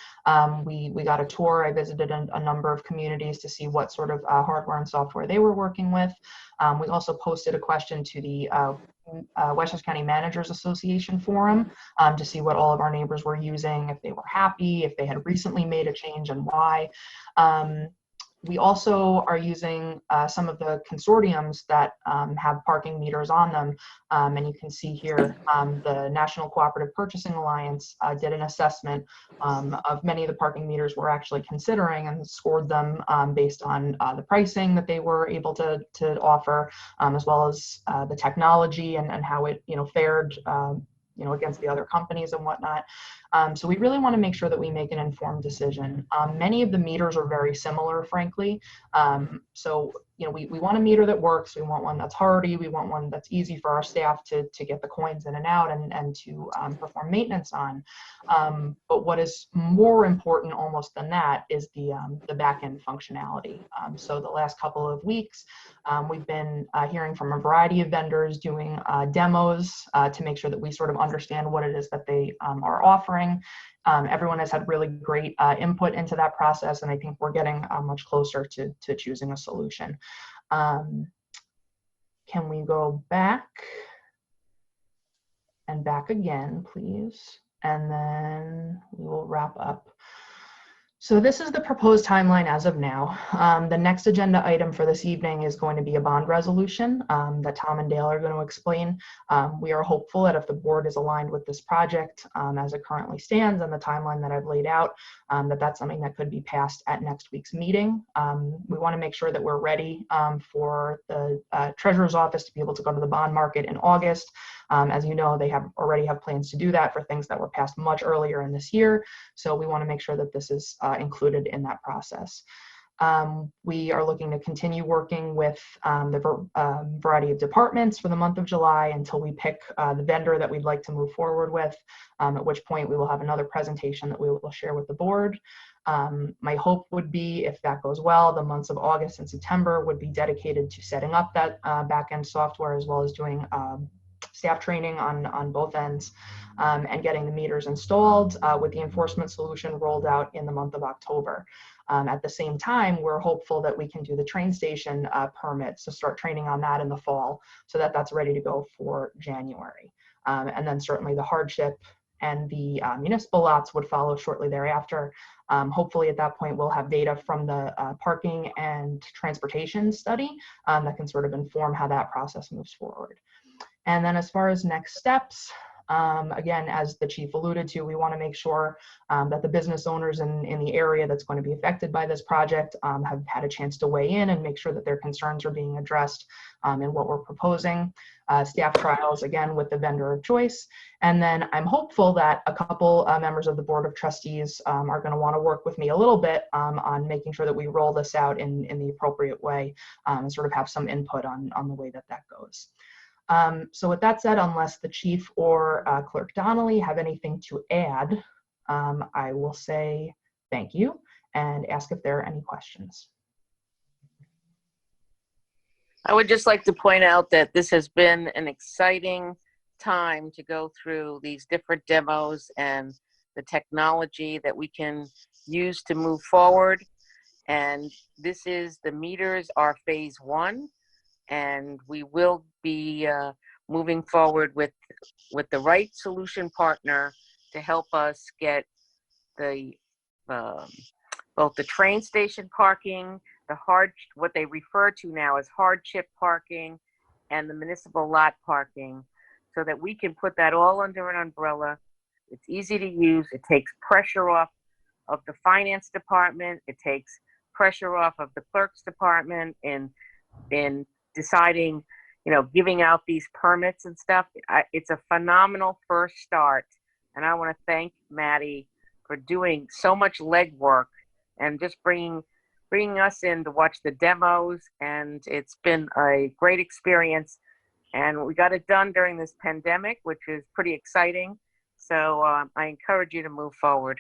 we got a tour. I visited a number of communities to see what sort of hardware and software they were working with. We also posted a question to the Westchester County Managers Association forum to see what all of our neighbors were using, if they were happy, if they had recently made a change and why. We also are using some of the consortiums that have parking meters on them. And you can see here, the National Cooperative Purchasing Alliance did an assessment of many of the parking meters we're actually considering and scored them based on the pricing that they were able to offer, as well as the technology and how it fared against the other companies and whatnot. So we really want to make sure that we make an informed decision. Many of the meters are very similar, frankly. So we want a meter that works. We want one that's hardy. We want one that's easy for our staff to get the coins in and out and to perform maintenance on. But what is more important almost than that is the back end functionality. So the last couple of weeks, we've been hearing from a variety of vendors doing demos to make sure that we sort of understand what it is that they are offering. Everyone has had really great input into that process, and I think we're getting much closer to choosing a solution. Can we go back and back again, please? And then we will wrap up. So this is the proposed timeline as of now. The next agenda item for this evening is going to be a bond resolution that Tom and Dale are going to explain. We are hopeful that if the board is aligned with this project as it currently stands and the timeline that I've laid out, that that's something that could be passed at next week's meeting. We want to make sure that we're ready for the Treasurer's Office to be able to go to the bond market in August. As you know, they already have plans to do that for things that were passed much earlier in this year. So we want to make sure that this is included in that process. We are looking to continue working with the variety of departments for the month of July until we pick the vendor that we'd like to move forward with, at which point we will have another presentation that we will share with the board. My hope would be, if that goes well, the months of August and September would be dedicated to setting up that back-end software, as well as doing staff training on both ends, and getting the meters installed, with the enforcement solution rolled out in the month of October. At the same time, we're hopeful that we can do the train station permits to start training on that in the fall, so that that's ready to go for January. And then certainly the hardship and the municipal lots would follow shortly thereafter. Hopefully at that point we'll have data from the parking and transportation study that can sort of inform how that process moves forward. And then as far as next steps, again, as the chief alluded to, we want to make sure that the business owners in the area that's going to be affected by this project have had a chance to weigh in and make sure that their concerns are being addressed in what we're proposing. Staff trials, again, with the vendor of choice. And then I'm hopeful that a couple members of the Board of Trustees are going to want to work with me a little bit on making sure that we roll this out in the appropriate way, and sort of have some input on the way that that goes. So with that said, unless the chief or Clerk Donnelly have anything to add, I will say thank you and ask if there are any questions. I would just like to point out that this has been an exciting time to go through these different demos and the technology that we can use to move forward. And this is, the meters are phase 1. And we will be moving forward with the right solution partner to help us get the both the train station parking, what they refer to now as hardship parking, and the municipal lot parking, so that we can put that all under an umbrella. It's easy to use. It takes pressure off of the finance department. It takes pressure off of the clerk's department in deciding, giving out these permits and stuff. It's a phenomenal first start. And I want to thank Maddi for doing so much legwork and just bringing us in to watch the demos. And it's been a great experience. And we got it done during this pandemic, which is pretty exciting. So I encourage you to move forward.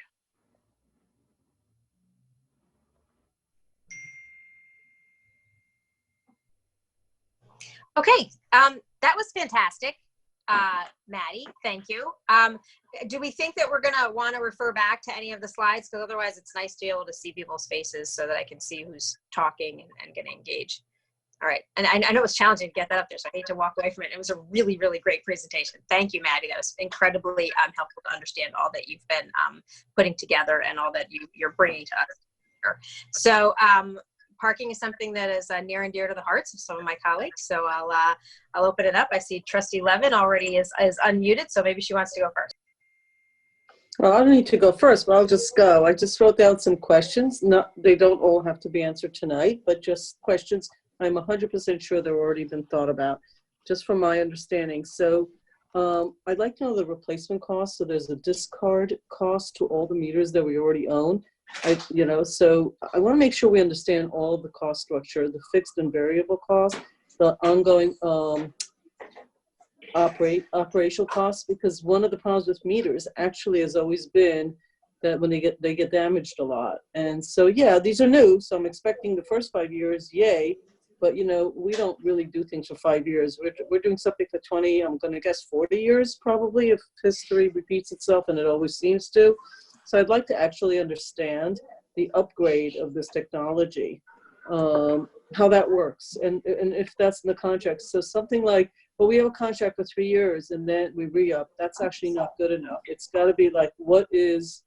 Okay, that was fantastic, Maddi. Thank you. Do we think that we're going to want to refer back to any of the slides? Because otherwise it's nice to be able to see people's faces so that I can see who's talking and get engaged. All right, and I know it's challenging to get that up there, so I hate to walk away from it. It was a really, really great presentation. Thank you, Maddi. That was incredibly helpful to understand all that you've been putting together and all that you're bringing to us. So parking is something that is near and dear to the hearts of some of my colleagues. So I'll open it up. I see Trustee Levin already is unmuted, so maybe she wants to go first. Well, I don't need to go first, but I'll just go. I just wrote down some questions. They don't all have to be answered tonight, but just questions. I'm 100% sure they've already been thought about, just from my understanding. So I'd like to know the replacement cost. So there's a discard cost to all the meters that we already own. So I want to make sure we understand all of the cost structure, the fixed and variable costs, the ongoing operational costs, because one of the problems with meters actually has always been that when they get damaged a lot. And so, yeah, these are new, so I'm expecting the first 5 years, yay, but we don't really do things for 5 years. We're doing something for 20, I'm going to guess 40 years probably, if history repeats itself, and it always seems to. So I'd like to actually understand the upgrade of this technology, how that works, and if that's in the contract. So something like, well, we have a contract for 3 years and then we re-up. That's actually not good enough. It's got to be like, what is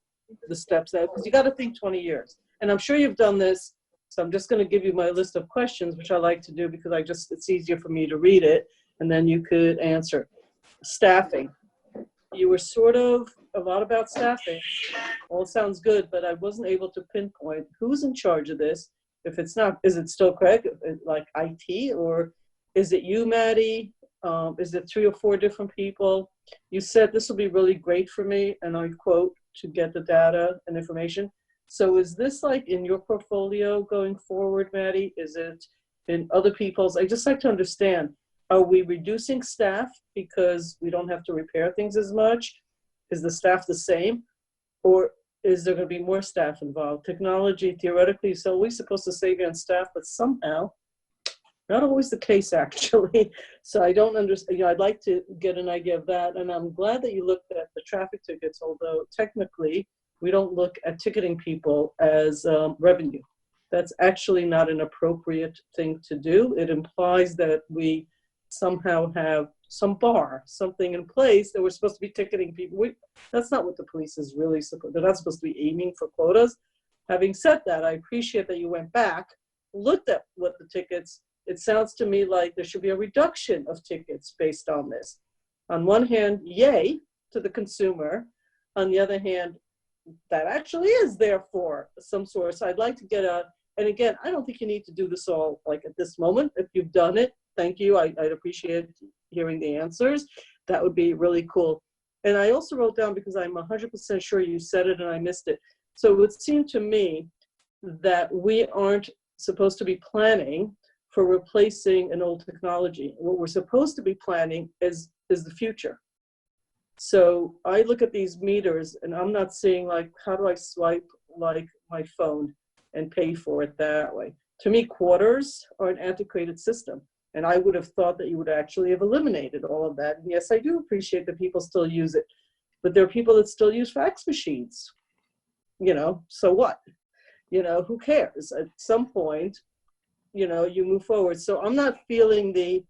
the steps out? Because you got to think 20 years. And I'm sure you've done this. So I'm just going to give you my list of questions, which I like to do because it's easier for me to read it, and then you could answer. Staffing. You were sort of a lot about staffing. All sounds good, but I wasn't able to pinpoint who's in charge of this. If it's not, is it still Craig, like IT, or is it you, Maddi? Is it 3 or 4 different people? You said this will be really great for me, and I quote, to get the data and information. So is this like in your portfolio going forward, Maddi? Is it in other people's? I just like to understand, are we reducing staff because we don't have to repair things as much? Is the staff the same? Or is there going to be more staff involved? Technology, theoretically, is always supposed to save you on staff, but somehow, not always the case, actually. So I don't understand. I'd like to get an idea of that. And I'm glad that you looked at the traffic tickets, although technically, we don't look at ticketing people as revenue. That's actually not an appropriate thing to do. It implies that we somehow have some bar, something in place that we're supposed to be ticketing people. That's not what the police is really supposed. They're not supposed to be aiming for quotas. Having said that, I appreciate that you went back, looked at what the tickets. It sounds to me like there should be a reduction of tickets based on this. On one hand, yay to the consumer. On the other hand, that actually is there for some sort. So I'd like to get and again, I don't think you need to do this all like at this moment. If you've done it, thank you. I'd appreciate hearing the answers. That would be really cool. And I also wrote down, because I'm 100% sure you said it and I missed it. So it would seem to me that we aren't supposed to be planning for replacing an old technology. What we're supposed to be planning is the future. So I look at these meters and I'm not seeing like, how do I swipe like my phone and pay for it that way? To me, quarters are an antiquated system. And I would have thought that you would actually have eliminated all of that. And yes, I do appreciate that people still use it, but there are people that still use fax machines. So what? Who cares? At some point, you move forward. So I'm not feeling the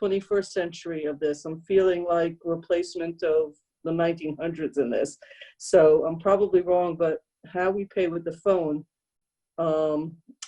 21st century of this. I'm feeling like replacement of the 1900s in this. So I'm probably wrong, but how we pay with the phone,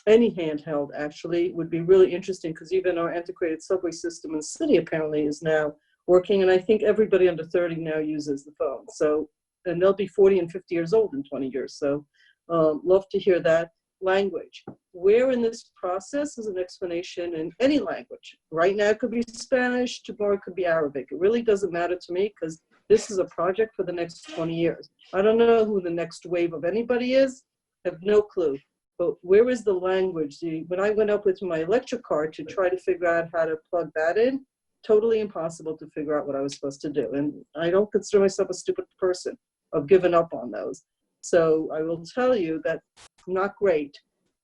any handheld actually, would be really interesting, because even our antiquated subway system in the city apparently is now working, and I think everybody under 30 now uses the phone. So, and they'll be 40 and 50 years old in 20 years. So love to hear that. Language. Where in this process is an explanation in any language? Right now it could be Spanish, tomorrow it could be Arabic. It really doesn't matter to me, because this is a project for the next 20 years. I don't know who the next wave of anybody is. I have no clue. But where is the language? When I went up with my electric car to try to figure out how to plug that in, totally impossible to figure out what I was supposed to do. And I don't consider myself a stupid person. I've given up on those. So I will tell you that not great.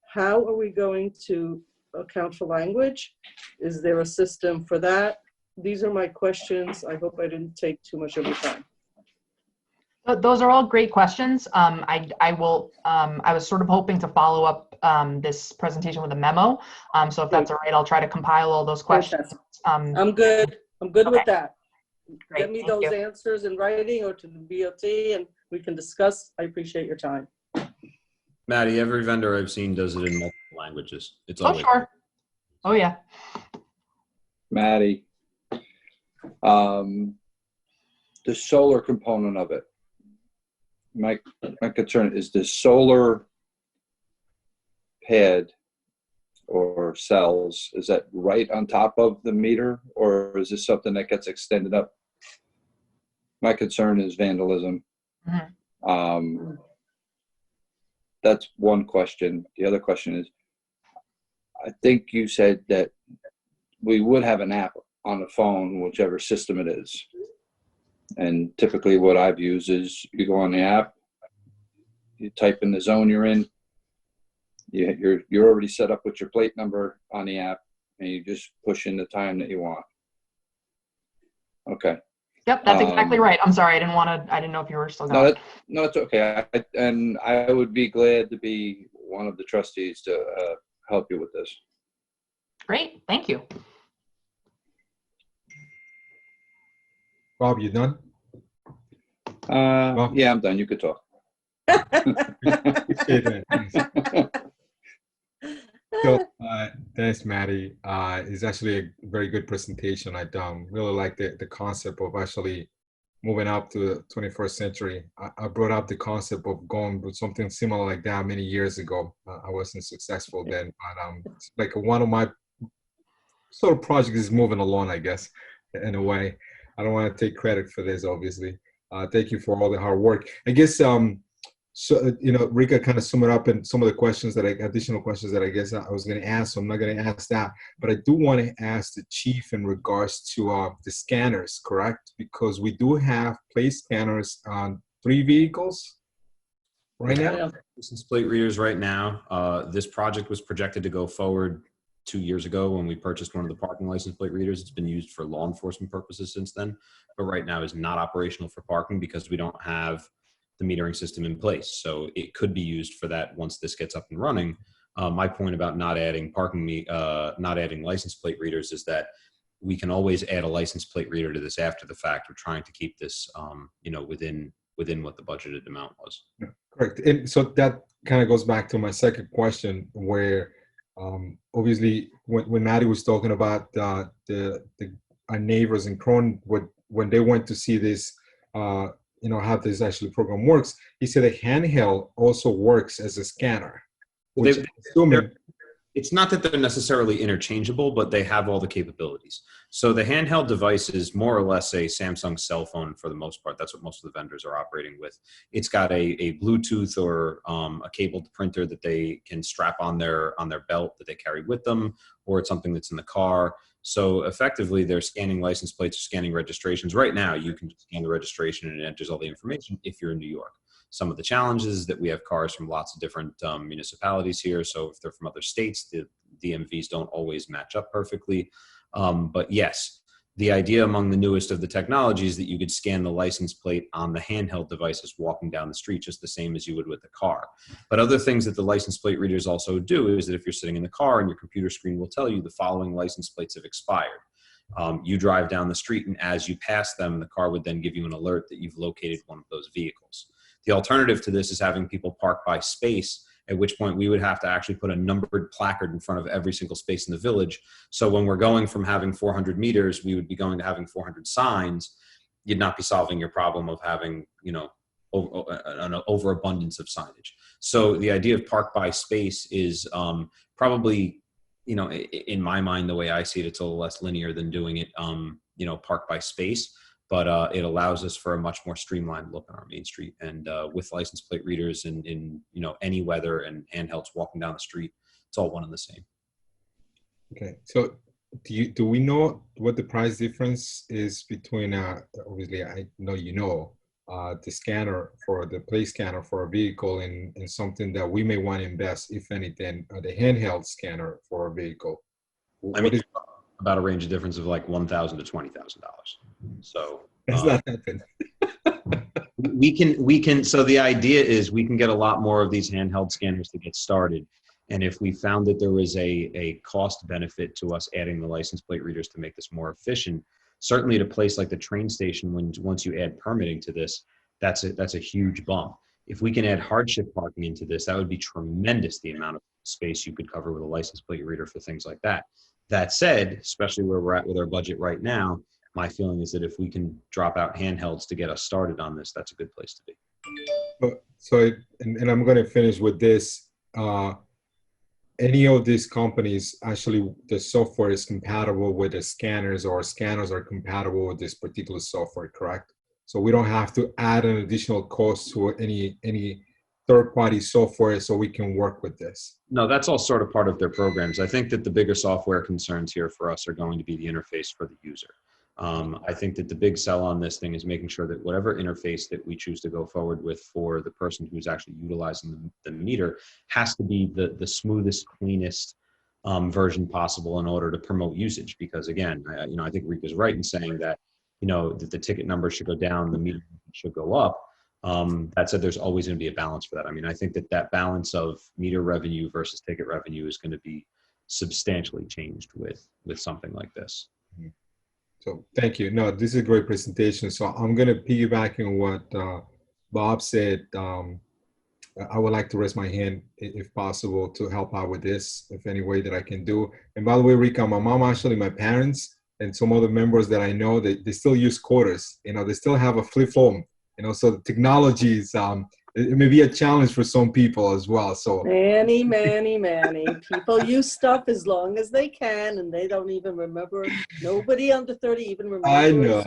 How are we going to account for language? Is there a system for that? These are my questions. I hope I didn't take too much of your time. Those are all great questions. I was sort of hoping to follow up this presentation with a memo. So if that's all right, I'll try to compile all those questions. I'm good. I'm good with that. Great, Get me those answers in writing or to the BOT and we can discuss. I appreciate your time. Maddi, every vendor I've seen does it in multiple languages. It's Oh, always sure. Oh, yeah. Maddi, the solar component of it. My concern is the solar pad or cells, is that right on top of the meter, or is this something that gets extended up? My concern is vandalism. Mm-hmm. That's one question. The other question is, I think you said that we would have an app on the phone, whichever system it is. And typically what I've used is you go on the app, you type in the zone you're in, you're already set up with your plate number on the app, and you just push in the time that you want. Okay. Yep, that's exactly right. I'm sorry, I didn't know if you were still going. No, it's okay. And I would be glad to be one of the trustees to help you with this. Great, thank you. Rob, you done? Yeah, I'm done. You could talk. Appreciate that. Thanks. So, thanks, Maddi. It's actually a very good presentation. I really like the concept of actually moving up to the 21st century. I brought up the concept of going with something similar like that many years ago. I wasn't successful then, but it's like one of my sort of projects is moving along, I guess, in a way. I don't want to take credit for this, obviously. Thank you for all the hard work. I guess, so, Rika kind of summed it up in some of the questions additional questions that I guess I was going to ask. So I'm not going to ask that, but I do want to ask the chief in regards to the scanners, correct? Because we do have place scanners on 3 vehicles right now. License plate readers right now. This project was projected to go forward 2 years ago when we purchased one of the parking license plate readers. It's been used for law enforcement purposes since then, but right now is not operational for parking because we don't have the metering system in place. So it could be used for that once this gets up and running. My point about not adding license plate readers is that we can always add a license plate reader to this after the fact. We're trying to keep this, within what the budgeted amount was. Correct. And so that kind of goes back to my second question, where obviously when Maddi was talking about our neighbors in Cronin, when they went to see this, how this actually program works, he said a handheld also works as a scanner. Which It's not that they're necessarily interchangeable, but they have all the capabilities. So the handheld device is more or less a Samsung cell phone for the most part. That's what most of the vendors are operating with. It's got a Bluetooth or a cabled printer that they can strap on their belt that they carry with them, or it's something that's in the car. So effectively, they're scanning license plates or scanning registrations. Right now, you can scan the registration and it enters all the information if you're in New York. Some of the challenges is that we have cars from lots of different municipalities here. So if they're from other states, the DMVs don't always match up perfectly. But yes, the idea among the newest of the technologies is that you could scan the license plate on the handheld devices walking down the street, just the same as you would with the car. But other things that the license plate readers also do is that if you're sitting in the car and your computer screen will tell you the following license plates have expired. You drive down the street, and as you pass them, the car would then give you an alert that you've located one of those vehicles. The alternative to this is having people park by space, at which point we would have to actually put a numbered placard in front of every single space in the village. So when we're going from having 400 meters, we would be going to having 400 signs. You'd not be solving your problem of having, an overabundance of signage. So the idea of park by space is probably, in my mind, the way I see it, it's a little less linear than doing it, park by space. But it allows us for a much more streamlined look on our main street. And with license plate readers in any weather and handhelds walking down the street, it's all one and the same. Okay, so do we know what the price difference is between, obviously I know the scanner for the plate scanner for a vehicle and something that we may want to invest, if anything, the handheld scanner for a vehicle? About a range of difference of like $1,000 to $20,000. So that's not happening. we can. So the idea is we can get a lot more of these handheld scanners to get started. And if we found that there was a cost benefit to us adding the license plate readers to make this more efficient, certainly at a place like the train station, once you add permitting to this, that's a huge bump. If we can add hardship parking into this, that would be tremendous, the amount of space you could cover with a license plate reader for things like that. That said, especially where we're at with our budget right now, my feeling is that if we can drop out handhelds to get us started on this, that's a good place to be. So I'm going to finish with this. Any of these companies, actually, the software is compatible with the scanners, or scanners are compatible with this particular software, correct? So we don't have to add an additional cost to any third-party software so we can work with this. No, that's all sort of part of their programs. I think that the bigger software concerns here for us are going to be the interface for the user. I think that the big sell on this thing is making sure that whatever interface that we choose to go forward with for the person who's actually utilizing the meter has to be the smoothest, cleanest version possible in order to promote usage. Because again, I think Rika's right in saying that you know, that the ticket number should go down, the meter should go up. That said, there's always going to be a balance for that. I mean, I think that balance of meter revenue versus ticket revenue is going to be substantially changed with something like this. So thank you. No, this is a great presentation. So I'm going to piggyback on what Bob said. I would like to raise my hand, if possible, to help out with this, if any way that I can do. And by the way, Rika, my mom, actually, my parents, and some other members that I know, they still use quarters. You know, they still have a flip phone. You know, so the technology is, it may be a challenge for some people as well. So many people use stuff as long as they can, and they don't even remember. Nobody under 30 even remembers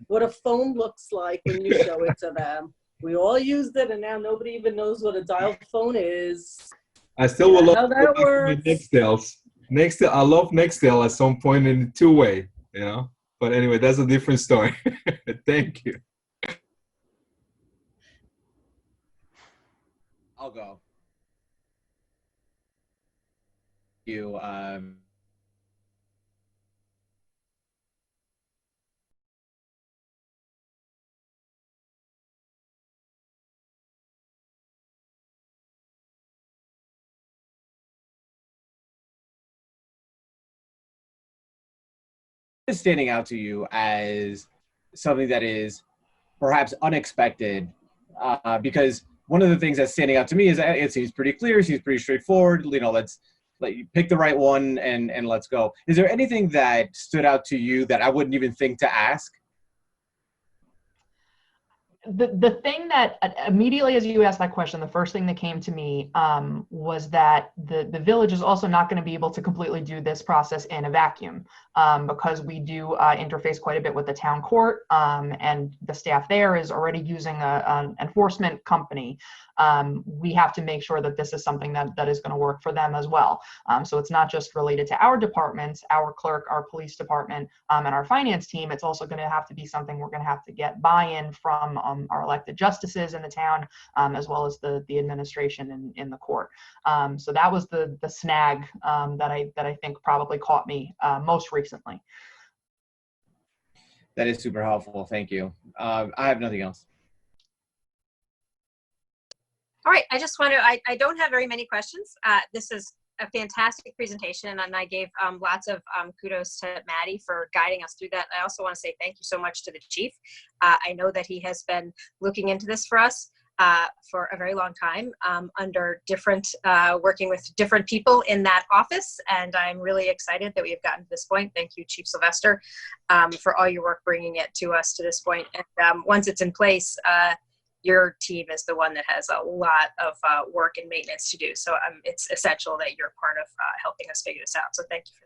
what a phone looks like when you show it to them. We all used it, and now nobody even knows what a dial phone is. I still will love how that works. Nextels. I love Nextel at some point in a two-way, you know. But anyway, that's a different story. Thank you. I'll go. You is standing out to you as something that is perhaps unexpected, because one of the things that's standing out to me is that it seems pretty clear, seems pretty straightforward. You know, let's pick the right one and let's go. Is there anything that stood out to you that I wouldn't even think to ask? The thing that immediately as you asked that question, the first thing that came to me was that the village is also not going to be able to completely do this process in a vacuum, because we do interface quite a bit with the town court, and the staff there is already using an enforcement company. We have to make sure that this is something that is going to work for them as well. So it's not just related to our departments, our clerk, our police department, and our finance team. It's also going to have to be something we're going to have to get buy-in from our elected justices in the town, as well as the administration in the court. So that was the snag that I think probably caught me most recently. That is super helpful. Thank you. I have nothing else. All right, I just want to, I don't have very many questions. This is a fantastic presentation, and I gave lots of kudos to Maddi for guiding us through that. I also want to say thank you so much to the chief. I know that he has been looking into this for us for a very long time, under different, working with different people in that office, and I'm really excited that we have gotten to this point. Thank you, Chief Sylvester, for all your work bringing it to us to this point. And once it's in place, your team is the one that has a lot of work and maintenance to do. So it's essential that you're part of helping us figure this out. So thank you for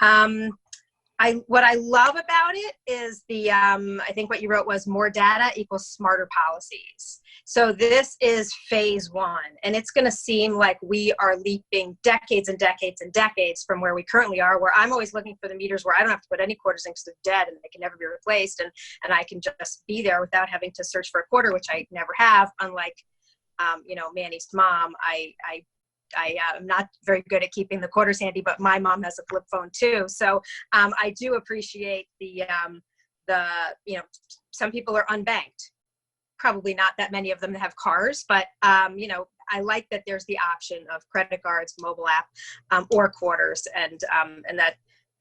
that. What I love about it is the, I think what you wrote was more data equals smarter policies. So this is phase one, and it's going to seem like we are leaping decades and decades and decades from where we currently are, where I'm always looking for the meters where I don't have to put any quarters in because they're dead and they can never be replaced. And I can just be there without having to search for a quarter, which I never have, unlike, you know, Manny's mom. I'm not very good at keeping the quarters handy, but my mom has a flip phone too. So I do appreciate the, you know, some people are unbanked. Probably not that many of them have cars, but, you know, I like that there's the option of credit cards, mobile app, or quarters. And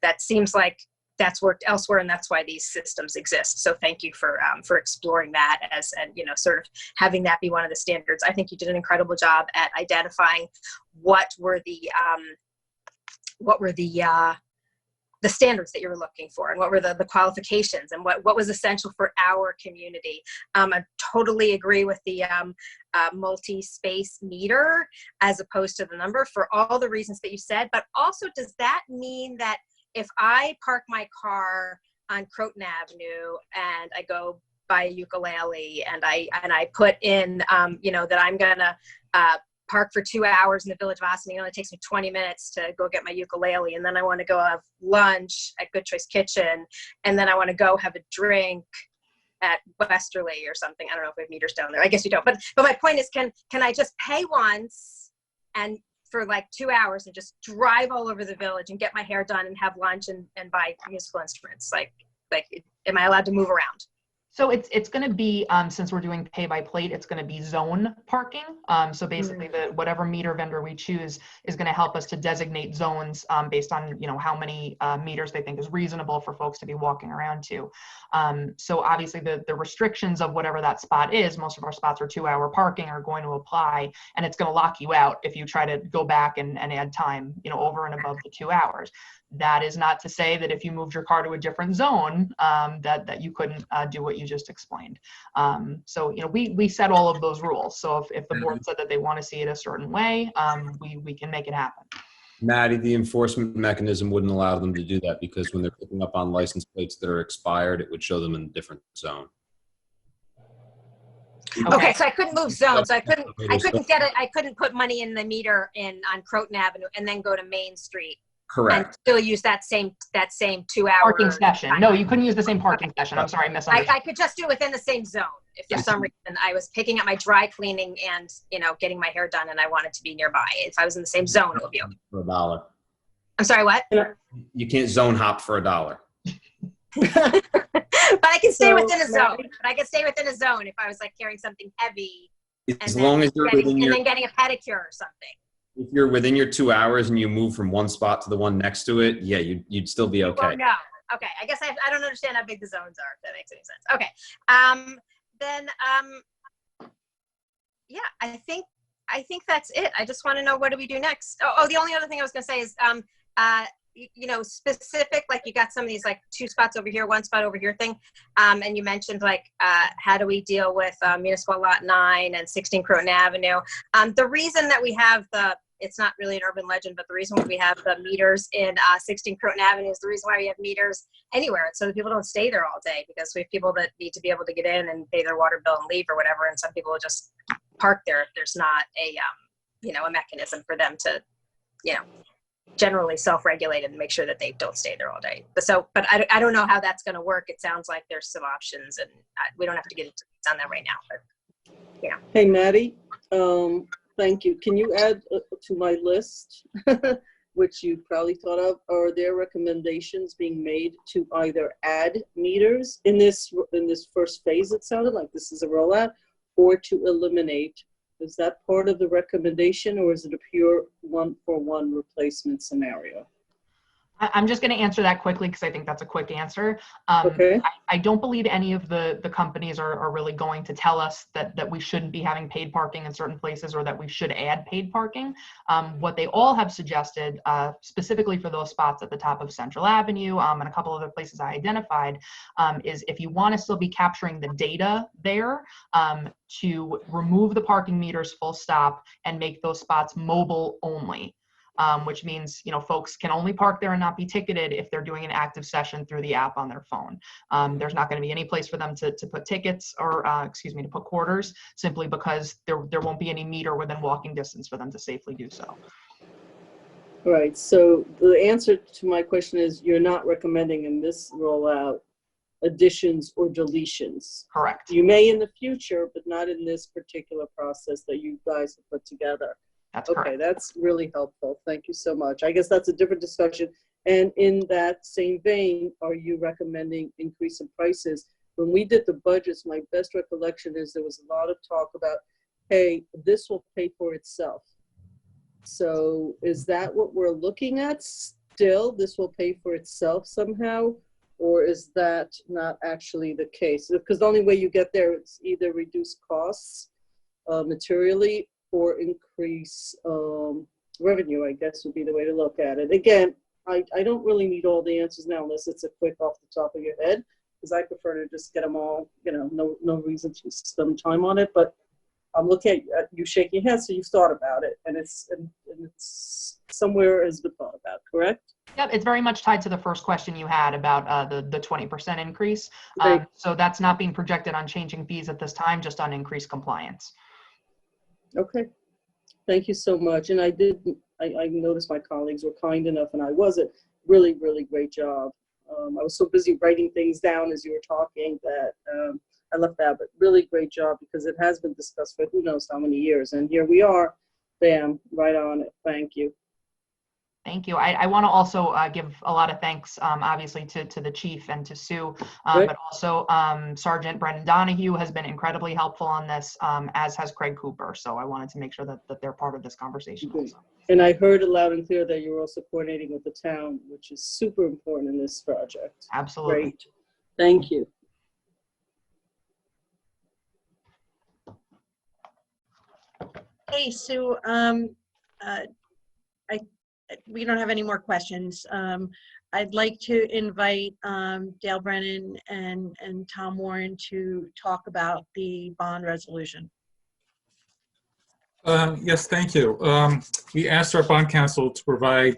that seems like that's worked elsewhere, and that's why these systems exist. So thank you for exploring that and, you know, sort of having that be one of the standards. I think you did an incredible job at identifying what were the standards that you were looking for, and what were the qualifications, and what was essential for our community. I totally agree with the multi-space meter as opposed to the number for all the reasons that you said. But also, does that mean that if I park my car on Croton Avenue and I go buy a ukulele and I put in, you know, that I'm gonna park for 2 hours in the Village of Austin, it only takes me 20 minutes to go get my ukulele, and then I want to go have lunch at Good Choice Kitchen, and then I want to go have a drink at Westerly or something. I don't know if we have meters down there. I guess you don't. But my point is, can I just pay once and for like 2 hours and just drive all over the village and get my hair done and have lunch and buy musical instruments? Like am I allowed to move around? So it's going to be, since we're doing pay by plate, it's going to be zone parking. So basically whatever meter vendor we choose is going to help us to designate zones based on, how many meters they think is reasonable for folks to be walking around to. So obviously the restrictions of whatever that spot is, most of our spots are 2-hour parking, are going to apply, and it's going to lock you out if you try to go back and add time, over and above the 2 hours. That is not to say that if you moved your car to a different zone, that you couldn't do what you just explained. So, we set all of those rules. So if the board said that they want to see it a certain way, we can make it happen. Maddi, the enforcement mechanism wouldn't allow them to do that because when they're picking up on license plates that are expired, it would show them in a different zone. Okay, so I couldn't move zones. So I couldn't put money in the meter on Croton Avenue and then go to Main Street. Correct. And still use that same 2-hour parking session. No, you couldn't use the same parking session. I'm sorry, I misunderstood. I could just do it within the same zone. If for some reason I was picking up my dry cleaning and getting my hair done and I wanted to be nearby, if I was in the same zone, it would be okay. For $1. I'm sorry, what? You can't zone hop for $1. But I can stay within a zone. But I could stay within a zone if I was like carrying something heavy. As long as you're within your, and then getting a pedicure or something. If you're within your 2 hours and you move from one spot to the one next to it, yeah, you'd still be okay. Well, no. Okay. I guess I don't understand how big the zones are, if that makes any sense. Okay. Yeah, I think that's it. I just want to know, what do we do next? Oh, the only other thing I was going to say is, specific, like you got some of these like 2 spots over here, 1 spot over here thing. And you mentioned like, how do we deal with Municipal Lot 9 and 16 Croton Avenue? The reason that we have it's not really an urban legend, but the reason why we have the meters in 16 Croton Avenue is the reason why we have meters anywhere. So that people don't stay there all day, because we have people that need to be able to get in and pay their water bill and leave or whatever. And some people will just park there if there's not a mechanism for them to, generally self-regulate and make sure that they don't stay there all day. But I don't know how that's going to work. It sounds like there's some options, and we don't have to get into on that right now. But yeah. Hey, Maddi, thank you. Can you add to my list, which you probably thought of, are there recommendations being made to either add meters in this first phase? It sounded like this is a rollout, or to eliminate. Is that part of the recommendation, or is it a pure 1-for-1 replacement scenario? I'm just going to answer that quickly because I think that's a quick answer. Okay. I don't believe any of the companies are really going to tell us that we shouldn't be having paid parking in certain places, or that we should add paid parking. What they all have suggested, specifically for those spots at the top of Central Avenue and a couple other places I identified, is if you want to still be capturing the data there, to remove the parking meters full stop and make those spots mobile only. Which means, folks can only park there and not be ticketed if they're doing an active session through the app on their phone. There's not going to be any place for them to put tickets or, to put quarters, simply because there won't be any meter within walking distance for them to safely do so. Right. So the answer to my question is, you're not recommending in this rollout additions or deletions. Correct. You may in the future, but not in this particular process that you guys have put together. That's okay, correct. That's really helpful. Thank you so much. I guess that's a different discussion. And in that same vein, are you recommending increase in prices? When we did the budgets, my best recollection is there was a lot of talk about, hey, this will pay for itself. So is that what we're looking at still? This will pay for itself somehow? Or is that not actually the case? Because the only way you get there is either reduce costs materially, or increase revenue, I guess would be the way to look at it. Again, I don't really need all the answers now unless it's a quick off the top of your head, because I prefer to just get them all, no reason to spend time on it. But I'm looking at you shaking your head, so you've thought about it, and it's somewhere has been thought about, correct? Yep, it's very much tied to the first question you had about the 20% increase. Right. So that's not being projected on changing fees at this time, just on increased compliance. Okay, thank you so much. And I noticed my colleagues were kind enough, and I wasn't. Really, really great job. I was so busy writing things down as you were talking that I left that, but really great job, because it has been discussed for who knows how many years. And here we are, bam, right on it. Thank you. Thank you. I want to also give a lot of thanks, obviously, to the chief and to Sue, Right. but also Sergeant Brennan Donahue has been incredibly helpful on this, as has Craig Cooper. So I wanted to make sure that they're part of this conversation also. And I heard it loud and clear that you're also coordinating with the town, which is super important in this project. Absolutely. Great. Thank you. Hey, Sue, we don't have any more questions. I'd like to invite Dale Brennan and Tom Warren to talk about the bond resolution. Yes, thank you. We asked our bond counsel to provide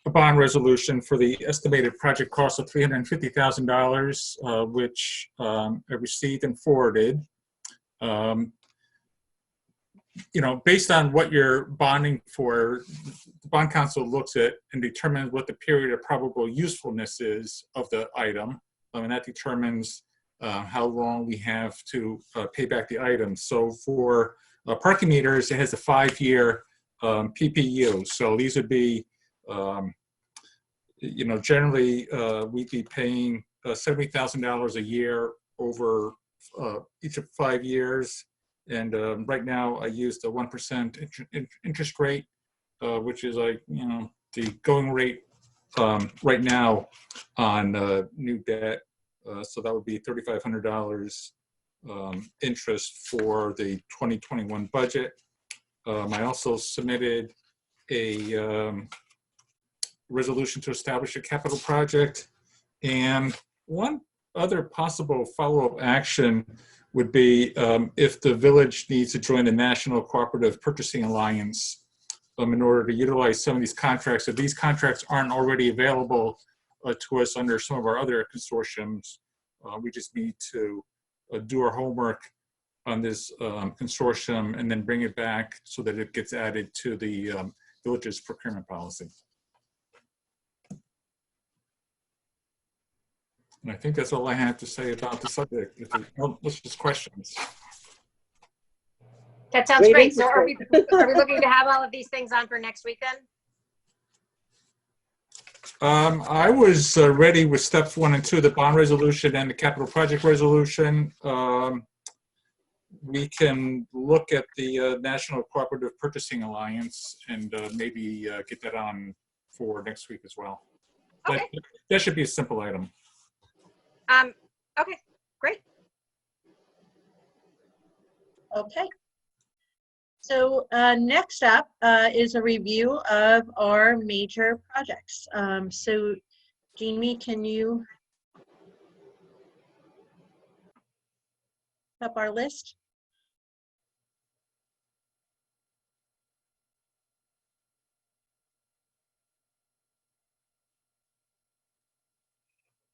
a bond resolution for the estimated project cost of $350,000, which I received and forwarded. You know, based on what you're bonding for, the bond counsel looks at and determines what the period of probable usefulness is of the item, and that determines how long we have to pay back the item. So for parking meters, it has a 5-year PPU. So these would be, you know, generally we'd be paying $70,000 a year over each of 5 years. And right now I used a 1% interest rate, which is like, you know, the going rate right now on new debt. So that would be $3,500 interest for the 2021 budget. I also submitted a resolution to establish a capital project. And one other possible follow-up action would be if the village needs to join the National Cooperative Purchasing Alliance in order to utilize some of these contracts. If these contracts aren't already available to us under some of our other consortiums, we just need to do our homework on this consortium and then bring it back so that it gets added to the village's procurement policy. And I think that's all I have to say about the subject. If there's no questions. That sounds great. So are we looking to have all of these things on for next week then? I was ready with steps 1 and 2, the bond resolution and the capital project resolution. We can look at the National Cooperative Purchasing Alliance and maybe get that on for next week as well. Okay. That should be a simple item. Okay, great. Okay. So next up is a review of our major projects. So Jaime, can you up our list?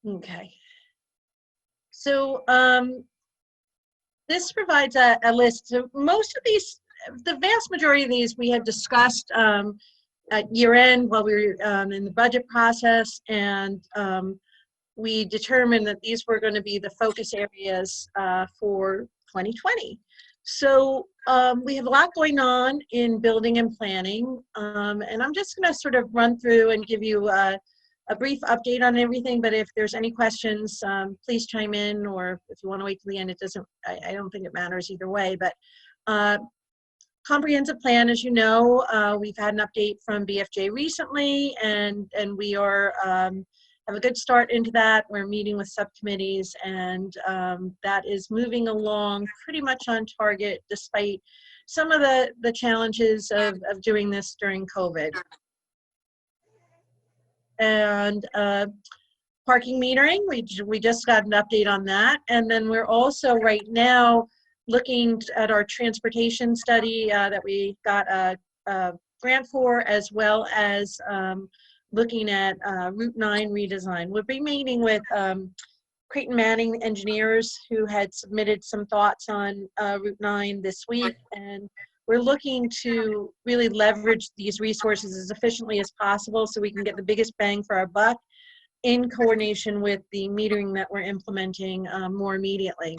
Okay. So this provides a list. So most of these, the vast majority of these we have discussed at year end while we were in the budget process, and we determined that these were going to be the focus areas for 2020. So we have a lot going on in building and planning, and I'm just going to sort of run through and give you a brief update on everything, but if there's any questions, please chime in, or if you want to wait till the end, it doesn't, I don't think it matters either way. But comprehensive plan, as you know, we've had an update from BFJ recently, and we are have a good start into that. We're meeting with subcommittees, and that is moving along pretty much on target, despite some of the challenges of doing this during COVID. And parking metering, we just got an update on that. And then we're also right now looking at our transportation study that we got a grant for, as well as looking at Route 9 redesign. We'll be meeting with Creighton Manning engineers who had submitted some thoughts on Route 9 this week, and we're looking to really leverage these resources as efficiently as possible so we can get the biggest bang for our buck in coordination with the metering that we're implementing more immediately.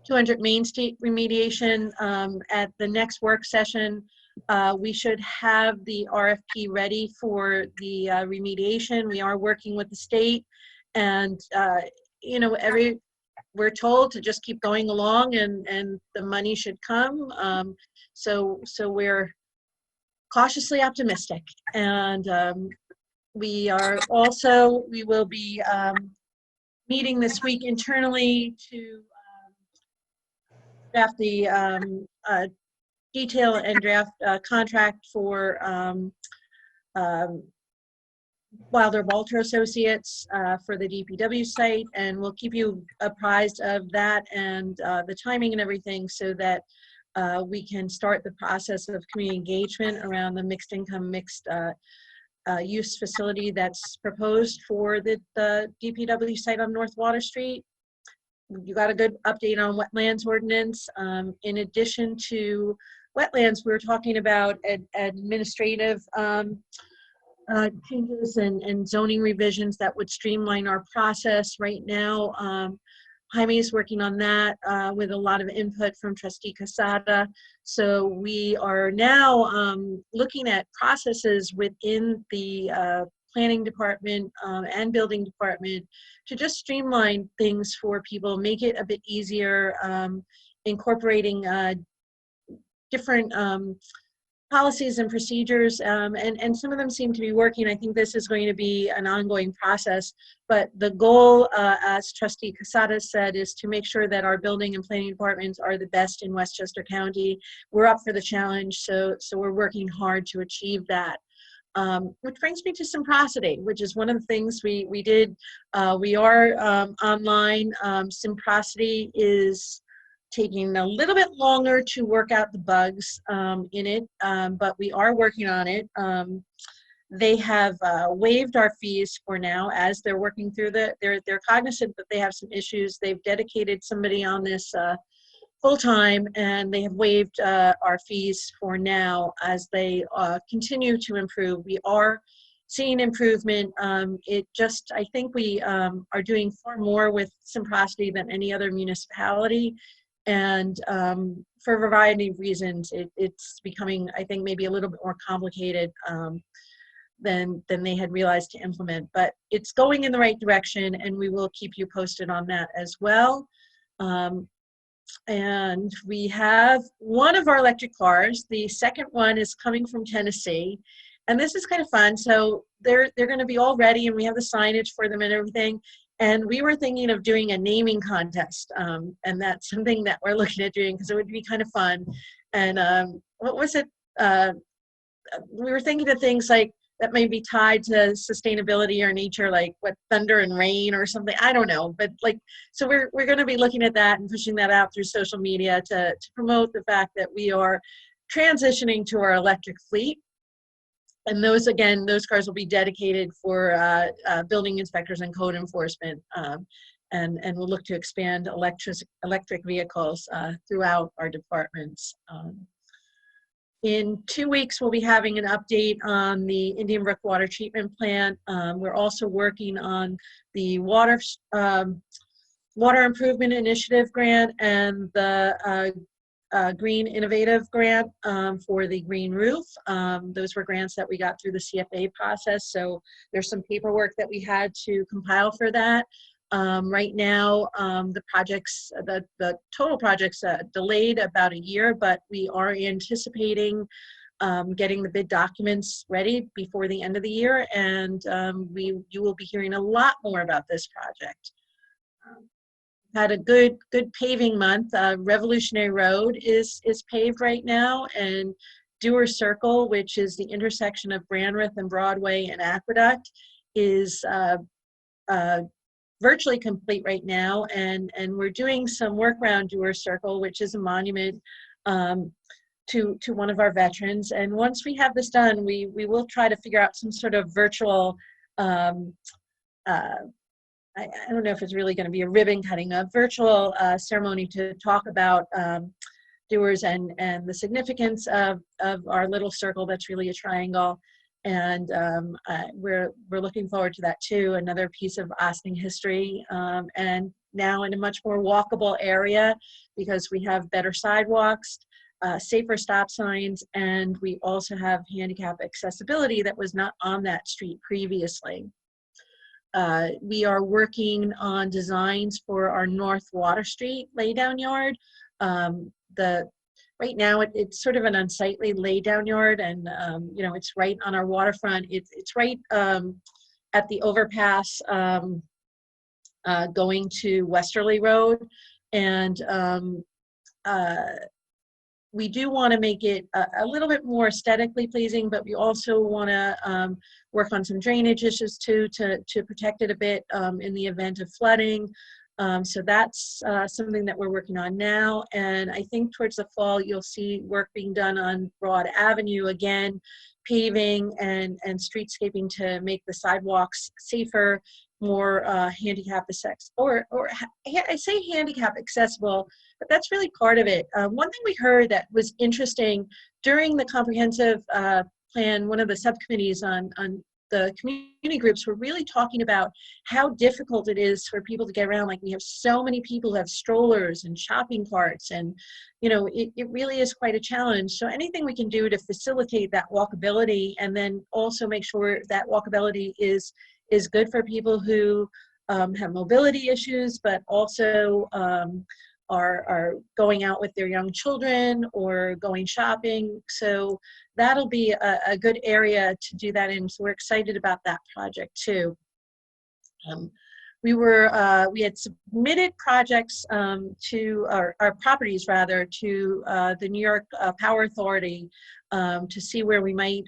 200 Main Street remediation, at the next work session, We should have the RFP ready for the remediation. We are working with the state, and you know, we're told to just keep going along, and the money should come. So we're cautiously optimistic, and we will be meeting this week internally to draft the detail and draft contract for Wilder Walter Associates for the DPW site, and we'll keep you apprised of that and the timing and everything, so that we can start the process of community engagement around the mixed income, mixed use facility that's proposed for the DPW site on North Water Street. You got a good update on wetlands ordinance. In addition to wetlands, we were talking about administrative changes and zoning revisions that would streamline our process. Right now, Jaime is working on that with a lot of input from Trustee Casada. So we are now looking at processes within the planning department and building department to just streamline things for people, make it a bit easier, incorporating different policies and procedures, and some of them seem to be working. I think this is going to be an ongoing process, but the goal, as Trustee Casada said, is to make sure that our building and planning departments are the best in Westchester County. We're up for the challenge, so we're working hard to achieve that. Which brings me to Simprosity, which is one of the things we did. We are online. Simprosity is taking a little bit longer to work out the bugs in it, but we are working on it. They have waived our fees for now as they're working through they're cognizant that they have some issues. They've dedicated somebody on this full-time, and they have waived our fees for now as they continue to improve. We are seeing improvement. I think we are doing far more with Simprosity than any other municipality. And for a variety of reasons, it's becoming, I think, maybe a little bit more complicated than they had realized to implement. But it's going in the right direction, and we will keep you posted on that as well. And we have one of our electric cars. The second one is coming from Tennessee. And this is kind of fun. So they're going to be all ready, and we have the signage for them and everything. And we were thinking of doing a naming contest, and that's something that we're looking at doing because it would be kind of fun. And what was it? We were thinking of things like that may be tied to sustainability or nature, like what, thunder and rain or something. I don't know, but like, so we're going to be looking at that and pushing that out through social media to promote the fact that we are transitioning to our electric fleet. And those, again, those cars will be dedicated for building inspectors and code enforcement, and we'll look to expand electric vehicles throughout our departments. In 2 weeks, we'll be having an update on the Indian Brook Water Treatment Plant. We're also working on the Water Improvement Initiative grant and the Green Innovative grant for the green roof. Those were grants that we got through the CFA process, so there's some paperwork that we had to compile for that. Right now, the projects, the total projects delayed about a year, but we are anticipating getting the bid documents ready before the end of the year, and you will be hearing a lot more about this project. Had a good paving month. Revolutionary Road is paved right now, and Dewar Circle, which is the intersection of Brandreth and Broadway and Aqueduct, is virtually complete right now, and we're doing some work around Dewar Circle, which is a monument to one of our veterans. And once we have this done, we will try to figure out some sort of virtual I don't know if it's really going to be a ribbon cutting, a virtual ceremony to talk about Dewars and the significance of our little circle that's really a triangle. And we're looking forward to that too, another piece of Austin history, and now in a much more walkable area because we have better sidewalks. safer stop signs, and we also have handicap accessibility that was not on that street previously. We are working on designs for our North Water Street laydown yard. Right now it's sort of an unsightly laydown yard, and you know, it's right on our waterfront. It's right at the overpass going to Westerly Road, and we do want to make it a little bit more aesthetically pleasing, but we also want to work on some drainage issues too, to protect it a bit in the event of flooding. So that's something that we're working on now. And I think towards the fall, you'll see work being done on Broad Avenue, again, paving and streetscaping to make the sidewalks safer, more handicap accessible, or I say handicap accessible, but that's really part of it. One thing we heard that was interesting during the comprehensive plan, one of the subcommittees on the community groups were really talking about how difficult it is for people to get around. Like, we have so many people who have strollers and shopping carts, and you know, it really is quite a challenge. So anything we can do to facilitate that walkability, and then also make sure that walkability is good for people who have mobility issues, but also are going out with their young children or going shopping. So that'll be a good area to do that in. So we're excited about that project too. We had submitted projects to our properties rather to the New York Power Authority to see where we might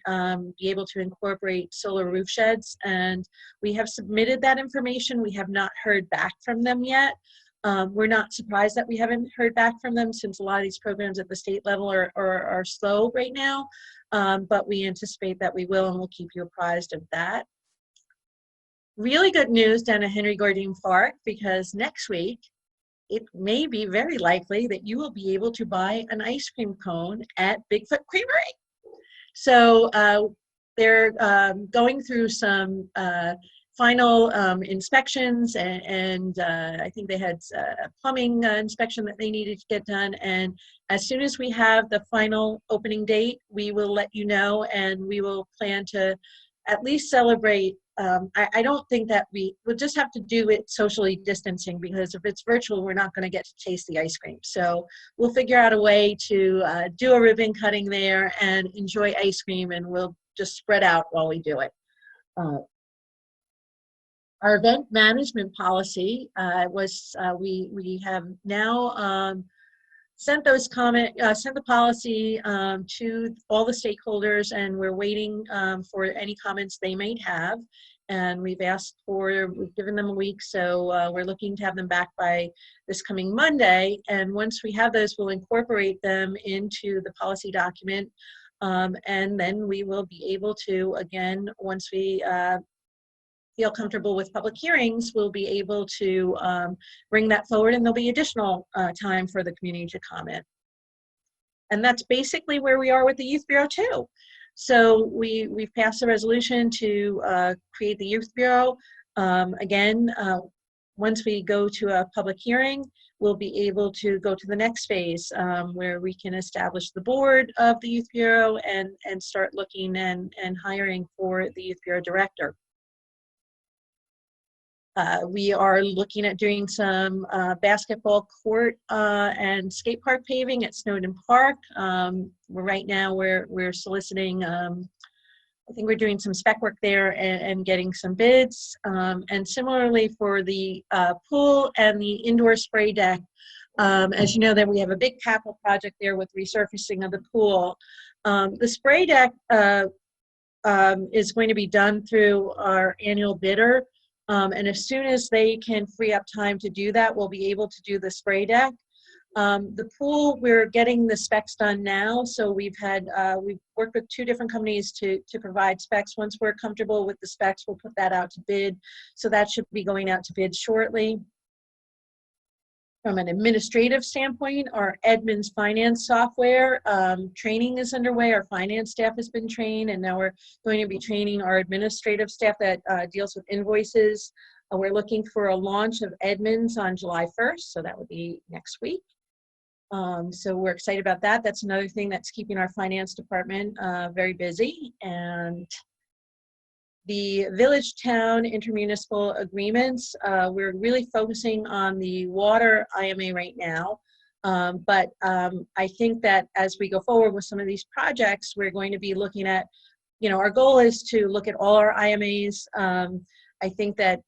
be able to incorporate solar roof sheds, and we have submitted that information. We have not heard back from them yet. We're not surprised that we haven't heard back from them, since a lot of these programs at the state level are slow right now, but we anticipate that we will, and we'll keep you apprised of that. Really good news down at Henry Gordon Park, because next week it may be very likely that you will be able to buy an ice cream cone at Bigfoot Creamery. So they're going through some final inspections, and I think they had a plumbing inspection that they needed to get done. And as soon as we have the final opening date, we will let you know, and we will plan to at least celebrate. I don't think that we'll just have to do it socially distancing, because if it's virtual, we're not going to get to taste the ice cream. So we'll figure out a way to do a ribbon cutting there and enjoy ice cream, and we'll just spread out while we do it. Our event management policy we have now sent the policy to all the stakeholders, and we're waiting for any comments they might have. And we've given them a week, so we're looking to have them back by this coming Monday. And once we have those, we'll incorporate them into the policy document. And then we will be able to, again, once we feel comfortable with public hearings, we'll be able to bring that forward, and there'll be additional time for the community to comment. And that's basically where we are with the Youth Bureau too. So we've passed a resolution to create the Youth Bureau. Again, once we go to a public hearing, we'll be able to go to the next phase where we can establish the board of the Youth Bureau and start looking and hiring for the Youth Bureau director. We are looking at doing some basketball court and skate park paving at Snowden Park. Right now we're soliciting, I think we're doing some spec work there and getting some bids. And similarly for the pool and the indoor spray deck, as you know, that we have a big capital project there with resurfacing of the pool. The spray deck is going to be done through our annual bidder. And as soon as they can free up time to do that, we'll be able to do the spray deck. The pool, we're getting the specs done now. So we've worked with 2 different companies to provide specs. Once we're comfortable with the specs, we'll put that out to bid. So that should be going out to bid shortly. From an administrative standpoint, our Edmunds finance software training is underway. Our finance staff has been trained, and now we're going to be training our administrative staff that deals with invoices. We're looking for a launch of Edmunds on July 1st, so that would be next week. So we're excited about that. That's another thing that's keeping our finance department very busy. And the village-town intermunicipal agreements, we're really focusing on the water IMA right now. But I think that as we go forward with some of these projects, we're going to be looking at, our goal is to look at all our IMAs. I think that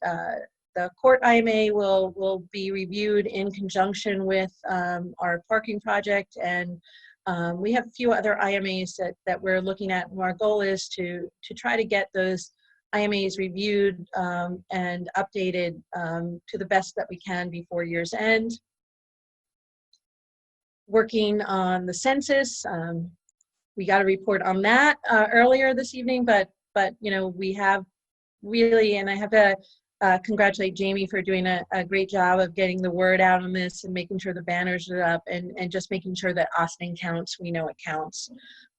the court IMA will be reviewed in conjunction with our parking project, and we have a few other IMAs that we're looking at. And our goal is to try to get those IMAs reviewed and updated to the best that we can before year's end. Working on the census, we got a report on that earlier this evening, but we have really, and I have to congratulate Jaime for doing a great job of getting the word out on this and making sure the banners are up and just making sure that Austin counts. We know it counts,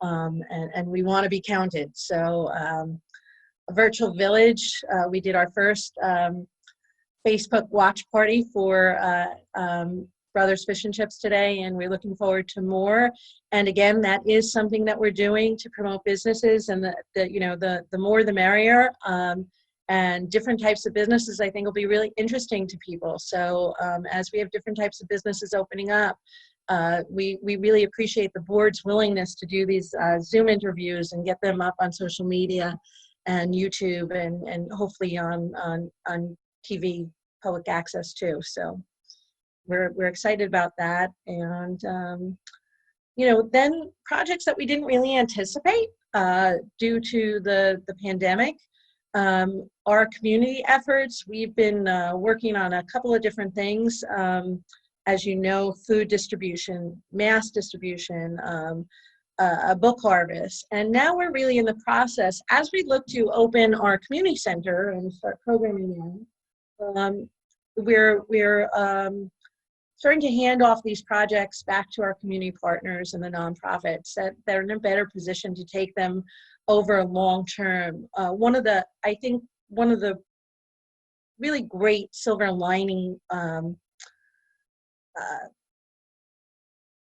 and we want to be counted. So a virtual village, we did our first Facebook watch party for Brothers Fish and Chips today, and we're looking forward to more. And again, that is something that we're doing to promote businesses, and the more the merrier. And different types of businesses, I think, will be really interesting to people. So as we have different types of businesses opening up, we really appreciate the board's willingness to do these Zoom interviews and get them up on social media and YouTube and hopefully on TV, public access too. So we're excited about that. And then projects that we didn't really anticipate due to the pandemic. Our community efforts, we've been working on a couple of different things. As you know, food distribution, mass distribution, a book harvest. And now we're really in the process, as we look to open our community center and start programming in, we're starting to hand off these projects back to our community partners and the nonprofits that are in a better position to take them over long term. One of the really great silver lining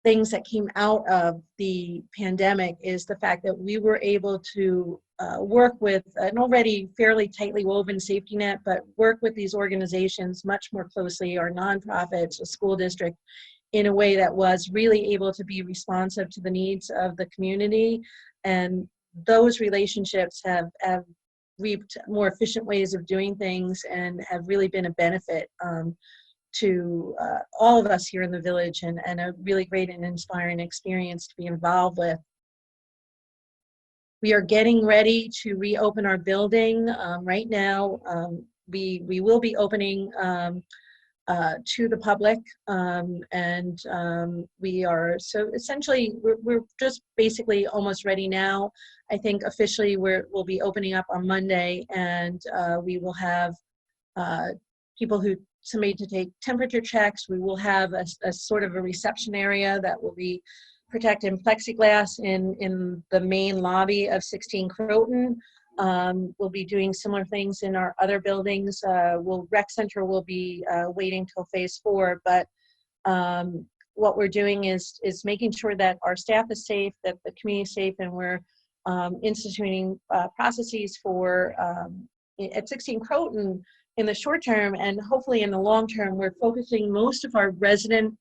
things that came out of the pandemic is the fact that we were able to work with an already fairly tightly woven safety net, but work with these organizations much more closely, our nonprofits, the school district, in a way that was really able to be responsive to the needs of the community. And those relationships have reaped more efficient ways of doing things and have really been a benefit to all of us here in the village, and a really great and inspiring experience to be involved with. We are getting ready to reopen our building right now. We will be opening to the public, and we are, so essentially we're just basically almost ready now. I think officially we'll be opening up on Monday, and we will have people somebody to take temperature checks. We will have a sort of a reception area that will be protected in plexiglass in the main lobby of 16 Croton. We'll be doing similar things in our other buildings. Rec Center will be waiting till phase 4, but what we're doing is making sure that our staff is safe, that the community is safe, and we're instituting processes for at 16 Croton in the short term, and hopefully in the long term. We're focusing most of our resident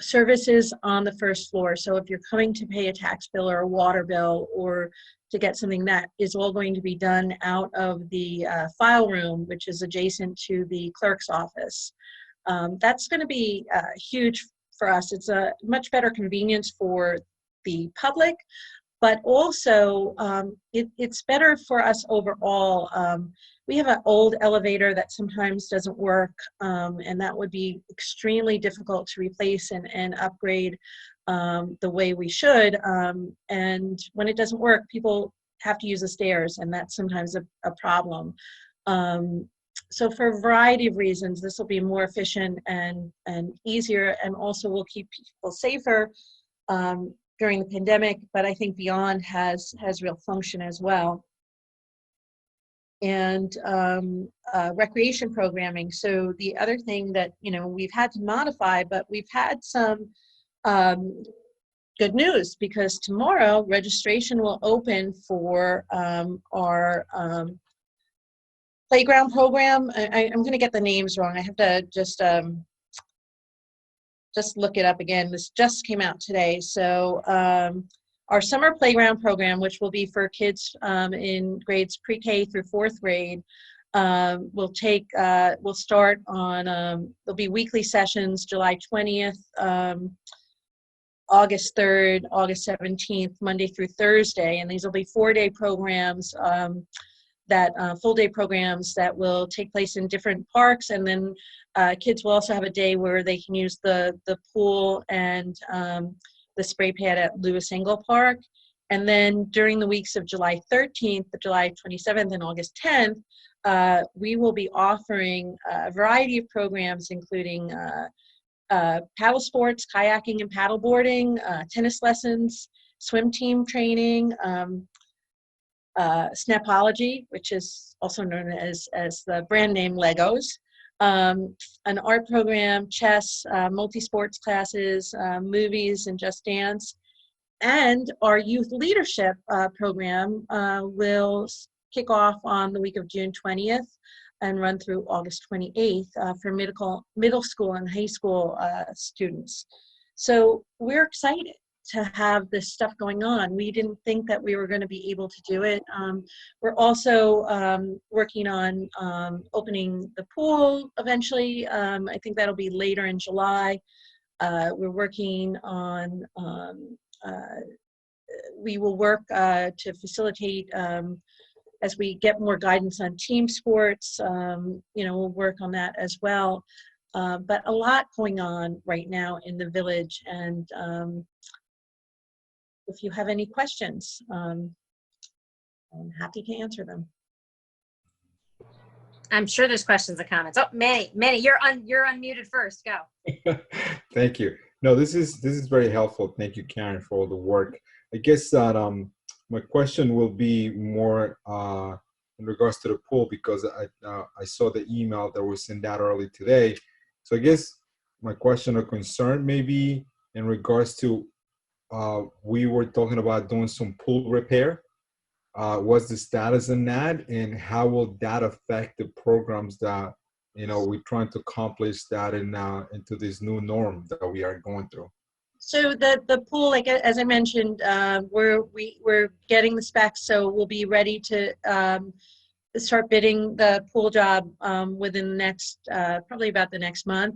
services on the first floor. So if you're coming to pay a tax bill or a water bill or to get something, that is all going to be done out of the file room, which is adjacent to the clerk's office. That's going to be huge for us. It's a much better convenience for the public, but also it's better for us overall. We have an old elevator that sometimes doesn't work, and that would be extremely difficult to replace and upgrade the way we should. And when it doesn't work, people have to use the stairs, and that's sometimes a problem. So for a variety of reasons, this will be more efficient and easier, and also will keep people safer during the pandemic, but I think beyond has real function as well. and recreation programming. So the other thing that, you know, we've had to modify, but we've had some good news, because tomorrow registration will open for our playground program. I'm going to get the names wrong. I have to just look it up again. This just came out today. So our summer playground program, which will be for kids in grades pre-K through 4th grade, will start on, there'll be weekly sessions, July 20th, August 3rd, August 17th, Monday through Thursday, and these will be 4-day programs, full-day programs that will take place in different parks, and then kids will also have a day where they can use the pool and the spray pad at Lewis Engle Park. And then during the weeks of July 13th, July 27th, and August 10th, we will be offering a variety of programs, including paddle sports, kayaking and paddleboarding, tennis lessons, swim team training, Snapology, which is also known as the brand name Legos, an art program, chess, multi-sports classes, movies, and Just Dance. And our youth leadership program will kick off on the week of June 20th and run through August 28th for middle school and high school students. So we're excited to have this stuff going on. We didn't think that we were going to be able to do it. We're also working on opening the pool eventually. I think that'll be later in July. We're working on, we will work to facilitate as we get more guidance on team sports. You know, we'll work on that as well. But a lot going on right now in the village, and if you have any questions, I'm happy to answer them. I'm sure there's questions and comments. Oh, Manny, you're unmuted first. Go. Thank you. No, this is very helpful. Thank you, Karen, for all the work. I guess that my question will be more in regards to the pool, because I saw the email that was sent out early today. So I guess my question or concern may be in regards to we were talking about doing some pool repair. What's the status on that, and how will that affect the programs that, you know, we're trying to accomplish that into this new norm that we are going through? So the pool, like as I mentioned, we're getting the specs, so we'll be ready to start bidding the pool job within the next probably about the next month.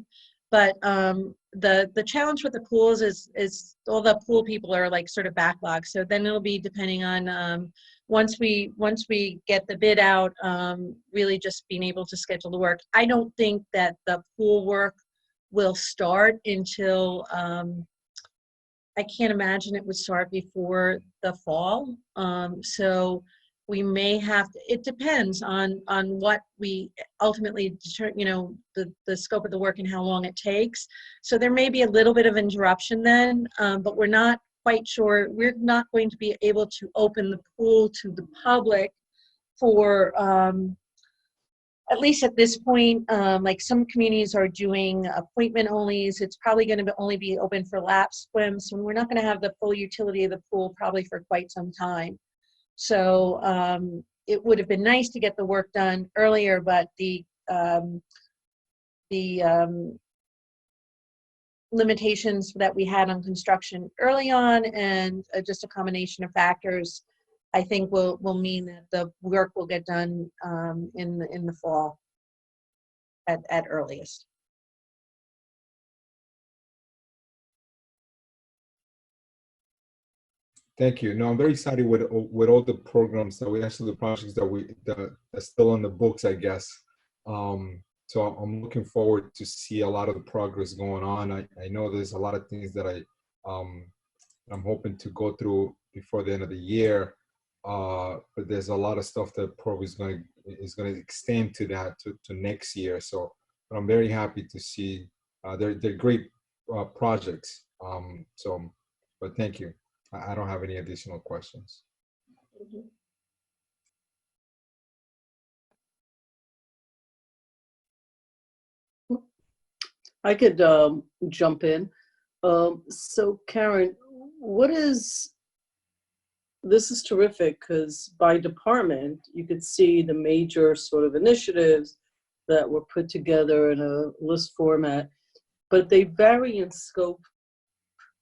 But the challenge with the pools is all the pool people are like sort of backlogged. So then it'll be depending on once we get the bid out, really just being able to schedule the work. I don't think that the pool work will start until I can't imagine it would start before the fall. So we may have to, it depends on what we ultimately determine, you know, the scope of the work and how long it takes. So there may be a little bit of interruption then, but we're not quite sure. We're not going to be able to open the pool to the public for, at least at this point. Like some communities are doing appointment onlys. It's probably going to only be open for lap swims. So we're not going to have the full utility of the pool probably for quite some time. So it would have been nice to get the work done earlier, but the limitations that we had on construction early on, and just a combination of factors, I think will mean that the work will get done in the fall at earliest. Thank you. No, I'm very excited with all the programs that we actually, the projects that are still on the books, I guess. So I'm looking forward to see a lot of the progress going on. I know there's a lot of things that I'm hoping to go through before the end of the year, but there's a lot of stuff that probably is going to extend to that to next year. So, but I'm very happy to see they're great projects. But thank you. I don't have any additional questions. I could jump in. So Karen, this is terrific because by department, you could see the major sort of initiatives that were put together in a list format, but they vary in scope,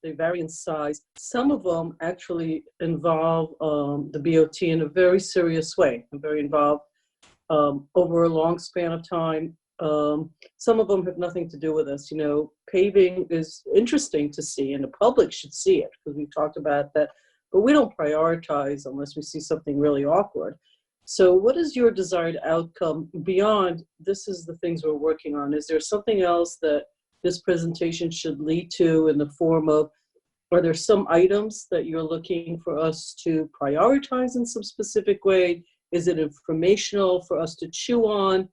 they vary in size. Some of them actually involve the BOT in a very serious way and very involved over a long span of time. Some of them have nothing to do with us. You know, paving is interesting to see and the public should see it because we've talked about that, but we don't prioritize unless we see something really awkward. So what is your desired outcome beyond this is the things we're working on? Is there something else that this presentation should lead to in the form of, are there some items that you're looking for us to prioritize in some specific way? Is it informational for us to chew on?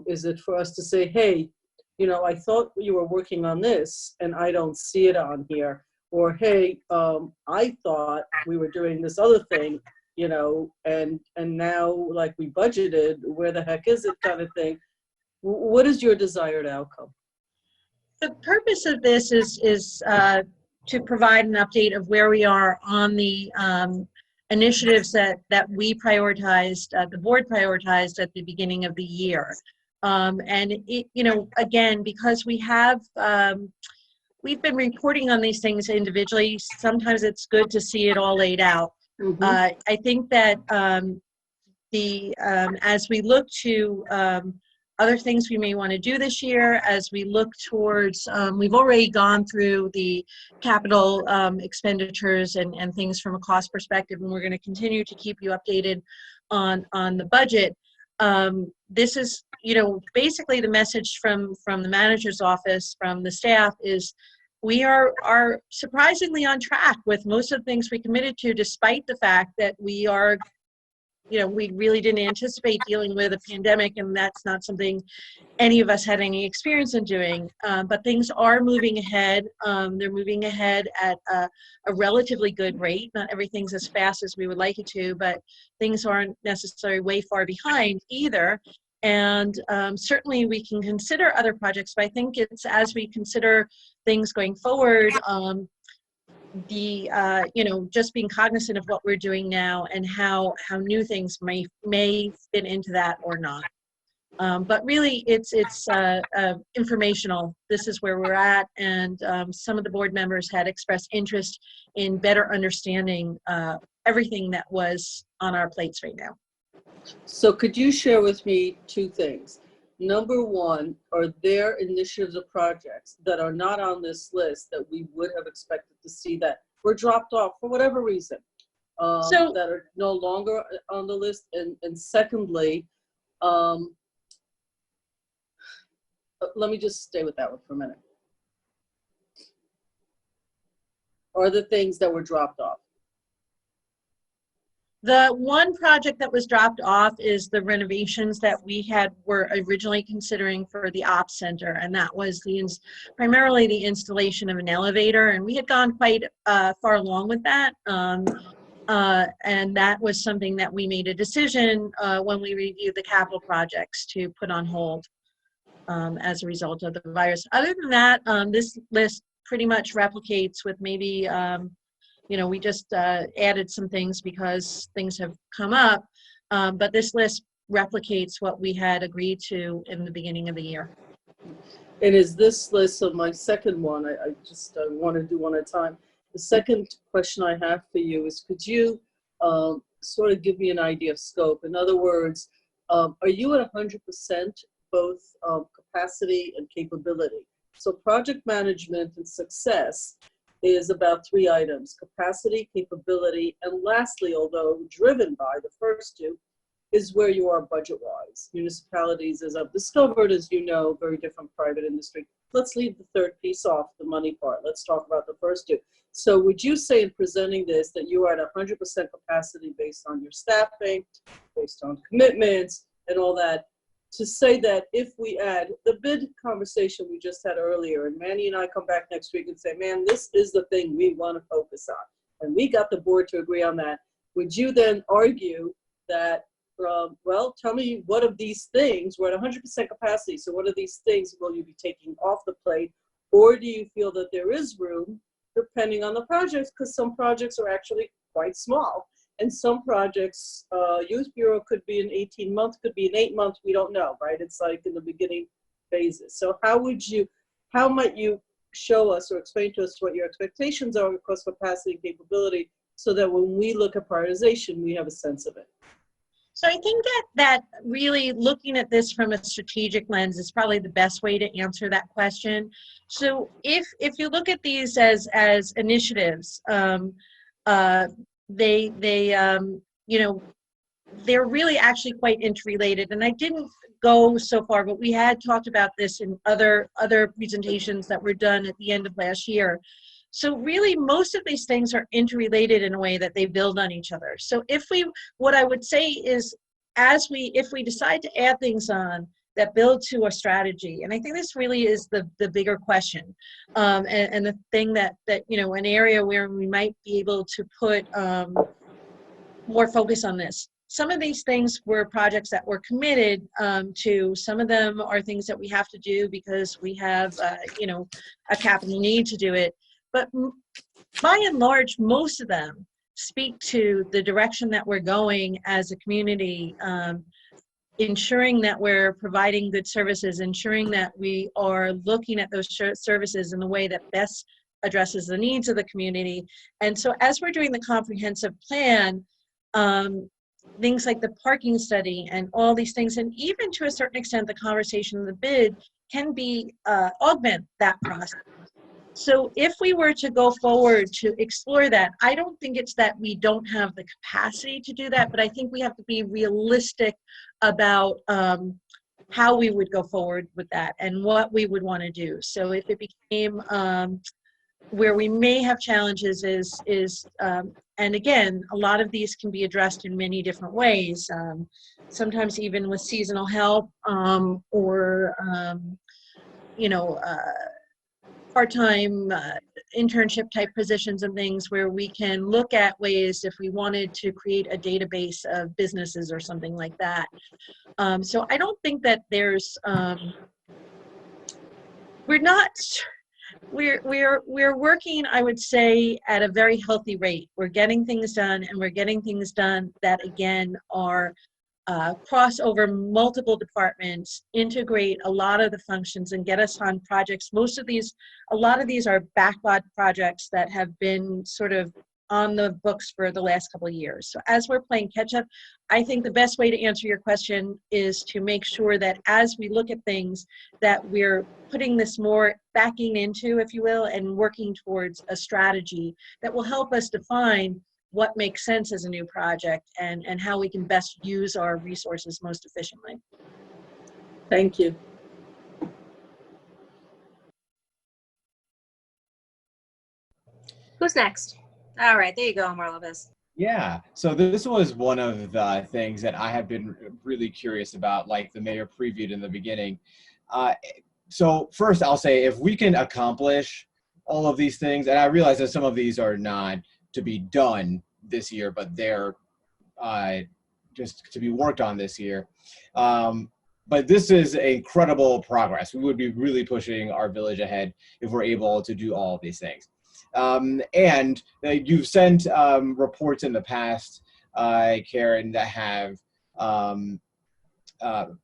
Is it for us to say, hey, you know, I thought you were working on this and I don't see it on here. Or, hey, I thought we were doing this other thing, you know, and now like we budgeted, where the heck is it kind of thing. What is your desired outcome? The purpose of this is to provide an update of where we are on the initiatives that we prioritized, the board prioritized at the beginning of the year. And it, you know, again, because we have, we've been reporting on these things individually, sometimes it's good to see it all laid out. Mm-hmm. I think that as we look to other things we may want to do this year, as we look towards, we've already gone through the capital expenditures and things from a cost perspective, and we're going to continue to keep you updated on the budget. This is, you know, basically the message from the manager's office, from the staff is we are surprisingly on track with most of the things we committed to, despite the fact that we are, you know, we really didn't anticipate dealing with a pandemic, and that's not something any of us had any experience in doing. But things are moving ahead. They're moving ahead at a relatively good rate. Not everything's as fast as we would like it to, but things aren't necessarily way far behind either. And certainly we can consider other projects, but I think it's as we consider things going forward, you know, just being cognizant of what we're doing now and how new things may fit into that or not. But really, it's informational. This is where we're at, and some of the board members had expressed interest in better understanding everything that was on our plates right now. So could you share with me two things? Number one, are there initiatives or projects that are not on this list that we would have expected to see that were dropped off for whatever reason, that are no longer on the list? And secondly, let me just stay with that one for a minute. Are the things that were dropped off? The one project that was dropped off is the renovations that we were originally considering for the ops center, and that was primarily the installation of an elevator, and we had gone quite far along with that, and that was something that we made a decision when we reviewed the capital projects to put on hold as a result of the virus. Other than that, this list pretty much replicates with maybe you know, we just added some things because things have come up, but this list replicates what we had agreed to in the beginning of the year. And is this list, so my second one, I just want to do one at a time. The second question I have for you is, could you sort of give me an idea of scope? In other words, are you at 100% both capacity and capability? So project management and success is about three items: capacity, capability, and lastly, although driven by the first two, is where you are budget-wise. Municipalities, as I've discovered, as you know, very different private industry. Let's leave the third piece off, the money part. Let's talk about the first two. So would you say in presenting this that you are at 100% capacity based on your staffing, based on commitments and all that, to say that if we add the bid conversation we just had earlier, and Manny and I come back next week and say, man, this is the thing we want to focus on, and we got the board to agree on that, would you then argue that well, tell me what of these things, we're at 100% capacity, so what of these things will you be taking off the plate? Or do you feel that there is room, depending on the projects, because some projects are actually quite small. And some projects, Youth Bureau could be in 18 months, could be in 8 months, we don't know, right? It's like in the beginning phases. So how might you show us or explain to us what your expectations are across capacity and capability, so that when we look at prioritization, we have a sense of it? So I think that really looking at this from a strategic lens is probably the best way to answer that question. So if you look at these as initiatives, you know, they're really actually quite interrelated. And I didn't go so far, but we had talked about this in other presentations that were done at the end of last year. So really, most of these things are interrelated in a way that they build on each other. So what I would say is, if we decide to add things on that build to a strategy, and I think this really is the bigger question, and the thing that you know, an area where we might be able to put more focus on this. Some of these things were projects that we're committed to. Some of them are things that we have to do because we have you know, a capital need to do it. But by and large, most of them speak to the direction that we're going as a community, ensuring that we're providing good services, ensuring that we are looking at those services in the way that best addresses the needs of the community. And so as we're doing the comprehensive plan, things like the parking study and all these things, and even to a certain extent, the conversation of the bid can be augment that process. So if we were to go forward to explore that, I don't think it's that we don't have the capacity to do that, but I think we have to be realistic about how we would go forward with that and what we would want to do. So if it became where we may have challenges is and again, a lot of these can be addressed in many different ways, sometimes even with seasonal help or you know, part-time internship type positions and things, where we can look at ways if we wanted to create a database of businesses or something like that. So I don't think that there's we're working, I would say, at a very healthy rate. We're getting things done, and we're getting things done that again are cross over multiple departments, integrate a lot of the functions, and get us on projects. A lot of these are backlog projects that have been sort of on the books for the last couple of years. So as we're playing catch up, I think the best way to answer your question is to make sure that as we look at things, that we're putting this more backing into, if you will, and working towards a strategy that will help us define what makes sense as a new project and how we can best use our resources most efficiently. Thank you. Who's next? All right, there you go, Omar Lopez. Yeah, so this was one of the things that I have been really curious about, like the mayor previewed in the beginning. So first I'll say, if we can accomplish all of these things, and I realize that some of these are not to be done this year, but they're just to be worked on this year. But this is incredible progress. We would be really pushing our village ahead if we're able to do all of these things. And you've sent reports in the past, Karen, that have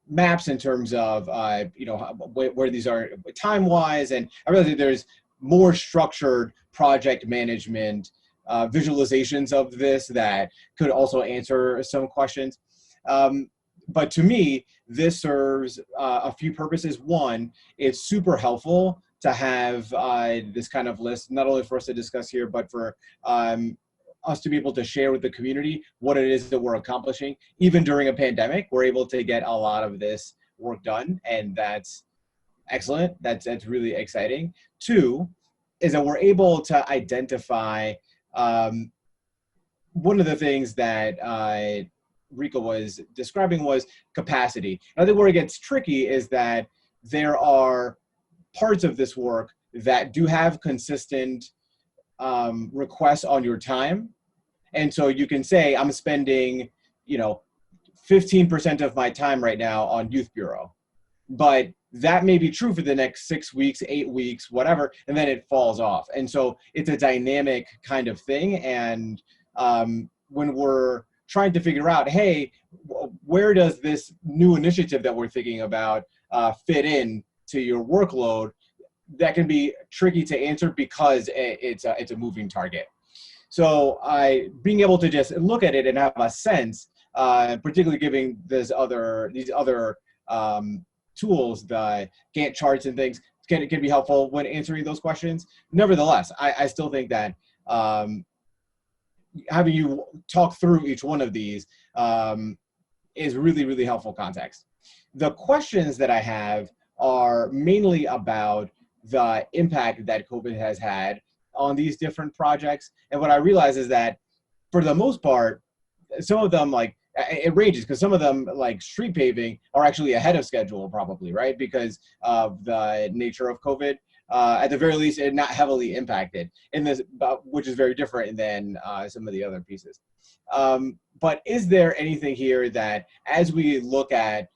maps in terms of you know, where these are time-wise, and I realize that there's more structured project management visualizations of this that could also answer some questions. But to me, this serves a few purposes. One, it's super helpful to have this kind of list, not only for us to discuss here, but for us to be able to share with the community what it is that we're accomplishing. Even during a pandemic, we're able to get a lot of this work done, and that's excellent. That's really exciting. Two, is that we're able to identify one of the things that Rika was describing was capacity. And I think where it gets tricky is that there are parts of this work that do have consistent requests on your time. And so you can say, I'm spending, you know, 15% of my time right now on Youth Bureau. But that may be true for the next 6 weeks, 8 weeks, whatever, and then it falls off. And so it's a dynamic kind of thing. And when we're trying to figure out, hey, where does this new initiative that we're thinking about fit in to your workload, that can be tricky to answer because it's a moving target. So being able to just look at it and have a sense, particularly giving these other tools, the Gantt charts and things, can be helpful when answering those questions. Nevertheless, I still think that having you talk through each one of these is really, really helpful context. The questions that I have are mainly about the impact that COVID has had on these different projects. And what I realize is that for the most part, some of them, like, it ranges, because some of them, like street paving, are actually ahead of schedule probably, right? Because of the nature of COVID. At the very least, it's not heavily impacted in this, which is very different than some of the other pieces. But is there anything here that, as we look at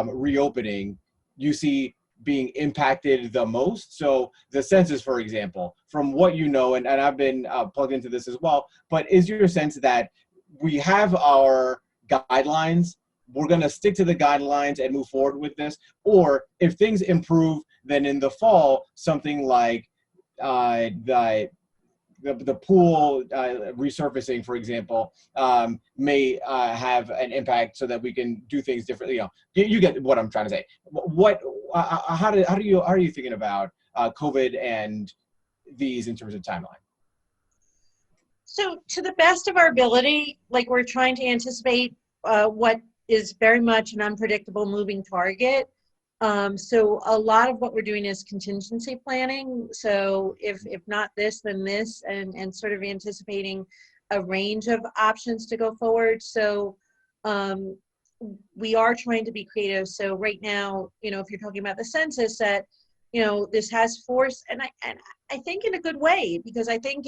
reopening, you see being impacted the most? So the census, for example, from what you know, and I've been plugged into this as well, but is your sense that we have our guidelines, we're going to stick to the guidelines and move forward with this? Or if things improve, then in the fall, something like the pool resurfacing, for example, may have an impact so that we can do things differently. You get what I'm trying to say. How are you thinking about COVID and these in terms of timeline? So to the best of our ability, like, we're trying to anticipate what is very much an unpredictable moving target. So a lot of what we're doing is contingency planning. So if not this, then this, and sort of anticipating a range of options to go forward. So we are trying to be creative. So right now, if you're talking about the census, that, this has forced, and I think in a good way, because I think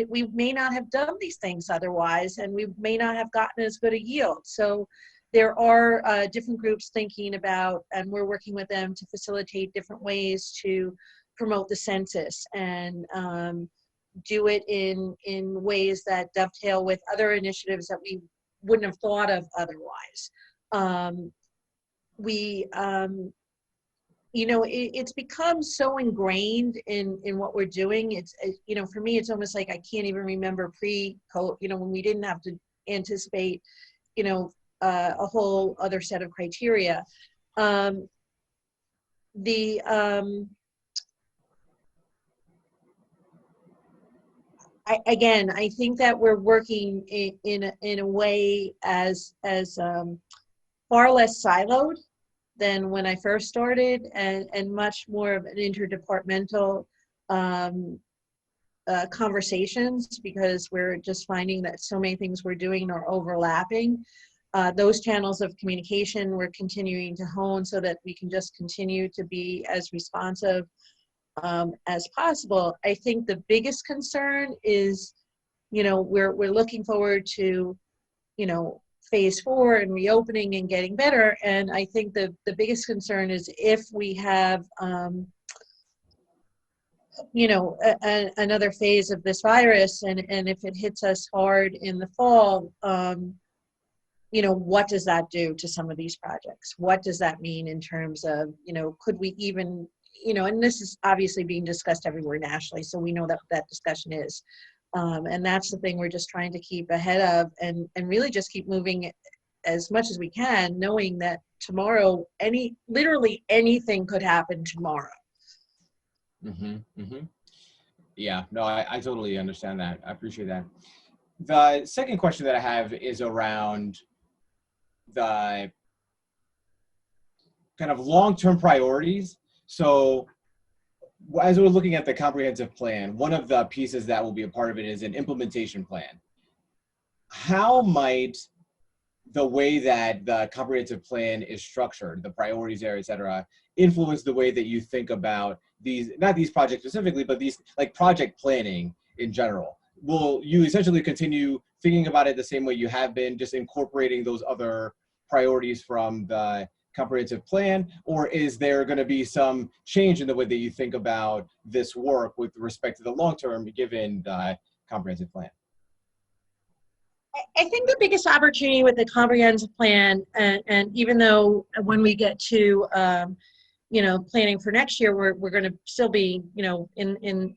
we may not have done these things otherwise, and we may not have gotten as good a yield. So there are different groups thinking about, and we're working with them to facilitate different ways to promote the census and do it in ways that dovetail with other initiatives that we wouldn't have thought of otherwise. It's become so ingrained in what we're doing. It's, for me, it's almost like I can't even remember pre-COVID, when we didn't have to anticipate, a whole other set of criteria. I think that we're working in a way as far less siloed than when I first started, and much more of an interdepartmental conversations, because we're just finding that so many things we're doing are overlapping. Those channels of communication we're continuing to hone so that we can just continue to be as responsive as possible. I think the biggest concern is, we're looking forward to, phase 4 and reopening and getting better. And I think the biggest concern is if we have, another phase of this virus, and if it hits us hard in the fall, what does that do to some of these projects? What does that mean in terms of, could we even, and this is obviously being discussed everywhere nationally, so we know that discussion is. And that's the thing we're just trying to keep ahead of, and really just keep moving as much as we can, knowing that tomorrow, literally anything could happen tomorrow. Yeah, no, I totally understand that. I appreciate that. The second question that I have is around the kind of long-term priorities. So as we're looking at the comprehensive plan, one of the pieces that will be a part of it is an implementation plan. How might the way that the comprehensive plan is structured, the priorities there, et cetera, influence the way that you think about these, not these projects specifically, but these, like, project planning in general? Will you essentially continue thinking about it the same way you have been, just incorporating those other priorities from the comprehensive plan, or is there going to be some change in the way that you think about this work with respect to the long term given the comprehensive plan? I think the biggest opportunity with the comprehensive plan, and even though when we get to planning for next year, we're going to still be in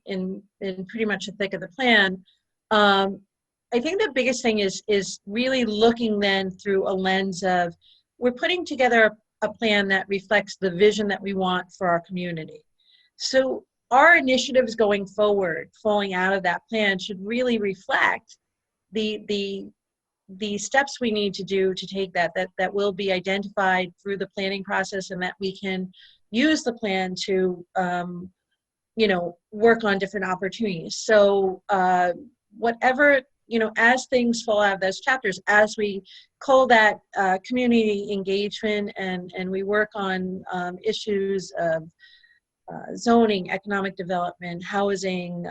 pretty much the thick of the plan. I think the biggest thing is really looking then through a lens of, we're putting together a plan that reflects the vision that we want for our community. So our initiatives going forward, falling out of that plan, should really reflect the steps we need to do to take that will be identified through the planning process, and that we can use the plan to work on different opportunities. So whatever, as things fall out of those chapters, as we call that community engagement, and we work on issues of zoning, economic development, housing,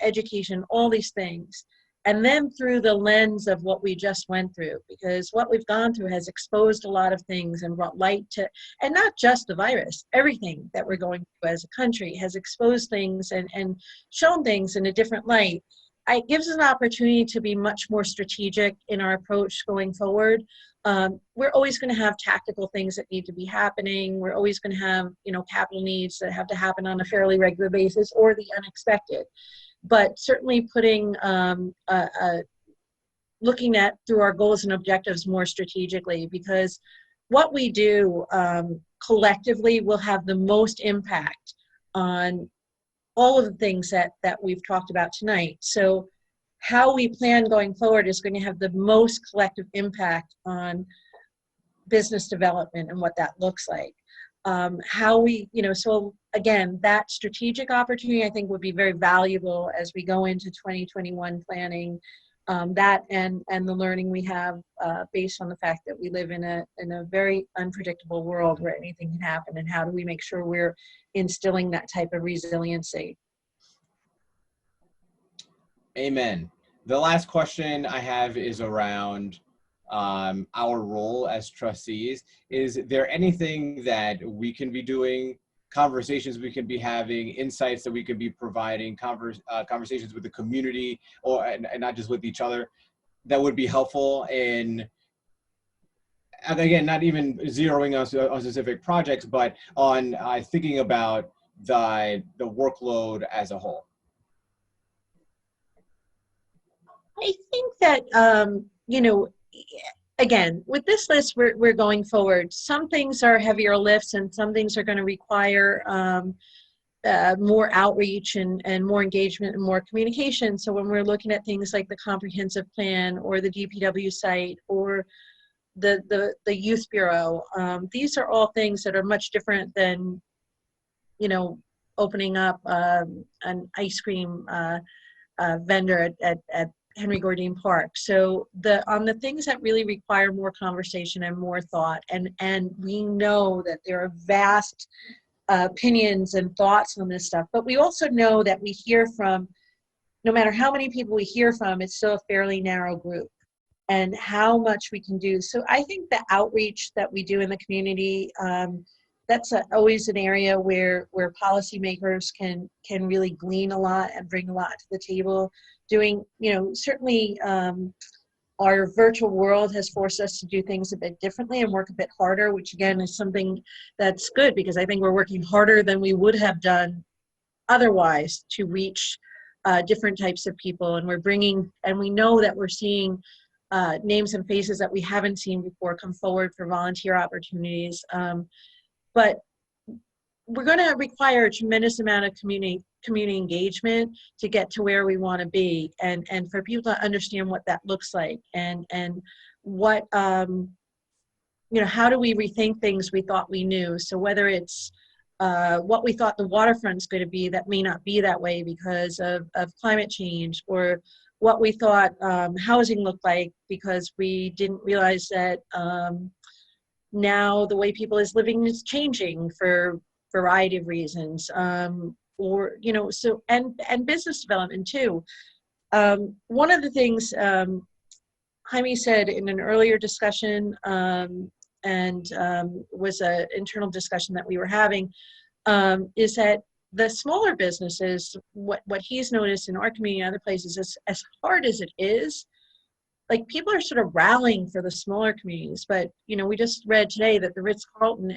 education, all these things, and then through the lens of what we just went through, because what we've gone through has exposed a lot of things and brought light to, and not just the virus, everything that we're going through as a country has exposed things and shown things in a different light. It gives us an opportunity to be much more strategic in our approach going forward. We're always going to have tactical things that need to be happening. We're always going to have, capital needs that have to happen on a fairly regular basis, or the unexpected. But certainly putting, looking at through our goals and objectives more strategically, because what we do collectively will have the most impact on all of the things that we've talked about tonight. So how we plan going forward is going to have the most collective impact on business development and what that looks like. How we, so again, that strategic opportunity I think would be very valuable as we go into 2021 planning. That and the learning we have based on the fact that we live in a very unpredictable world where anything can happen, and how do we make sure we're instilling that type of resiliency. Amen. The last question I have is around our role as trustees. Is there anything that we can be doing, conversations we can be having, insights that we could be providing, conversations with the community, and not just with each other, that would be helpful in, again, not even zeroing us on specific projects, but on thinking about the workload as a whole? I think that, again, with this list we're going forward, some things are heavier lifts and some things are going to require more outreach and more engagement and more communication. So when we're looking at things like the comprehensive plan or the DPW site or the youth bureau, these are all things that are much different than, opening up an ice cream vendor at Henry Gordine Park. So on the things that really require more conversation and more thought, and we know that there are vast opinions and thoughts on this stuff, but we also know that we hear from, no matter how many people we hear from, it's still a fairly narrow group, and how much we can do. So I think the outreach that we do in the community, that's always an area where policymakers can really glean a lot and bring a lot to the table. Doing, certainly our virtual world has forced us to do things a bit differently and work a bit harder, which again is something that's good, because I think we're working harder than we would have done otherwise to reach different types of people. And we know that we're seeing names and faces that we haven't seen before come forward for volunteer opportunities. But we're going to require a tremendous amount of community engagement to get to where we want to be, and for people to understand what that looks like, and what how do we rethink things we thought we knew. So whether it's what we thought the waterfront's going to be, that may not be that way because of climate change, or what we thought housing looked like because we didn't realize that now the way people is living is changing for a variety of reasons, or so and business development too. One of the things Jaime said in an earlier discussion and was an internal discussion that we were having, is that the smaller businesses, what he's noticed in our community and other places, is as hard as it is, like people are sort of rallying for the smaller communities. But, you know, we just read today that the Ritz-Carlton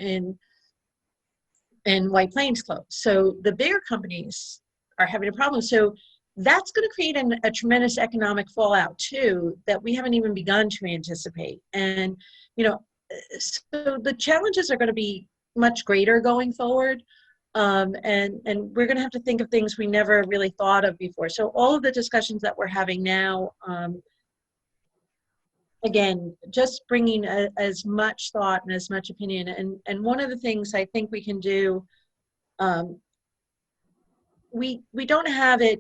in White Plains closed. So the bigger companies are having a problem. So that's going to create a tremendous economic fallout too, that we haven't even begun to anticipate. And, you know, so the challenges are going to be much greater going forward. And we're going to have to think of things we never really thought of before. So all of the discussions that we're having now, again, just bringing as much thought and as much opinion. And one of the things I think we can do, we don't have it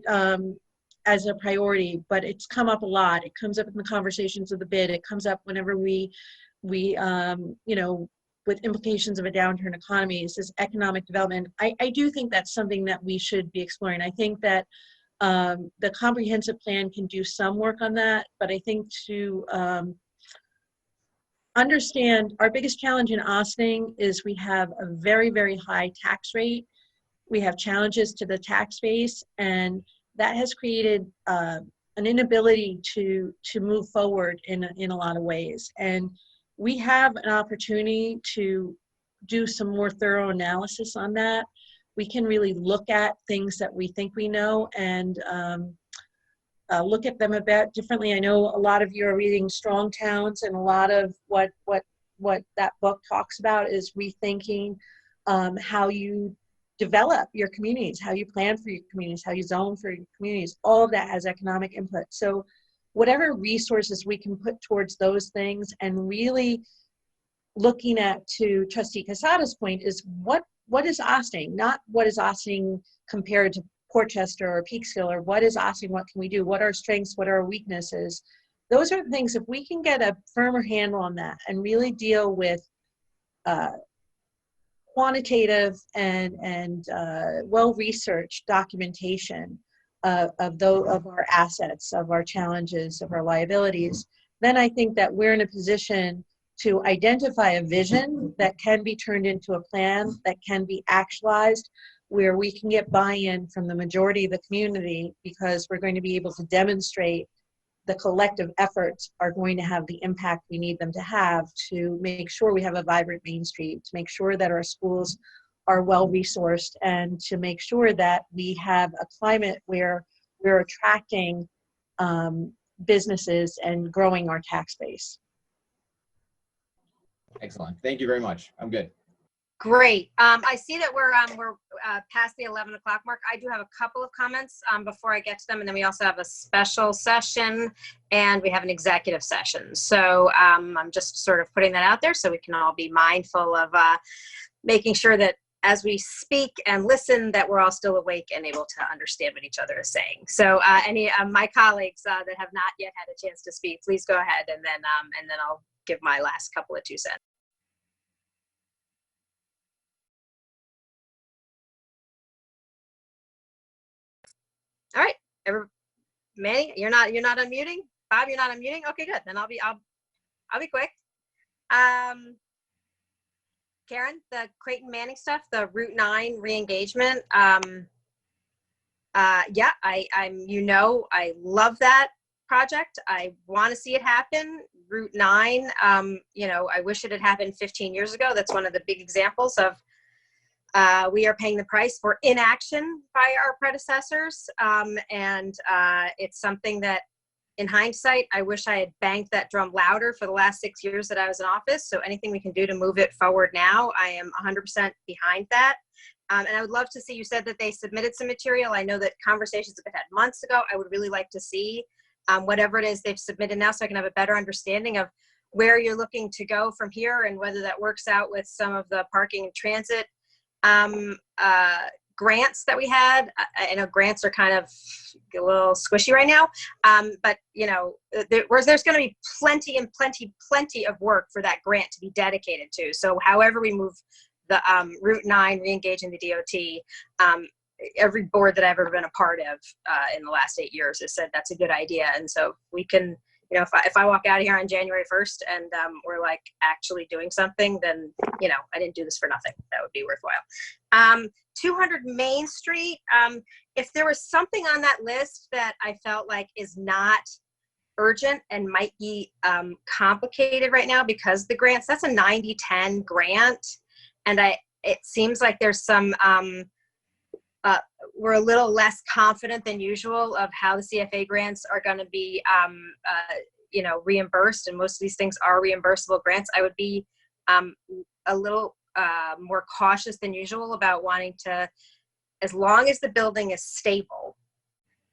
as a priority, but it's come up a lot. It comes up in the conversations of the bid. It comes up whenever we you know, with implications of a downturn economy, is this economic development. I do think that's something that we should be exploring. I think that the comprehensive plan can do some work on that, but I think to understand, our biggest challenge in Austin is we have a very, very high tax rate. We have challenges to the tax base, and that has created an inability to move forward in a lot of ways. And we have an opportunity to do some more thorough analysis on that. We can really look at things that we think we know and look at them a bit differently. I know a lot of you are reading Strong Towns, and a lot of what that book talks about is rethinking how you develop your communities, how you plan for your communities, how you zone for your communities. All of that has economic input. So whatever resources we can put towards those things, and really looking at, to Trustee Casada's point, is what is Austin, not what is Austin compared to Portchester or Peekskill, or what is Austin, what can we do, what are our strengths, what are our weaknesses. Those are the things, if we can get a firmer handle on that and really deal with quantitative and well-researched documentation of our assets, of our challenges, of our liabilities, then I think that we're in a position to identify a vision that can be turned into a plan that can be actualized, where we can get buy-in from the majority of the community, because we're going to be able to demonstrate the collective efforts are going to have the impact we need them to have, to make sure we have a vibrant Main Street, to make sure that our schools are well-resourced, and to make sure that we have a climate where we're attracting businesses and growing our tax base. Excellent. Thank you very much. I'm good. Great. I see that we're past the 11 o'clock mark. I do have a couple of comments before I get to them, and then we also have a special session and we have an executive session. So I'm just sort of putting that out there so we can all be mindful of making sure that as we speak and listen, that we're all still awake and able to understand what each other is saying. So any of my colleagues that have not yet had a chance to speak, please go ahead, and then I'll give my last couple of 2 cents. All right, Manny, you're not unmuting. Bob, you're not unmuting. Okay, good. Then I'll be quick. Karen, the Creighton Manning stuff, the Route 9 re-engagement. Yeah, I love that project. I want to see it happen. Route 9, I wish it had happened 15 years ago. That's one of the big examples of we are paying the price for inaction by our predecessors. It's something that, in hindsight, I wish I had banged that drum louder for the last 6 years that I was in office. So anything we can do to move it forward now, I am 100% behind that. And I would love to see, you said that they submitted some material. I know that conversations have been had months ago. I would really like to see whatever it is they've submitted now, so I can have a better understanding of where you're looking to go from here, and whether that works out with some of the parking and transit grants that we had. I know grants are kind of a little squishy right now, but there's going to be plenty of work for that grant to be dedicated to. So however we move the Route 9, re-engaging the DOT, every board that I've ever been a part of in the last 8 years has said that's a good idea. And so we can, you know, if I walk out of here on January 1st and we're like actually doing something, then, you know, I didn't do this for nothing. That would be worthwhile. 200 Main Street. If there was something on that list that I felt like is not urgent and might be complicated right now because the grants, that's a 90-10 grant. And it seems like there's some, we're a little less confident than usual of how the CFA grants are going to be, you know, reimbursed. And most of these things are reimbursable grants. I would be a little more cautious than usual about wanting to, as long as the building is stable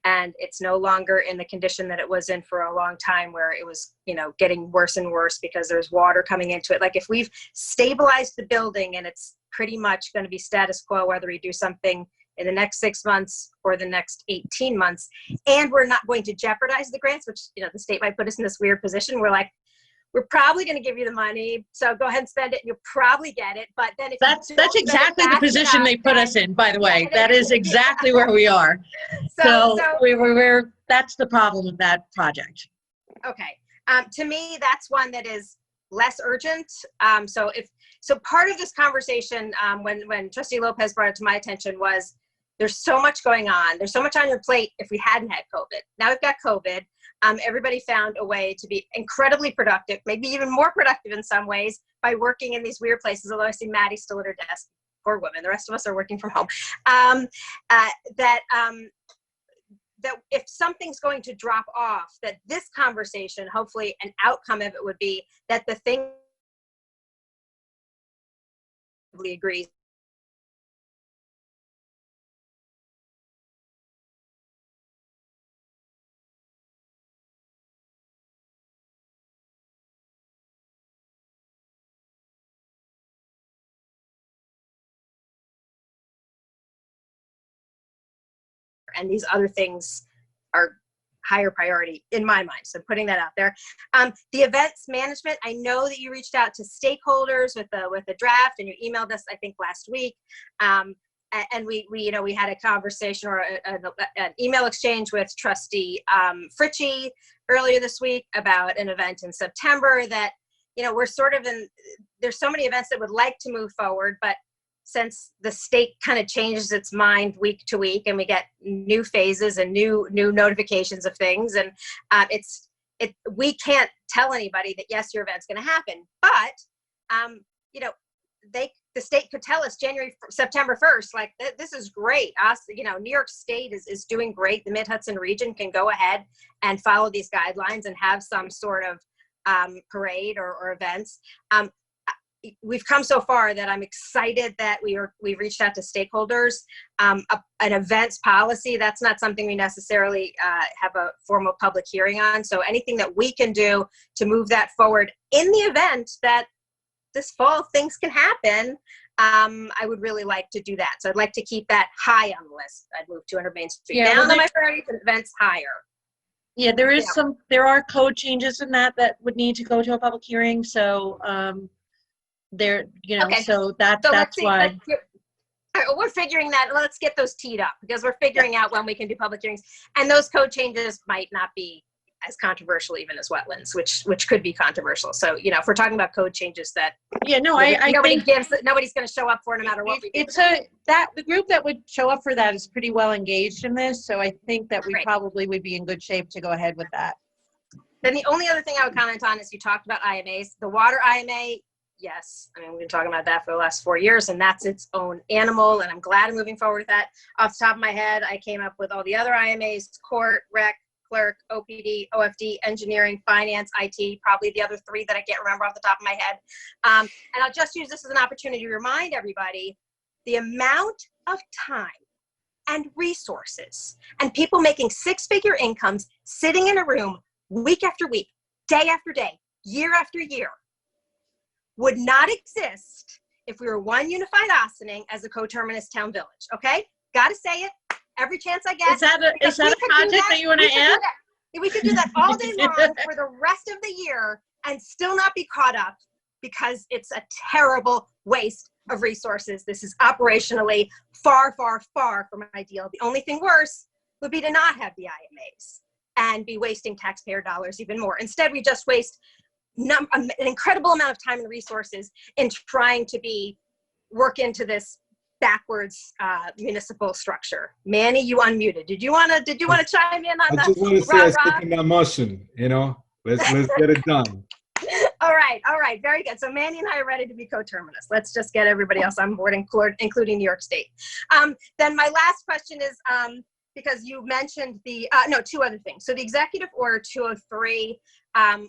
and it's no longer in the condition that it was in for a long time where it was, you know, getting worse and worse because there's water coming into it. Like if we've stabilized the building and it's pretty much going to be status quo, whether we do something in the next 6 months or the next 18 months, and we're not going to jeopardize the grants, which, you know, the state might put us in this weird position. We're like, we're probably going to give you the money, so go ahead and spend it, and you'll probably get it. But then if that's exactly the position they put us in, by the way. That is exactly where we are. So we're that's the problem with that project. Okay. To me, that's one that is less urgent. So part of this conversation, when Trustee Lopez brought it to my attention, was there's so much going on. There's so much on your plate if we hadn't had COVID. Now we've got COVID. Everybody found a way to be incredibly productive, maybe even more productive in some ways, by working in these weird places, although I see Maddi still at her desk. Poor woman. The rest of us are working from home. That if something's going to drop off, that this conversation, hopefully an outcome of it would be that the thing agrees and these other things are higher priority in my mind. So putting that out there. The events management, I know that you reached out to stakeholders with the draft, and you emailed us, I think, last week. And we you know, we had a conversation or an email exchange with Trustee Fritchie earlier this week about an event in September that, you know, we're sort of in, there's so many events that would like to move forward, but since the state kind of changes its mind week to week and we get new phases and new notifications of things, and we can't tell anybody that yes, your event's going to happen, but you know, the state could tell us September 1st, like this is great. You know, New York State is doing great. The Mid-Hudson region can go ahead and follow these guidelines and have some sort of parade or events. We've come so far that I'm excited that we reached out to stakeholders. An events policy, that's not something we necessarily have a formal public hearing on. So anything that we can do to move that forward in the event that this fall things can happen, I would really like to do that. So I'd like to keep that high on the list. I'd move 200 Main Street down on my priorities and events higher. Yeah, there are code changes in that would need to go to a public hearing. So there, you know, okay. So that's why. We're figuring that. Let's get those teed up because we're figuring out when we can do public hearings, and those code changes might not be as controversial even as wetlands, which could be controversial. So, you know, if we're talking about code changes that nobody's going to show up for no matter what we do. The group that would show up for that is pretty well engaged in this. So I think that we probably would be in good shape to go ahead with that. Then the only other thing I would comment on is you talked about IMAs, the water IMA. Yes, I mean, we've been talking about that for the last 4 years, and that's its own animal, and I'm glad I'm moving forward with that. Off the top of my head, I came up with all the other IMAs: court, rec, clerk, OPD, OFD, engineering, finance, IT, probably the other 3 that I can't remember off the top of my head. And I'll just use this as an opportunity to remind everybody the amount of time and resources and people making 6-figure incomes sitting in a room week after week, day after day, year after year, would not exist if we were one unified Ossining as a coterminous town village. Okay, gotta say it every chance I get. Is that a project that you want to add? We could do that all day long for the rest of the year and still not be caught up because it's a terrible waste of resources. This is operationally far, far, far from ideal. The only thing worse would be to not have the IMAs. and be wasting taxpayer dollars even more. Instead, we just waste an incredible amount of time and resources in trying to work into this backwards municipal structure. Manny, you unmuted. Did you want to chime in on I just want to say I second that motion. Let's get it done. All right, very good. So Manny and I are ready to be coterminous. Let's just get everybody else on board, including New York State. Then my last question is, because you mentioned two other things. So the Executive Order 203,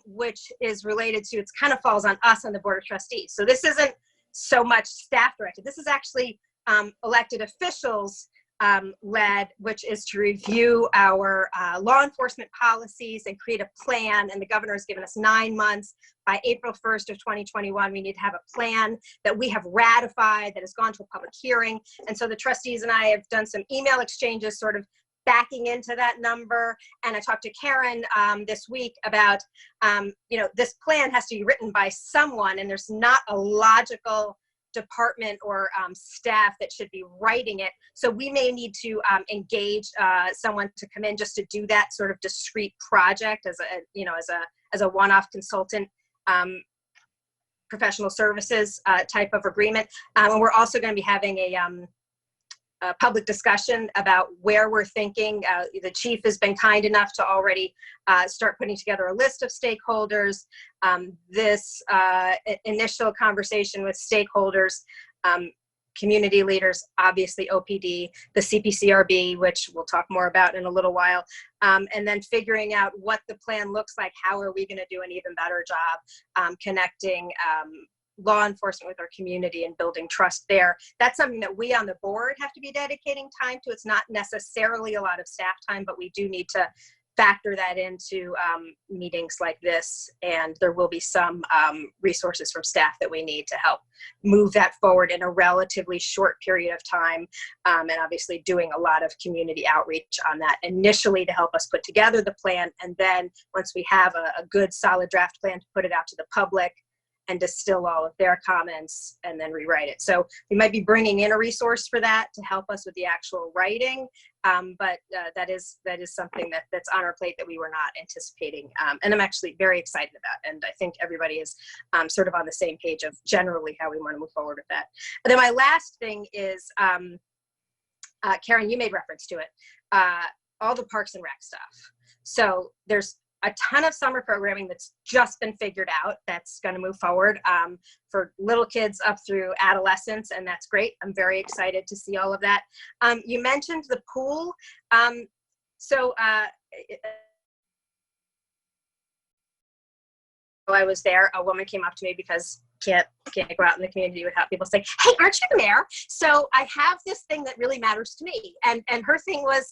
which is related to, it kind of falls on us on the Board of Trustees. So this isn't so much staff directed. This is actually elected officials led, which is to review our law enforcement policies and create a plan. And the governor has given us 9 months. By April 1st of 2021, we need to have a plan that we have ratified, that has gone to a public hearing. And so the trustees and I have done some email exchanges sort of backing into that number. And I talked to Karen this week about, this plan has to be written by someone, and there's not a logical department or staff that should be writing it. So we may need to engage someone to come in just to do that sort of discrete project as a one-off consultant professional services type of agreement. And we're also going to be having a public discussion about where we're thinking. The chief has been kind enough to already start putting together a list of stakeholders. This initial conversation with stakeholders, community leaders, obviously OPD, the CPCRB, which we'll talk more about in a little while, and then figuring out what the plan looks like. How are we going to do an even better job connecting law enforcement with our community and building trust there? That's something that we on the board have to be dedicating time to. It's not necessarily a lot of staff time, but we do need to factor that into meetings like this, and there will be some resources from staff that we need to help move that forward in a relatively short period of time, and obviously doing a lot of community outreach on that initially to help us put together the plan, and then once we have a good solid draft plan, to put it out to the public and distill all of their comments and then rewrite it. So we might be bringing in a resource for that to help us with the actual writing, but that is something that's on our plate that we were not anticipating, and I'm actually very excited about. And I think everybody is sort of on the same page of generally how we want to move forward with that. And then my last thing is, Karen, you made reference to it, all the Parks and Rec stuff. So there's a ton of summer programming that's just been figured out that's going to move forward for little kids up through adolescence, and that's great. I'm very excited to see all of that. You mentioned the pool. While I was there, a woman came up to me because can't go out in the community without people saying, "Hey, aren't you the mayor?" So I have this thing that really matters to me, and her thing was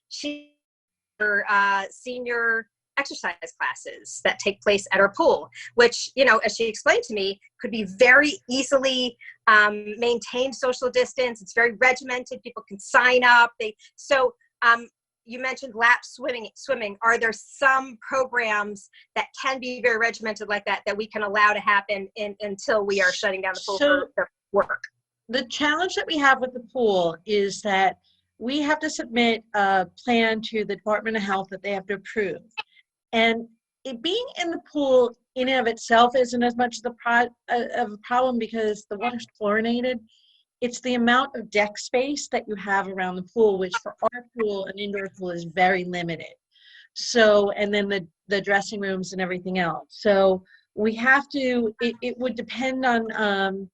she senior exercise classes that take place at our pool, which, as she explained to me, could be very easily maintained social distance. It's very regimented. People can sign up. You mentioned lap swimming. Are there some programs that can be very regimented like that we can allow to happen until we are shutting down the pool for work? The challenge that we have with the pool is that we have to submit a plan to the Department of Health that they have to approve. And it being in the pool in and of itself isn't as much of a problem because the water's chlorinated. It's the amount of deck space that you have around the pool, which for our pool, an indoor pool, is very limited. So, and then the dressing rooms and everything else. So we have to, it would depend on, and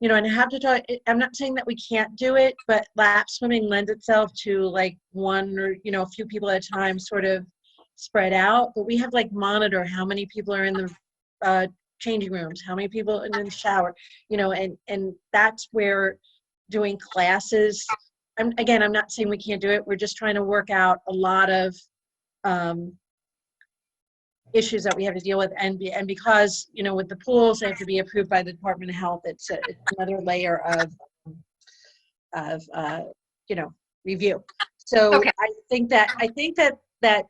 I have to talk, I'm not saying that we can't do it, but lap swimming lends itself to like one or, a few people at a time sort of spread out, but we have like monitor how many people are in the changing rooms, how many people in the shower, and that's where doing classes, I'm not saying we can't do it. We're just trying to work out a lot of issues that we have to deal with, and because with the pools they have to be approved by the Department of Health. It's another layer of review. So okay. I think that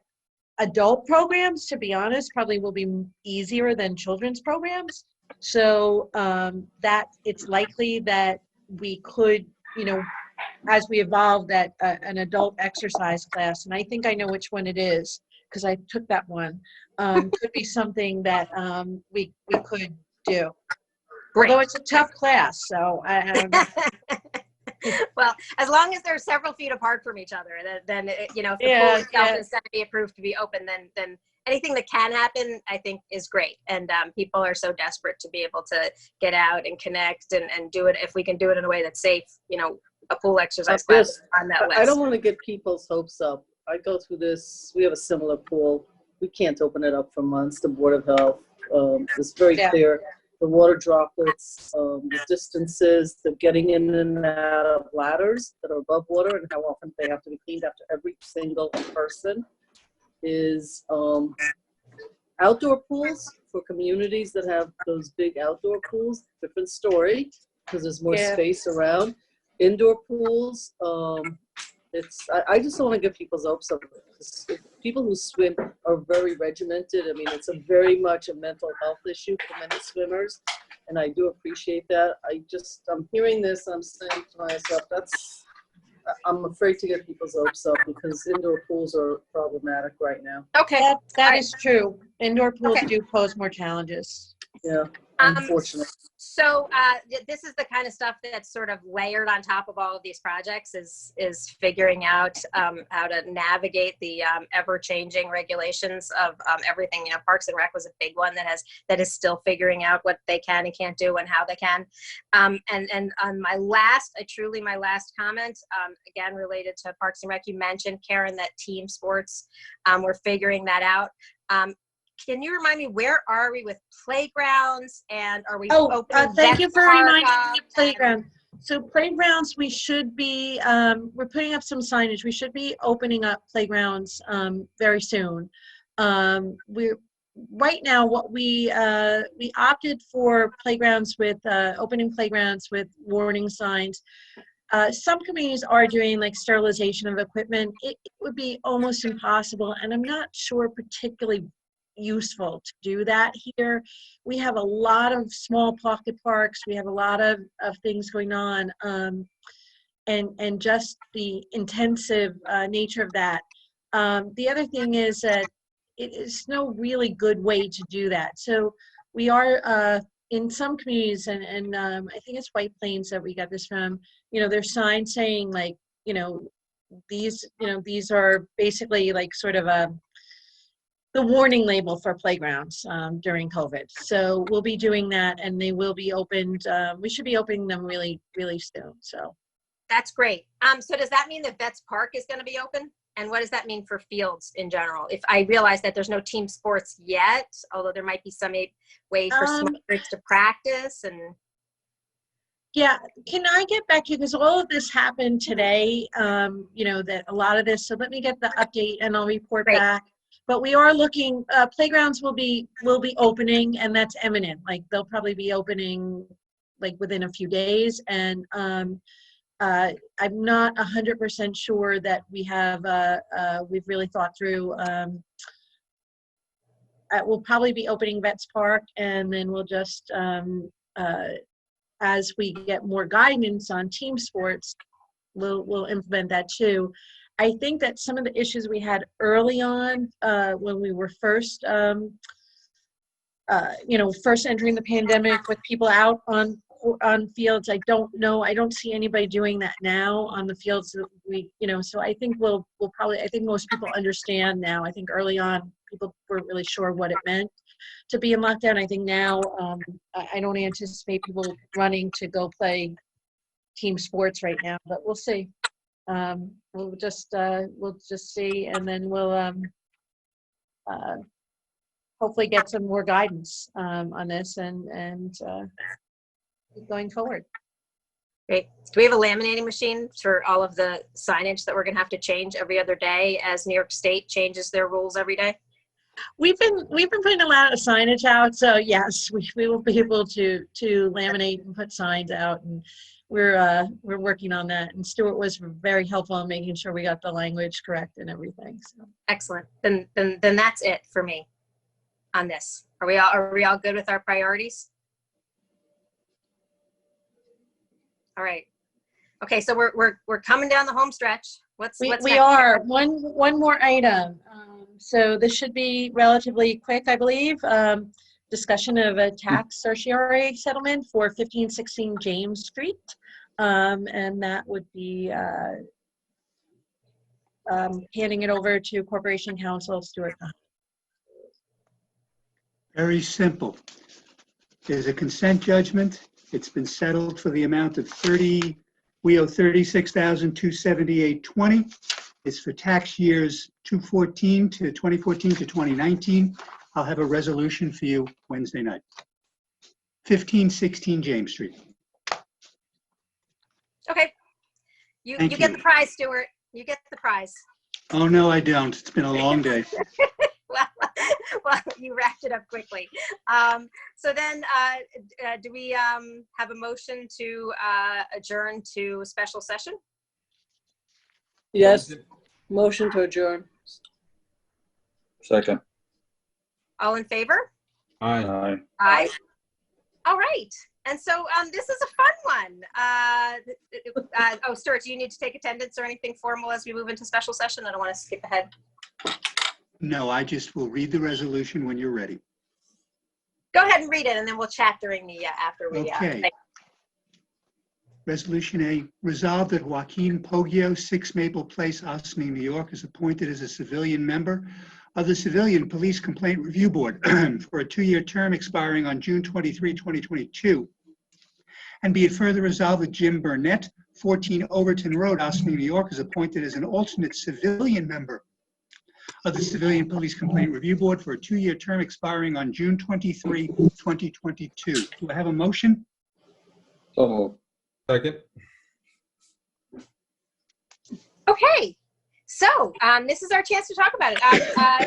adult programs, to be honest, probably will be easier than children's programs. So that it's likely that we could, as we evolve, that an adult exercise class, and I think I know which one it is, because I took that one, could be something that we could do. Great. Although it's a tough class, so I don't know. Well, as long as they're several feet apart from each other, then if the pool Yeah, itself is going to be approved to be open, then anything that can happen, I think, is great. And people are so desperate to be able to get out and connect and do it. If we can do it in a way that's safe, a pool exercise class on that list. I don't want to get people's hopes up. I go through this. We have a similar pool. We can't open it up for months. The Board of Health is very clear. The water droplets, the distances, the getting in and out of ladders that are above water, and how often they have to be cleaned after every single person, is outdoor pools for communities that have those big outdoor pools. Different story, because there's more space around. Indoor pools, I just don't want to get people's hopes up. People who swim are very regimented. I mean, it's very much a mental health issue for many swimmers, and I do appreciate that. I'm hearing this, I'm saying to myself, I'm afraid to get people's hopes up because indoor pools are problematic right now. Okay. That is true. Indoor pools do pose more challenges. Yeah, unfortunately. So this is the kind of stuff that's sort of layered on top of all of these projects is figuring out how to navigate the ever-changing regulations of everything. Parks and Rec was a big one that is still figuring out what they can and can't do and how they can. And on my last comment, again related to Parks and Rec, you mentioned, Karen, that team sports, we're figuring that out. Can you remind me, where are we with playgrounds, and are we opening? Thank you for reminding me of playground. So playgrounds, we should be, we're putting up some signage. We should be opening up playgrounds very soon. Right now, what we opted for playgrounds with, opening playgrounds with warning signs. Some communities are doing like sterilization of equipment. It would be almost impossible, and I'm not sure particularly useful to do that here. We have a lot of small pocket parks. We have a lot of things going on, and just the intensive nature of that. The other thing is that it is no really good way to do that. So we are in some communities, and I think it's White Plains that we got this from. There's signs saying like, these are basically like sort of the warning label for playgrounds during COVID. So we'll be doing that, and they will be opened. We should be opening them really, really soon. So that's great. So does that mean that Vets Park is going to be open? And what does that mean for fields in general? If I realize that there's no team sports yet, although there might be some way for small groups to practice and. Yeah, can I get back to you, because all of this happened today, that a lot of this, so let me get the update and I'll report back. But we are looking, playgrounds will be opening, and that's imminent. Like they'll probably be opening like within a few days. And I'm not 100% sure that we have, we've really thought through, we'll probably be opening Vets Park, and then we'll just, as we get more guidance on team sports, we'll implement that too. I think that some of the issues we had early on when we were first, first entering the pandemic with people out on fields, I don't see anybody doing that now on the fields that we, so I think we'll probably, I think most people understand now. I think early on people weren't really sure what it meant to be in lockdown. I think now I don't anticipate people running to go play team sports right now, but we'll see. We'll just see, and then we'll hopefully get some more guidance on this and keep going forward. Great. Do we have a laminating machine for all of the signage that we're going to have to change every other day as New York State changes their rules every day? We've been putting a lot of signage out, so yes, we will be able to laminate and put signs out, and we're working on that. And Stuart was very helpful in making sure we got the language correct and everything. So. Excellent. Then that's it for me on this. Are we all good with our priorities? All right. Okay, so we're coming down the home stretch. What's we next? are one more item. So this should be relatively quick, I believe. Discussion of a tax certiorari settlement for 1516 James Street. And that would be handing it over to Corporation Counsel Stuart. Very simple. There's a consent judgment. It's been settled for the amount of we owe $36,278.20. It's for tax years 2014 to 2019. I'll have a resolution for you Wednesday night. 1516 James Street. Okay. You get the prize, Stuart. You get the prize. Oh, no, I don't. It's been a long day. well, you wrapped it up quickly. So then, do we have a motion to adjourn to special session? Yes. Motion to adjourn. Second. All in favor? Aye. Aye. Aye. All right. And so this is a fun one. Oh, Stuart, do you need to take attendance or anything formal as we move into special session? I don't want to skip ahead. No, I just will read the resolution when you're ready. Go ahead and read it, and then we'll chat during the after we. Okay. Resolution A, resolved that Joaquin Poggio, 6 Maple Place, Ossining, New York, is appointed as a civilian member of the Civilian Police Complaint Review Board for a 2-year term expiring on June 23, 2022. And be it further resolved that Jim Burnett, 14 Overton Road, Ossining, New York, is appointed as an alternate civilian member of the Civilian Police Complaint Review Board for a 2-year term expiring on June 23, 2022. Do I have a motion? So moved. Second. Okay. So this is our chance to talk about it.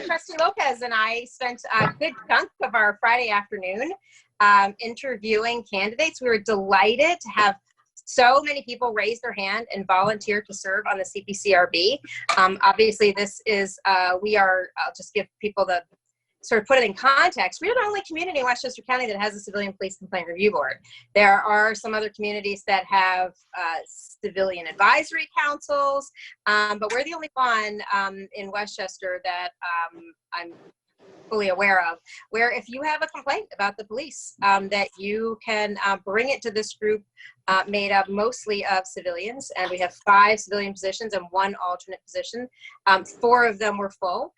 Trustee Lopez and I spent a good chunk of our Friday afternoon interviewing candidates. We were delighted to have so many people raise their hand and volunteer to serve on the CPCRB. Obviously, this is, I'll just give people the, sort of put it in context, we're the only community in Westchester County that has a Civilian Police Complaint Review Board. There are some other communities that have civilian advisory councils, but we're the only one in Westchester that I'm fully aware of, where if you have a complaint about the police, that you can bring it to this group made up mostly of civilians, and we have 5 civilian positions and 1 alternate position. 4 of them were full.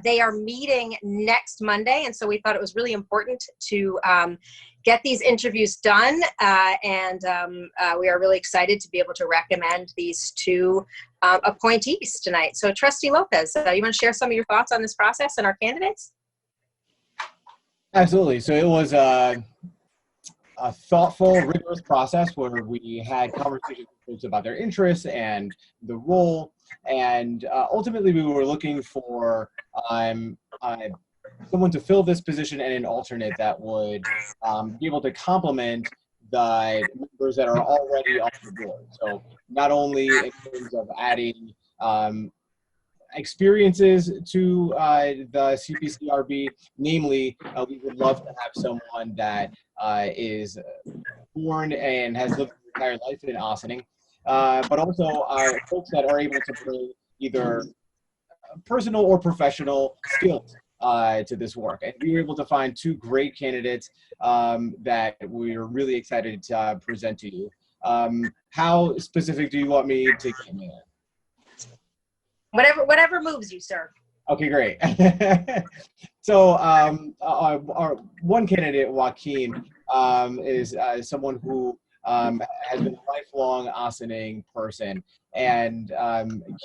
They are meeting next Monday, and so we thought it was really important to get these interviews done, and we are really excited to be able to recommend these 2 appointees tonight. So Trustee Lopez, you want to share some of your thoughts on this process and our candidates? Absolutely. So it was a thoughtful, rigorous process where we had conversations with folks about their interests and the role, and ultimately we were looking for someone to fill this position and an alternate that would be able to complement the members that are already on the board. So not only in terms of adding experiences to the CPCRB, namely, we would love to have someone that is born and has lived their entire life in Ossining, but also folks that are able to bring either personal or professional skills to this work. And we were able to find 2 great candidates that we're really excited to present to you. How specific do you want me to get in there? Whatever moves you, sir. Okay, great. So our one candidate, Joaquin, is someone who has been a lifelong Ossining person, and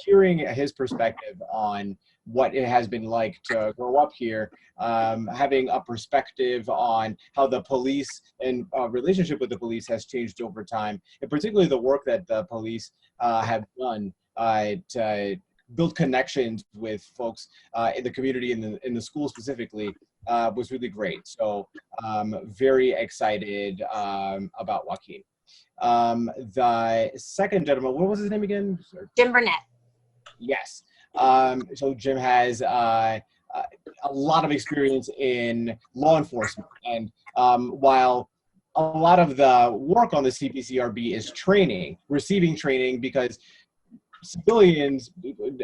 hearing his perspective on what it has been like to grow up here, having a perspective on how the police and relationship with the police has changed over time, and particularly the work that the police have done to build connections with folks in the community and in the school specifically, was really great. So very excited about Joaquin. The second gentleman, what was his name again? Jim Burnett. Yes. So Jim has a lot of experience in law enforcement, and while a lot of the work on the CPCRB is training, receiving training, because civilians,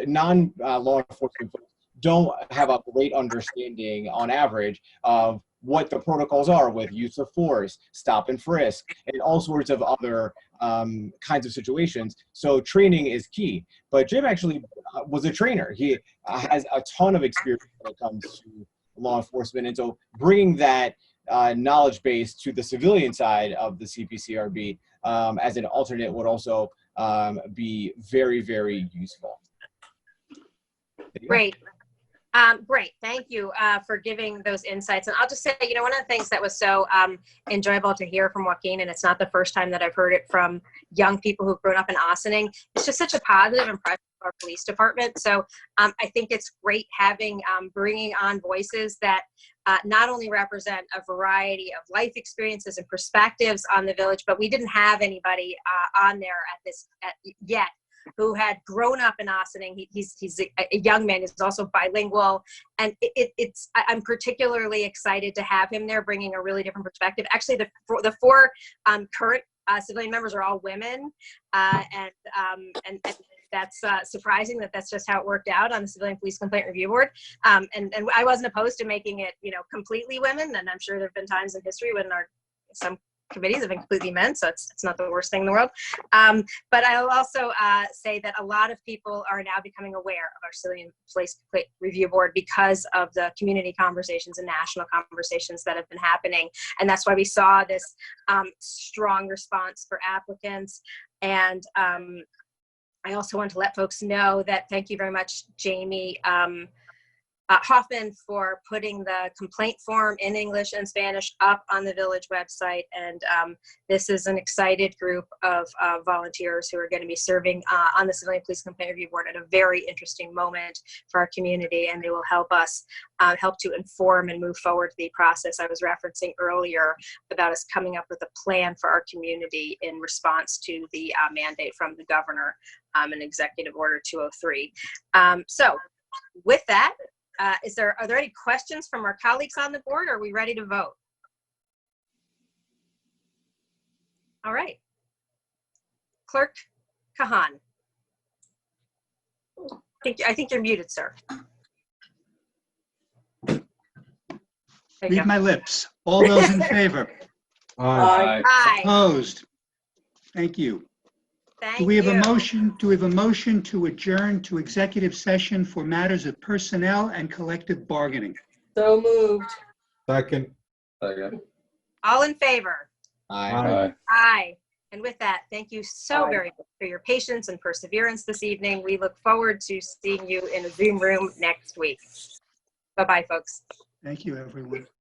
non-law enforcement folks, don't have a great understanding on average of what the protocols are with use of force, stop and frisk, and all sorts of other kinds of situations. So training is key. But Jim actually was a trainer. He has a ton of experience when it comes to law enforcement. And so bringing that knowledge base to the civilian side of the CPCRB as an alternate would also be very, very useful. Great. Great. Thank you for giving those insights. And I'll just say, you know, one of the things that was so enjoyable to hear from Joaquin, and it's not the first time that I've heard it from young people who've grown up in Ossining, it's just such a positive impression of our police department. So I think it's great having, bringing on voices that not only represent a variety of life experiences and perspectives on the village, but we didn't have anybody on there yet who had grown up in Ossining. He's a young man. He's also bilingual, and I'm particularly excited to have him there, bringing a really different perspective. Actually, the four current civilian members are all women, and that's surprising that that's just how it worked out on the Civilian Police Complaint Review Board. And I wasn't opposed to making it, you know, completely women, and I'm sure there have been times in history when some committees have been completely men, so it's not the worst thing in the world. But I'll also say that a lot of people are now becoming aware of our Civilian Police Complaint Review Board because of the community conversations and national conversations that have been happening. And that's why we saw this strong response for applicants. And I also want to let folks know that thank you very much, Jaime Hoffman, for putting the complaint form in English and Spanish up on the village website. And this is an excited group of volunteers who are going to be serving on the Civilian Police Complaint Review Board at a very interesting moment for our community, and they will help us help to inform and move forward the process I was referencing earlier about us coming up with a plan for our community in response to the mandate from the governor in Executive Order 203. So with that, are there any questions from our colleagues on the board? Or are we ready to vote? All right. Clerk Kahan. I think you're muted, sir. Read my lips. All those in favor? Aye. Aye. Opposed? Thank you. Thank Do we have you. a motion? Do we have a motion to adjourn to executive session for matters of personnel and collective bargaining? So moved. Second. All in favor? Aye. Aye. And with that, thank you so very much for your patience and perseverance this evening. We look forward to seeing you in a Zoom room next week. Bye-bye, folks. Thank you, everyone.